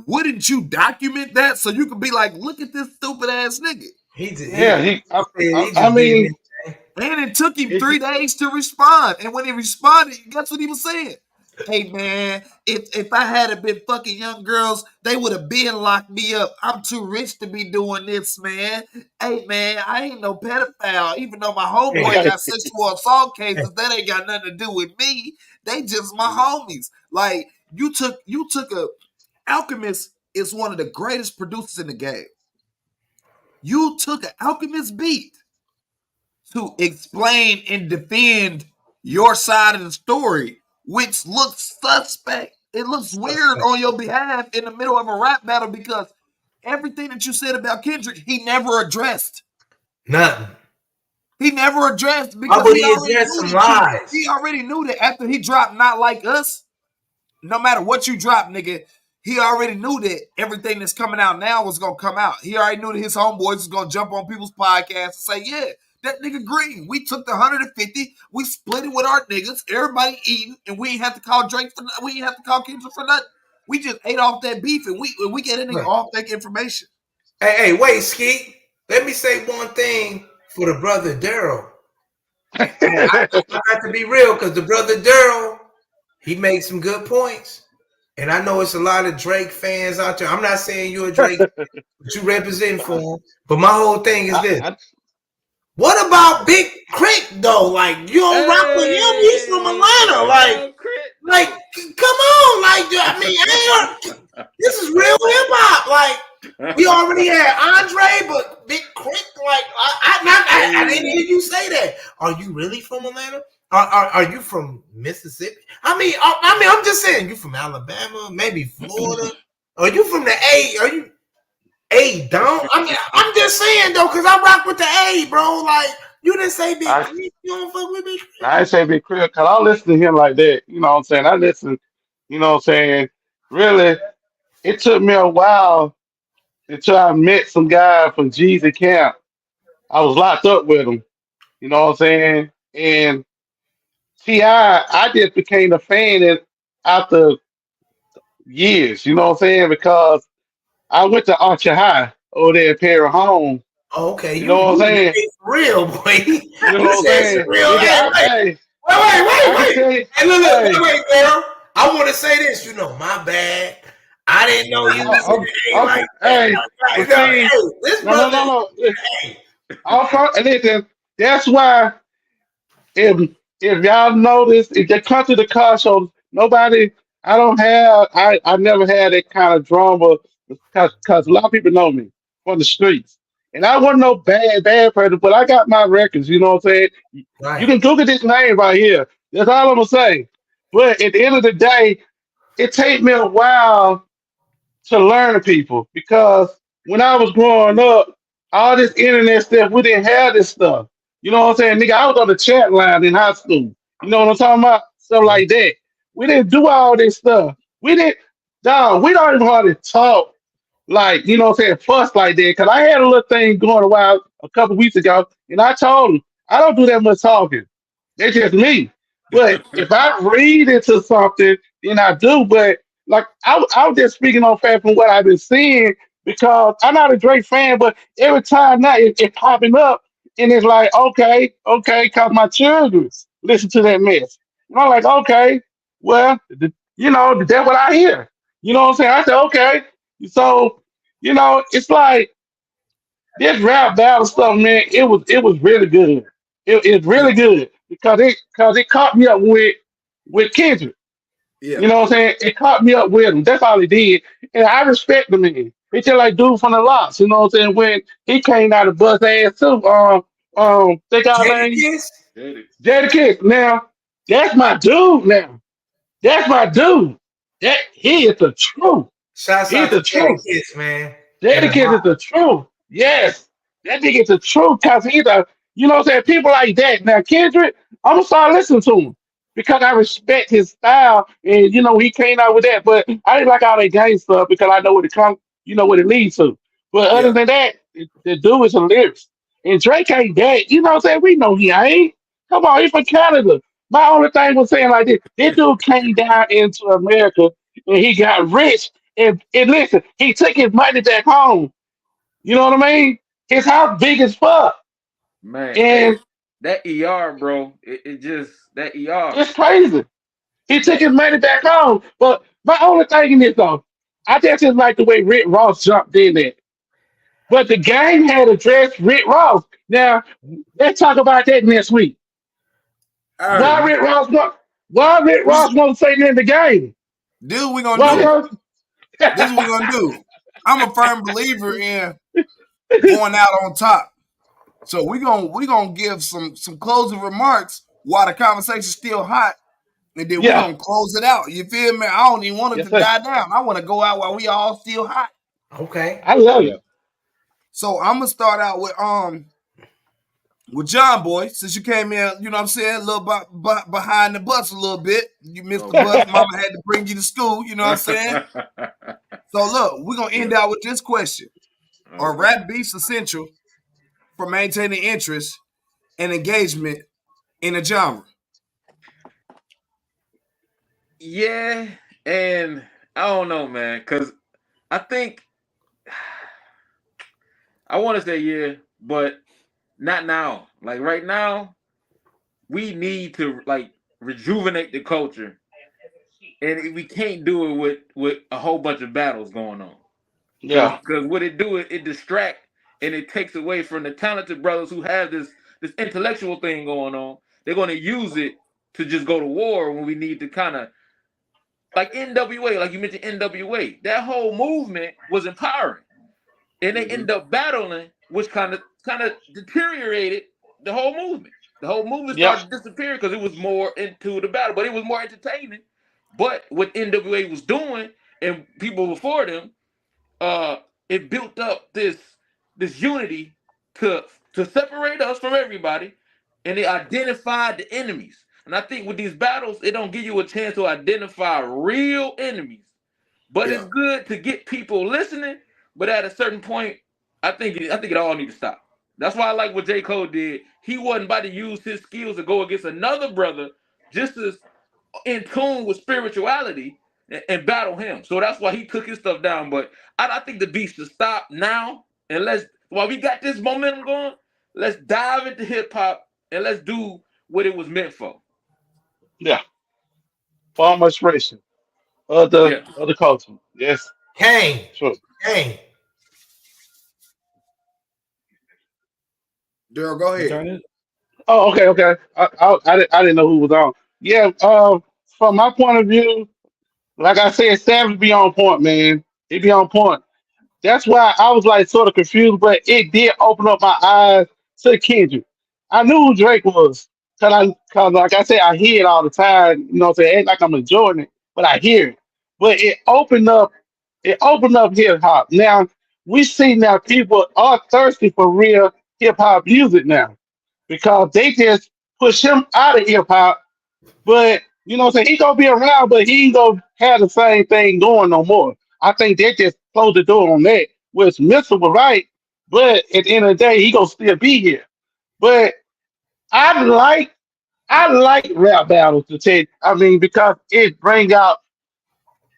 wouldn't you document that so you could be like, look at this stupid ass nigga? Yeah, He I just getting mean, it. And it took him it, 3 days to respond. And when he responded, guess what he was saying? Hey man, if I had been fucking young girls, they would have been locked me up. I'm too rich to be doing this, man. Hey man, I ain't no pedophile. Even though my homeboy right. got sexual assault cases, that ain't got nothing to do with me. They just my homies. Like you took a Alchemist is one of the greatest producers in the game. You took an Alchemist beat to explain and defend your side of the story, which looks suspect. It looks weird Suspect. on your behalf in the middle of a rap battle because everything that you said about Kendrick, he never addressed. Nothing. He never addressed Why because would he he already address knew some the truth. lies? He already knew that after he dropped Not Like Us, no matter what you drop, nigga, he already knew that everything that's coming out now was gonna come out. He already knew that his homeboys was gonna jump on people's podcasts and say, yeah, that nigga green. We took the 150, we split it with our niggas, everybody eating, and we ain't have to call Drake for we ain't have to call Kendrick for nothing. We just ate off that beef and we get a nigga Look. off that information. Hey, wait, Skeet. Let me say one thing for the brother Daryl. I got to be real because the brother Daryl, he made some good points. And I know it's a lot of Drake fans out there. I'm not saying you're a Drake, but you represent for him. But my whole thing is this. I, What about Big Crit though? Like you don't rock with him. He's from Atlanta. Like come on. Like I mean, this is real hip hop. Like we already had Andre, but Big Crit. Like I didn't hear you say that. Are you really from Atlanta? Are you from Mississippi? I mean, I'm just saying. You from Alabama? Maybe Florida? Are you from the A? Are you? A don't. I mean, I'm just saying though, because I rock with the A, bro. Like you didn't say Big I, Crit. You don't fuck with Big Crit. I ain't say Big Crit because I listen to him like that. You know what I'm saying? I listen, you know what I'm saying? Really, it took me a while until I met some guy from Jeezy Camp. I was locked up with him. You know what I'm saying? And I just became a fan after years. You know what I'm saying? Because I went to Archer High over there at Perry Home. Oh, okay, You you know what I'm saying? for real, boy. You know You what I'm said some saying? real. Nigga, Hey, hey, wait. I can tell you, Hey, look, hey, wait, girl. I want to say this. You know, my bad. I didn't know you was in the A okay, like that. hey, Like, but no, see, hey, this brother. no. Hey, Listen, that's why if y'all notice, if they come to the car show, nobody, I never had that kind of drama because a lot of people know me from the streets. And I wasn't no bad person, but I got my records, you know what I'm saying? You right. can Google this name right here. That's all I'm gonna say. But at the end of the day, it take me a while to learn to people because when I was growing up, all this internet stuff, we didn't have this stuff. You know what I'm saying? Nigga, I was on the chat line in high school. You know what I'm talking about? Stuff like that. We didn't do all this stuff. We didn't, dog, we don't even hardly talk like, you know what I'm saying, fuss like that. Cause I had a little thing going a while a couple weeks ago, and I told him, I don't do that much talking. That's just me. But if I read into something, then I do. But like I was just speaking on fact from what I've been seeing because I'm not a Drake fan, but every time now it popping up and it's like, okay, because my children listen to that mess. And I'm like, okay, well, that's what I hear. You know what I'm saying? I said, okay. So, it's like this rap battle stuff, man. It was really good. It's Yeah, really good because it caught me up with Kendrick. yeah, You know what I'm saying? It caught me up with him. That's all it did, and I respect the man. It's just like dude from the lots. You know what I'm saying? When he came out of bust ass too. Think our Jada name Kiss. Jadakiss. Now that's my dude. Now that's my dude. That he is the truth. Shouts He's out to the Jada truth. Kiss, man. And Jadakiss is the truth. Yes. That nigga is the truth because he's a, you know what I'm saying? People like that. Now, Kendrick, I'm going to start listening to him because I respect his style and, he came out with that. But I didn't like all that gang stuff because I know what it comes, what it leads to. But other yeah, than that, the dude is hilarious. And Drake ain't that. You know what I'm saying? We know he ain't. Come on, he's from Canada. My only thing was saying like this dude came down into America and he got rich and listen, he took his money back home. You know what I mean? His house big as fuck. Man, And that ER, bro. It just that ER. it's crazy. He took That his money back home. But my only thing in this though, I just like the way Rick Ross jumped in there. But the gang had addressed Rick Ross. Now, let's talk about that next week. Why Irvin. Rick Ross want why Rick This, Ross won't say nothing in the game? this what we gonna Why do. don't This is what we gonna do. I'm a firm believer in going out on top. So we gonna give some closing remarks while the conversation's still hot, and then we Yeah, gonna close it out. You feel me? I don't even want it yes, to sir. die down. I want to go out while we all still hot. Okay. I love Yeah. it. So I'm gonna start out with John Boy, since you came in, you know what I'm saying, a little behind the bus a little bit. You missed oh the bus. man. Mama had to bring you to school, you know what I'm saying? So look, we're gonna Yeah. end out with this question. Are Okay. rap beefs essential for maintaining interest and engagement in a genre? Yeah, and I don't know, man, because I think I want to say yeah, but not now. Like right now, we need to like rejuvenate the culture, and we can't do it with a whole bunch of battles going on. Cause, Yeah, cause what it do it distract and it takes away from the talented brothers who have this intellectual thing going on. They're gonna use it to just go to war when we need to kind of like NWA, like you mentioned NWA. That whole movement was empowering, and they Mm-hmm. end up battling, which kind of deteriorated the whole movement. The whole movement yep, started to disappear because it was more into the battle, but it was more entertaining. But what NWA was doing and people before them, uh, it built up this unity to to separate us from everybody, and it identified the enemies. And I think with these battles, it don't give you a chance to identify real enemies. But it's Yeah, good to get people listening. But at a certain point, I think it all need to stop. That's why I like what J. Cole did. He wasn't about to use his skills to go against another brother just as in tune with spirituality and battle him. So that's why he took his stuff down. But I think the beef should stop now. And while we got this momentum going, let's dive into hip hop and let's do what it was meant for. yeah. Farm expression of the Yeah. of the culture. Yes, Kane. sure. Kane. Daryl, go Your ahead. turn is. Oh, okay. I didn't know who was on. Yeah, from my point of view, like I said, Savage be on point, man. He be on point. That's why I was like sort of confused, but it did open up my eyes to Kendrick. I knew who Drake was, cause like I said, I hear it all the time. You know, what I'm saying, ain't like I'm enjoying it, but I hear it. But it opened up hip hop. Now we see now people are thirsty for real hip hop music now because they just push him out of hip hop. But you know what I'm saying? He gonna be around, but he ain't gonna have the same thing going no more. I think they just closed the door on that. Which Mr. was right, but at the end of the day, he gonna still be here. But I like I like rap battles to take. I mean, because it bring out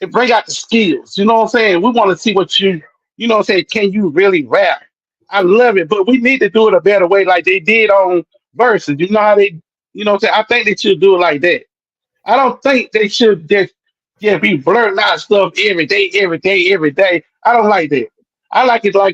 the skills. You know what I'm saying? We want to see what you know what I'm saying, can you really rap? I love it, but we need to do it a better way like they did on verses. You know how you know what I'm saying? I think they should do it like that. I don't think they should just be blurting out stuff every day, every day, every day. I don't like that. I like it all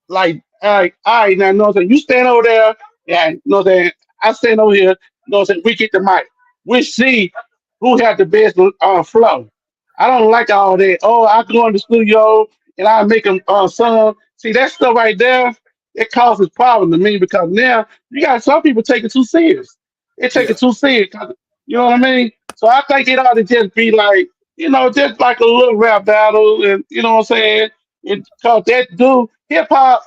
right, now you know what I'm saying? You stand over there, and you know what I'm saying, I stand over here, you know what I'm saying, we get the mic. We see who had the best flow. I don't like all that. Oh, I go in the studio and I make them song. See that stuff right there, it causes problems to me because now you got some people take it too serious. They take Yeah, it too serious. You know what I mean? So I think it ought to just be like, just like a little rap battle, and you know what I'm saying? Because that dude, hip hop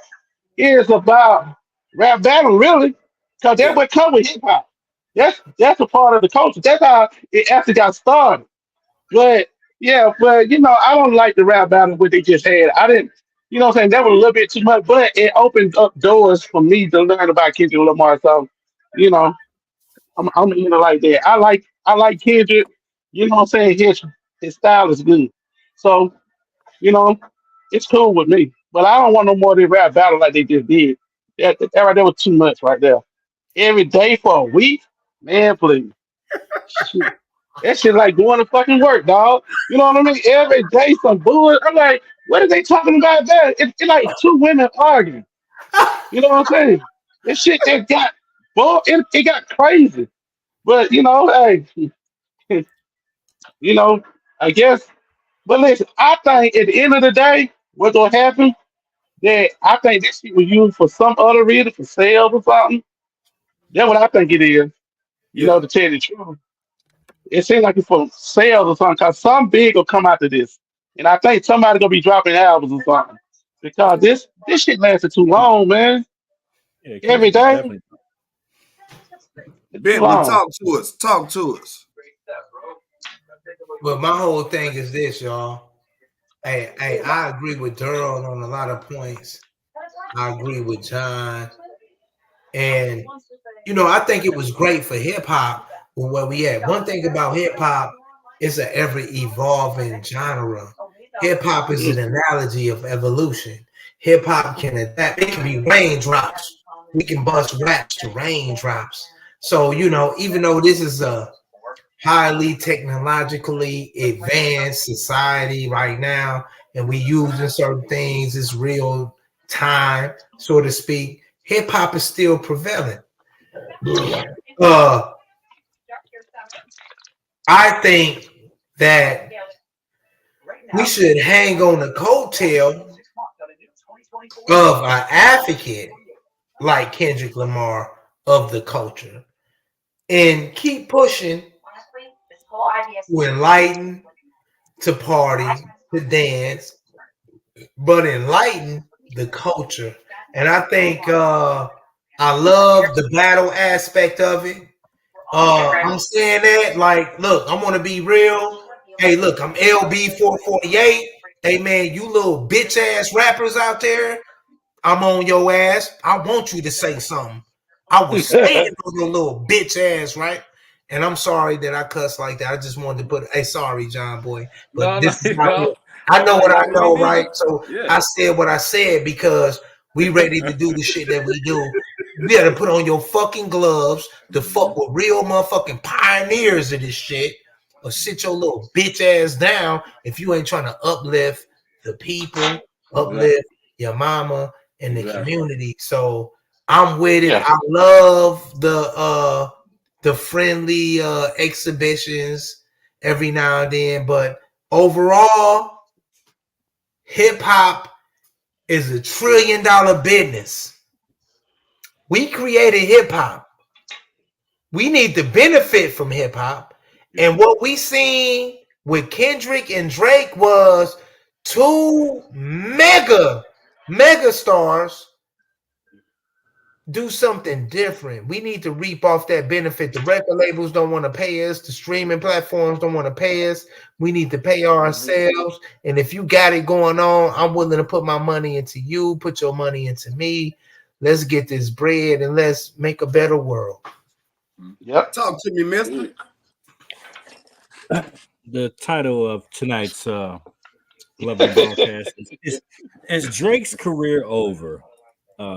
is about rap battle, really. Because that's yeah, what comes with hip hop. That's a part of the culture. That's how it actually got started. But yeah, but I don't like the rap battle what they just had. I didn't, what I'm saying, that was a little bit too much, but it opened up doors for me to learn about Kendrick Lamar. So, you know, I'm like that. I like Kendrick. You know what I'm saying? His style is good. So, you know, it's cool with me. But I don't want no more of this rap battle like they just did. That right there was too much right there. Every day for a week? Man, please. Shit. That shit like going to fucking work, dog. You know what I mean? Every day some bullshit. I'm like, what are they talking about there? It's like two women arguing. You know what I'm saying? This shit just got it got crazy. But hey, you know, I guess. But listen, I think at the end of the day, what's gonna happen? That I think this shit was used for some other reason, for sales or something. That's what I think it is. yeah. To tell you the truth, it seems like it's for sales or something. Cause some big will come after this, and I think somebody gonna be dropping albums or something. Because this shit lasted too long, man. Yeah, Every Kendrick was day, definitely. it's too Bentley, long. talk to us. Talk to us. But my whole thing is this, y'all. Hey, I agree with Daryl on a lot of points. I agree with John. And I think it was great for hip hop where we at. One thing about hip hop is an ever evolving genre. Hip hop is an analogy of evolution. Hip hop can adapt. It can be raindrops. We can bust raps to raindrops. So, even though this is a highly technologically advanced society right now, and we using certain things, it's real time, so to speak, hip hop is still prevalent. I think that we should hang on the coattail of an advocate like Kendrick Lamar of the culture and keep pushing to enlighten, to party, to dance, but enlighten the culture. And I think I love the battle aspect of it. I'm saying that, like, look, I'm gonna be real. Hey, look, I'm LB448. Hey man, you little bitch ass rappers out there, I'm on your ass. I want you to say something. I was standing on your little bitch ass, right? And I'm sorry that I cuss like that. I just wanted to put, hey, sorry, John Boy, but No, this no, is not no, it. I know what I no. We know, need right? you. So Yeah. I said what I said because we ready to do the shit that we do. You gotta put on your fucking gloves to fuck with real motherfucking pioneers of this shit, or sit your little bitch ass down if you ain't trying to uplift the people, Exactly. uplift your mama and the Exactly. community. So I'm with it. Yeah. I love the friendly exhibitions every now and then, but overall, hip hop is $1 trillion business. We created hip hop. We need to benefit from hip hop. And what we seen with Kendrick and Drake was two mega stars do something different. We need to reap off that benefit. The record labels don't want to pay us. The streaming platforms don't want to pay us. We need to pay ourselves. And if you got it going on, I'm willing to put my money into you, put your money into me. Let's get this bread and let's make a better world. Yep. Talk to me, mister. The title of tonight's lovely broadcast is Drake's career over?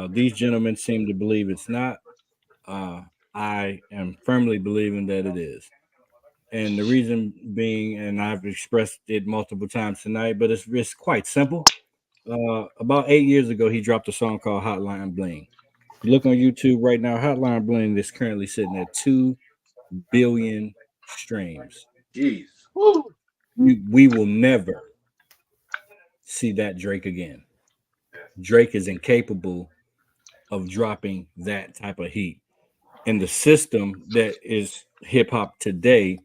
These gentlemen seem to believe it's not. I am firmly believing that it is. And the reason being, and I've expressed it multiple times tonight, but it's quite simple. About 8 years ago, he dropped a song called Hotline Bling. You look on YouTube right now, Hotline Bling is currently sitting at 2 billion streams. Jeez. We will never see that Drake again. Drake is incapable of dropping that type of heat. And the system that is hip hop today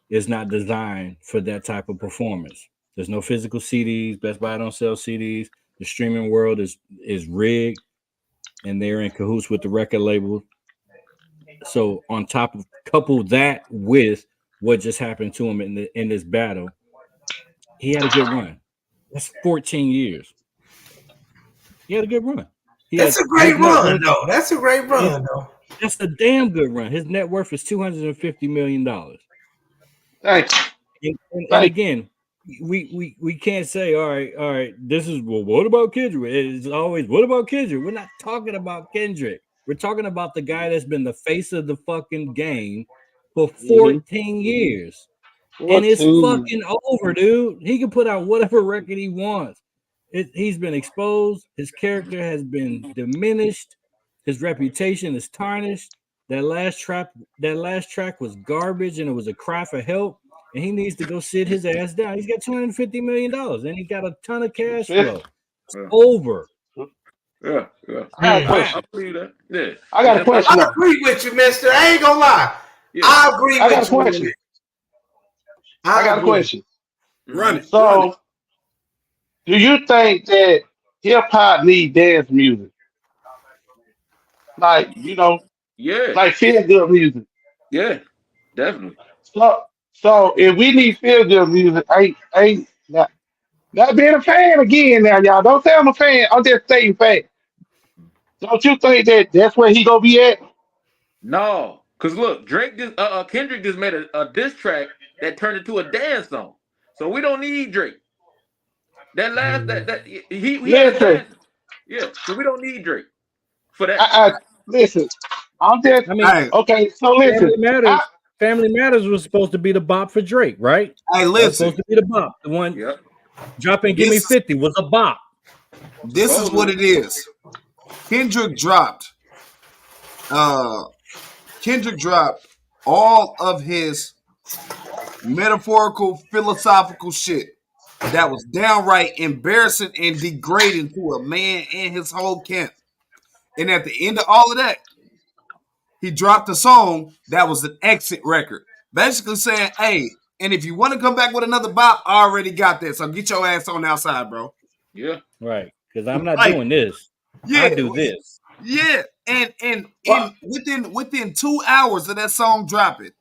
is not designed for that type of performance. There's no physical CDs. Best Buy don't sell CDs. The streaming world is rigged, and they're in cahoots with the record label. So on top of couple that with what just happened to him in this battle, he had a good run. That's 14 years. He had a good run. That's a great run, though. That's a great run, though. That's a damn good run. His net worth is $250 million. Thank you. And again, we can't say, all right, this is, well, what about Kendrick? It's always, what about Kendrick? We're not talking about Kendrick. We're talking about the guy that's been the face of the fucking game for 14 years. And it's fucking over, dude. He can put out whatever record he wants. He's been exposed. His character has been diminished. His reputation is tarnished. That last track was garbage, and it was a cry for help. And he needs to go sit his ass down. He's got $250 million, and he got a ton of cash flow. It's over. Yeah. I believe that. Yeah. I got a question. I agree with you, mister. I ain't gonna lie. Yeah. I agree I got with a question. you. I got a question. Run it. So, do you think that hip hop need dance music? Like, Yeah. like feel good music. Yeah. Definitely. So if we need feel good music, ain't not being a fan again now, y'all. Don't say I'm a fan. I'm just stating fact. Don't you think that that's where he gonna be at? No, because look, Kendrick just made a diss track that turned into a dance song. So we don't need Drake. That last that he had a Listen. dance. Yeah, so we don't need Drake for that. Listen. I'm just okay. So listen. Family Matters was supposed to be the bop for Drake, right? Hey, That was listen. supposed to be the bop. The one dropping Give Me 50 was a bop. This is what it is. Kendrick dropped all of his metaphorical, philosophical shit that was downright embarrassing and degrading to a man and his whole camp. And at the end of all of that, he dropped a song that was an exit record. Basically saying, hey, and if you want to come back with another bop, I already got that. So get your ass on outside, bro. Yeah. Right. Because I'm not doing this. Yeah. I do this. Yeah. And within 2 hours of that song dropping,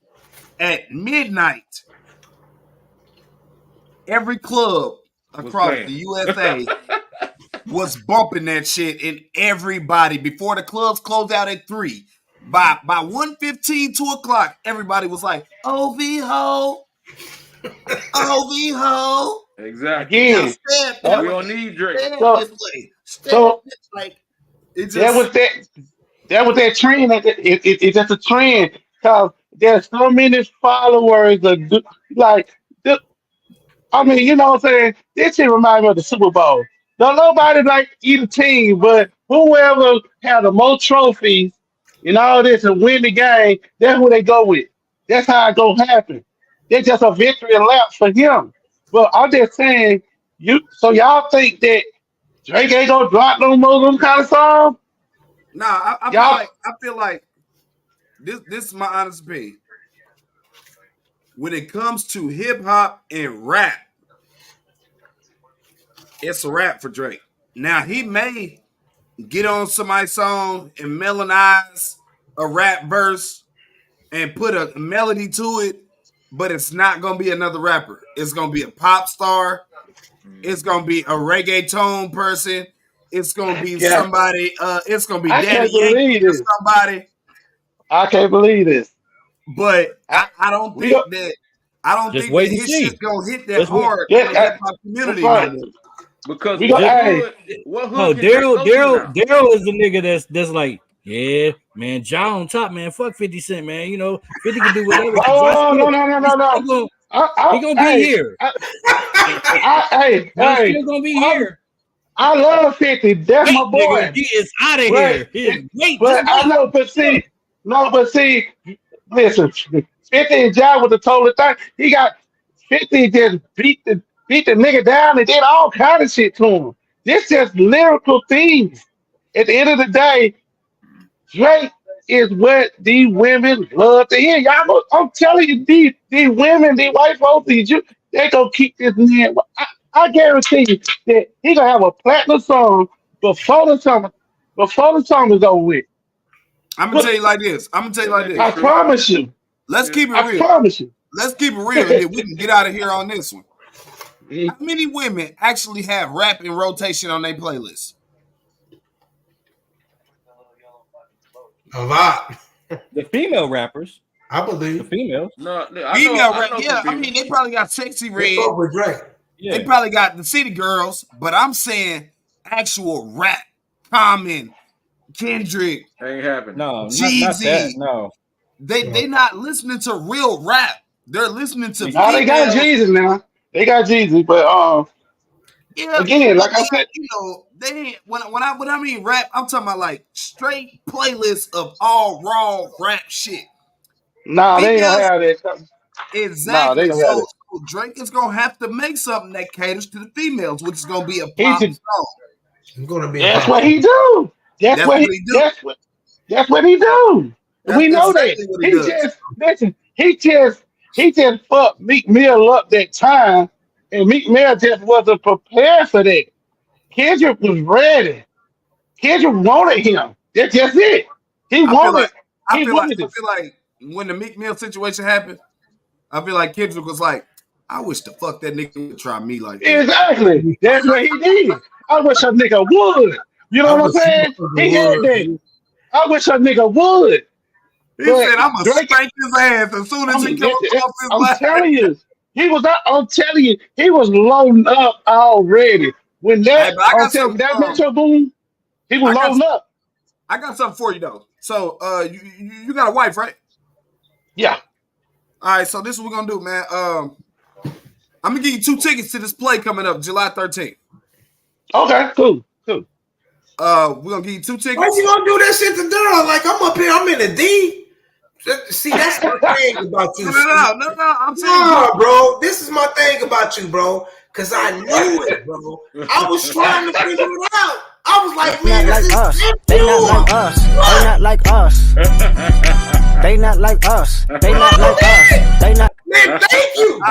at midnight, every club across the USA was bumping that shit, and everybody, before the clubs closed out at 3, by 1:15, 2 o'clock, everybody was like, OV ho. OV ho. Exactly. Again, we don't need Drake. So like it just, that was that trend. It's just a trend because there's so many followers. I mean, you know what I'm saying? This shit reminds me of the Super Bowl. Don't nobody like either team, but whoever had the most trophies and all this and win the game, that's who they go with. That's how it gonna happen. It's just a victory lap for him. But I'm just saying, so y'all think that Drake ain't gonna drop no more of them kind of songs? Nah, I feel like this is my honest opinion. When it comes to hip hop and rap, it's a rap for Drake. Now he may get on somebody's song and melodize a rap verse and put a melody to it, but it's not gonna be another rapper. It's gonna be a pop star. It's gonna be a reggaeton person. It's gonna be somebody. It's gonna be Daddy Yankee or somebody. I can't believe this. But I don't think that Just wait and his see. shit's gonna hit that Let's wait. hard in the hip hop community no more. Because We go, what No, hood can Drake go to now? Daryl is the nigga that's like, yeah, man, John on top, man. Fuck 50 Cent, man. You know, 50 can do whatever. Oh, no. He gonna be here. Hey, still gonna be here. I love 50. That's my boy. Nigga, he is out of here. I know, but see, listen, 50 and John was a total thing. He got 50 just beat the nigga down and did all kind of shit to him. This just lyrical things. At the end of the day, Drake is what these women love to hear. Y'all, I'm telling you, these women, these white folks, they gonna keep this man. I guarantee you that he gonna have a platinum song before the summer is over with. I'm gonna tell you like this. I promise you. Let's keep it real. I promise you. Let's keep it real, and then we can get out of here on this one. How many women actually have rap in rotation on their playlist? A lot. The female rappers. I believe. The females. No, female rap. Yeah, I mean, they probably got Sexy Red. With Drake. Yeah. They probably got the City Girls, but I'm saying actual rap. Common, Kendrick. Ain't happening. No, Jeezy. not that. No. They not listening to real rap. They're listening to. No, they got Jesus now. They got Jesus, but yeah, again, like I said, you know, they ain't when I mean rap, I'm talking about like straight playlists of all raw rap shit. Nah, they don't have that. Exactly. Nah, they don't have that. So Drake is gonna have to make something that caters to the females, which is gonna be a pop song. It's gonna be. That's what he do. That's what he do. That's what he do. We know that. He just fucked Meek Mill up that time, and Meek Mill just wasn't prepared for that. Kendrick was ready. Kendrick wanted him. That's just it. I feel like when the Meek Mill situation happened, I feel like Kendrick was like, I wish the fuck that nigga would try me like that. Exactly. That's what he did. I wish a nigga would. You know what I'm saying? He had that. I wish a nigga would. He said, I'm going to spank his ass as soon as he comes off his I'm telling you. I'm telling you, he was loading up already. When that Metro Boom, he was loading up. I got something for you, though. So, you got a wife, right? Yeah. All right, so this is what we're going to do, man. I'm going to give you 2 tickets to this play coming up July 13th. Okay, cool. We're going to give you 2 tickets. Why you going to do that shit to Daryl? Like, I'm up here, I'm in the D. See, that's my thing about you. No, I'm saying, no, bro. This is my thing about you, bro. Because I knew it, bro. I was trying to figure it out. I was like, man, they not like us. They not like us. They not like us. They not like us. They not. Man, thank you.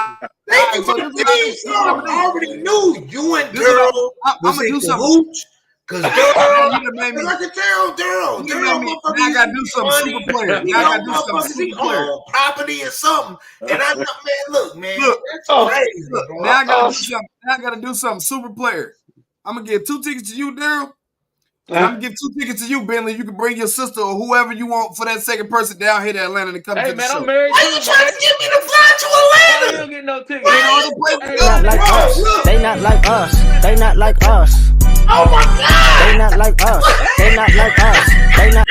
Thank you for the theme song. I already knew you and Daryl was in cahoots. Because Daryl, I can tell Daryl. Now I got to do something super player. Now I got to do something super player. Property or something. And I know, man, that's crazy. Look, now I got to do something super player. I'm going to give 2 tickets to you, Daryl. And I'm going to give 2 tickets to you, Bentley. You can bring your sister or whoever you want for that second person down here to Atlanta to come to the show. I'm married. Why you trying to get me to fly to Atlanta? I don't get no tickets. They not like us. They not like us. Oh my God! They not like us. They not like us. They not.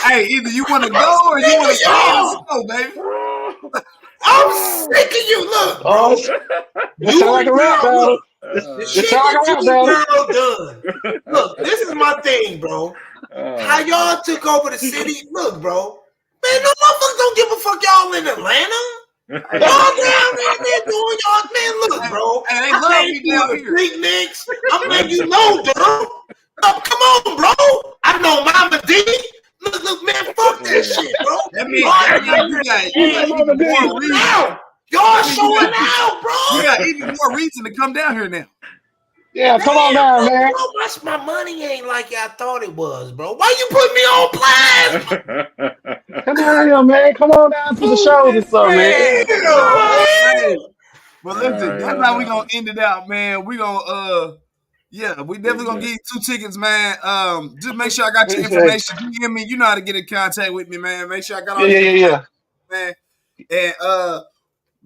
Hey, either you want to go or you want to go, baby. I'm sick of you. Look, bro. You sound like a rap battle. Look, this is my thing, bro. How y'all took over the city? Look, bro. Man, no motherfuckers don't give a fuck. Y'all in Atlanta. Y'all down there doing y'all, man. Look, bro. Hey, they love me down here. Picnics. I'm letting you know, bro. Come on, bro. I know Mama D. Look, man, fuck that shit, bro. That means you got even more reason. Y'all showing out, bro. You got even more reason to come down here now. Yeah, come on down, man. How much my money ain't like I thought it was, bro? Why you put me on blast? Come on here, man. Come on down to the show or something, man. But listen, that's how we gonna end it out, man. We gonna Yeah, we definitely gonna give you 2 tickets, man. Just make sure I got your Appreciate it. information. DM me. You know how to get in contact with me, man. Make sure I got all Yeah, your yeah, information, yeah. man. And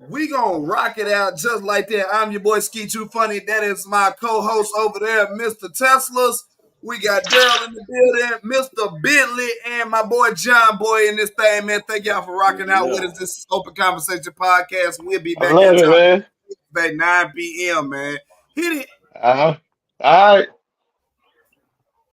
we gonna rock it out just like that. I'm your boy Ski Too Funny. That is my co-host over there, Mr. Teslas. We got Daryl in the building, Mr. Bentley, and my boy John Boy in this thing, man. Thank y'all for rocking out with us. This is Open Conversation Podcast. We'll be I back love at it, y'all man. Tuesday, 9 p.m., man. Hit it. All right.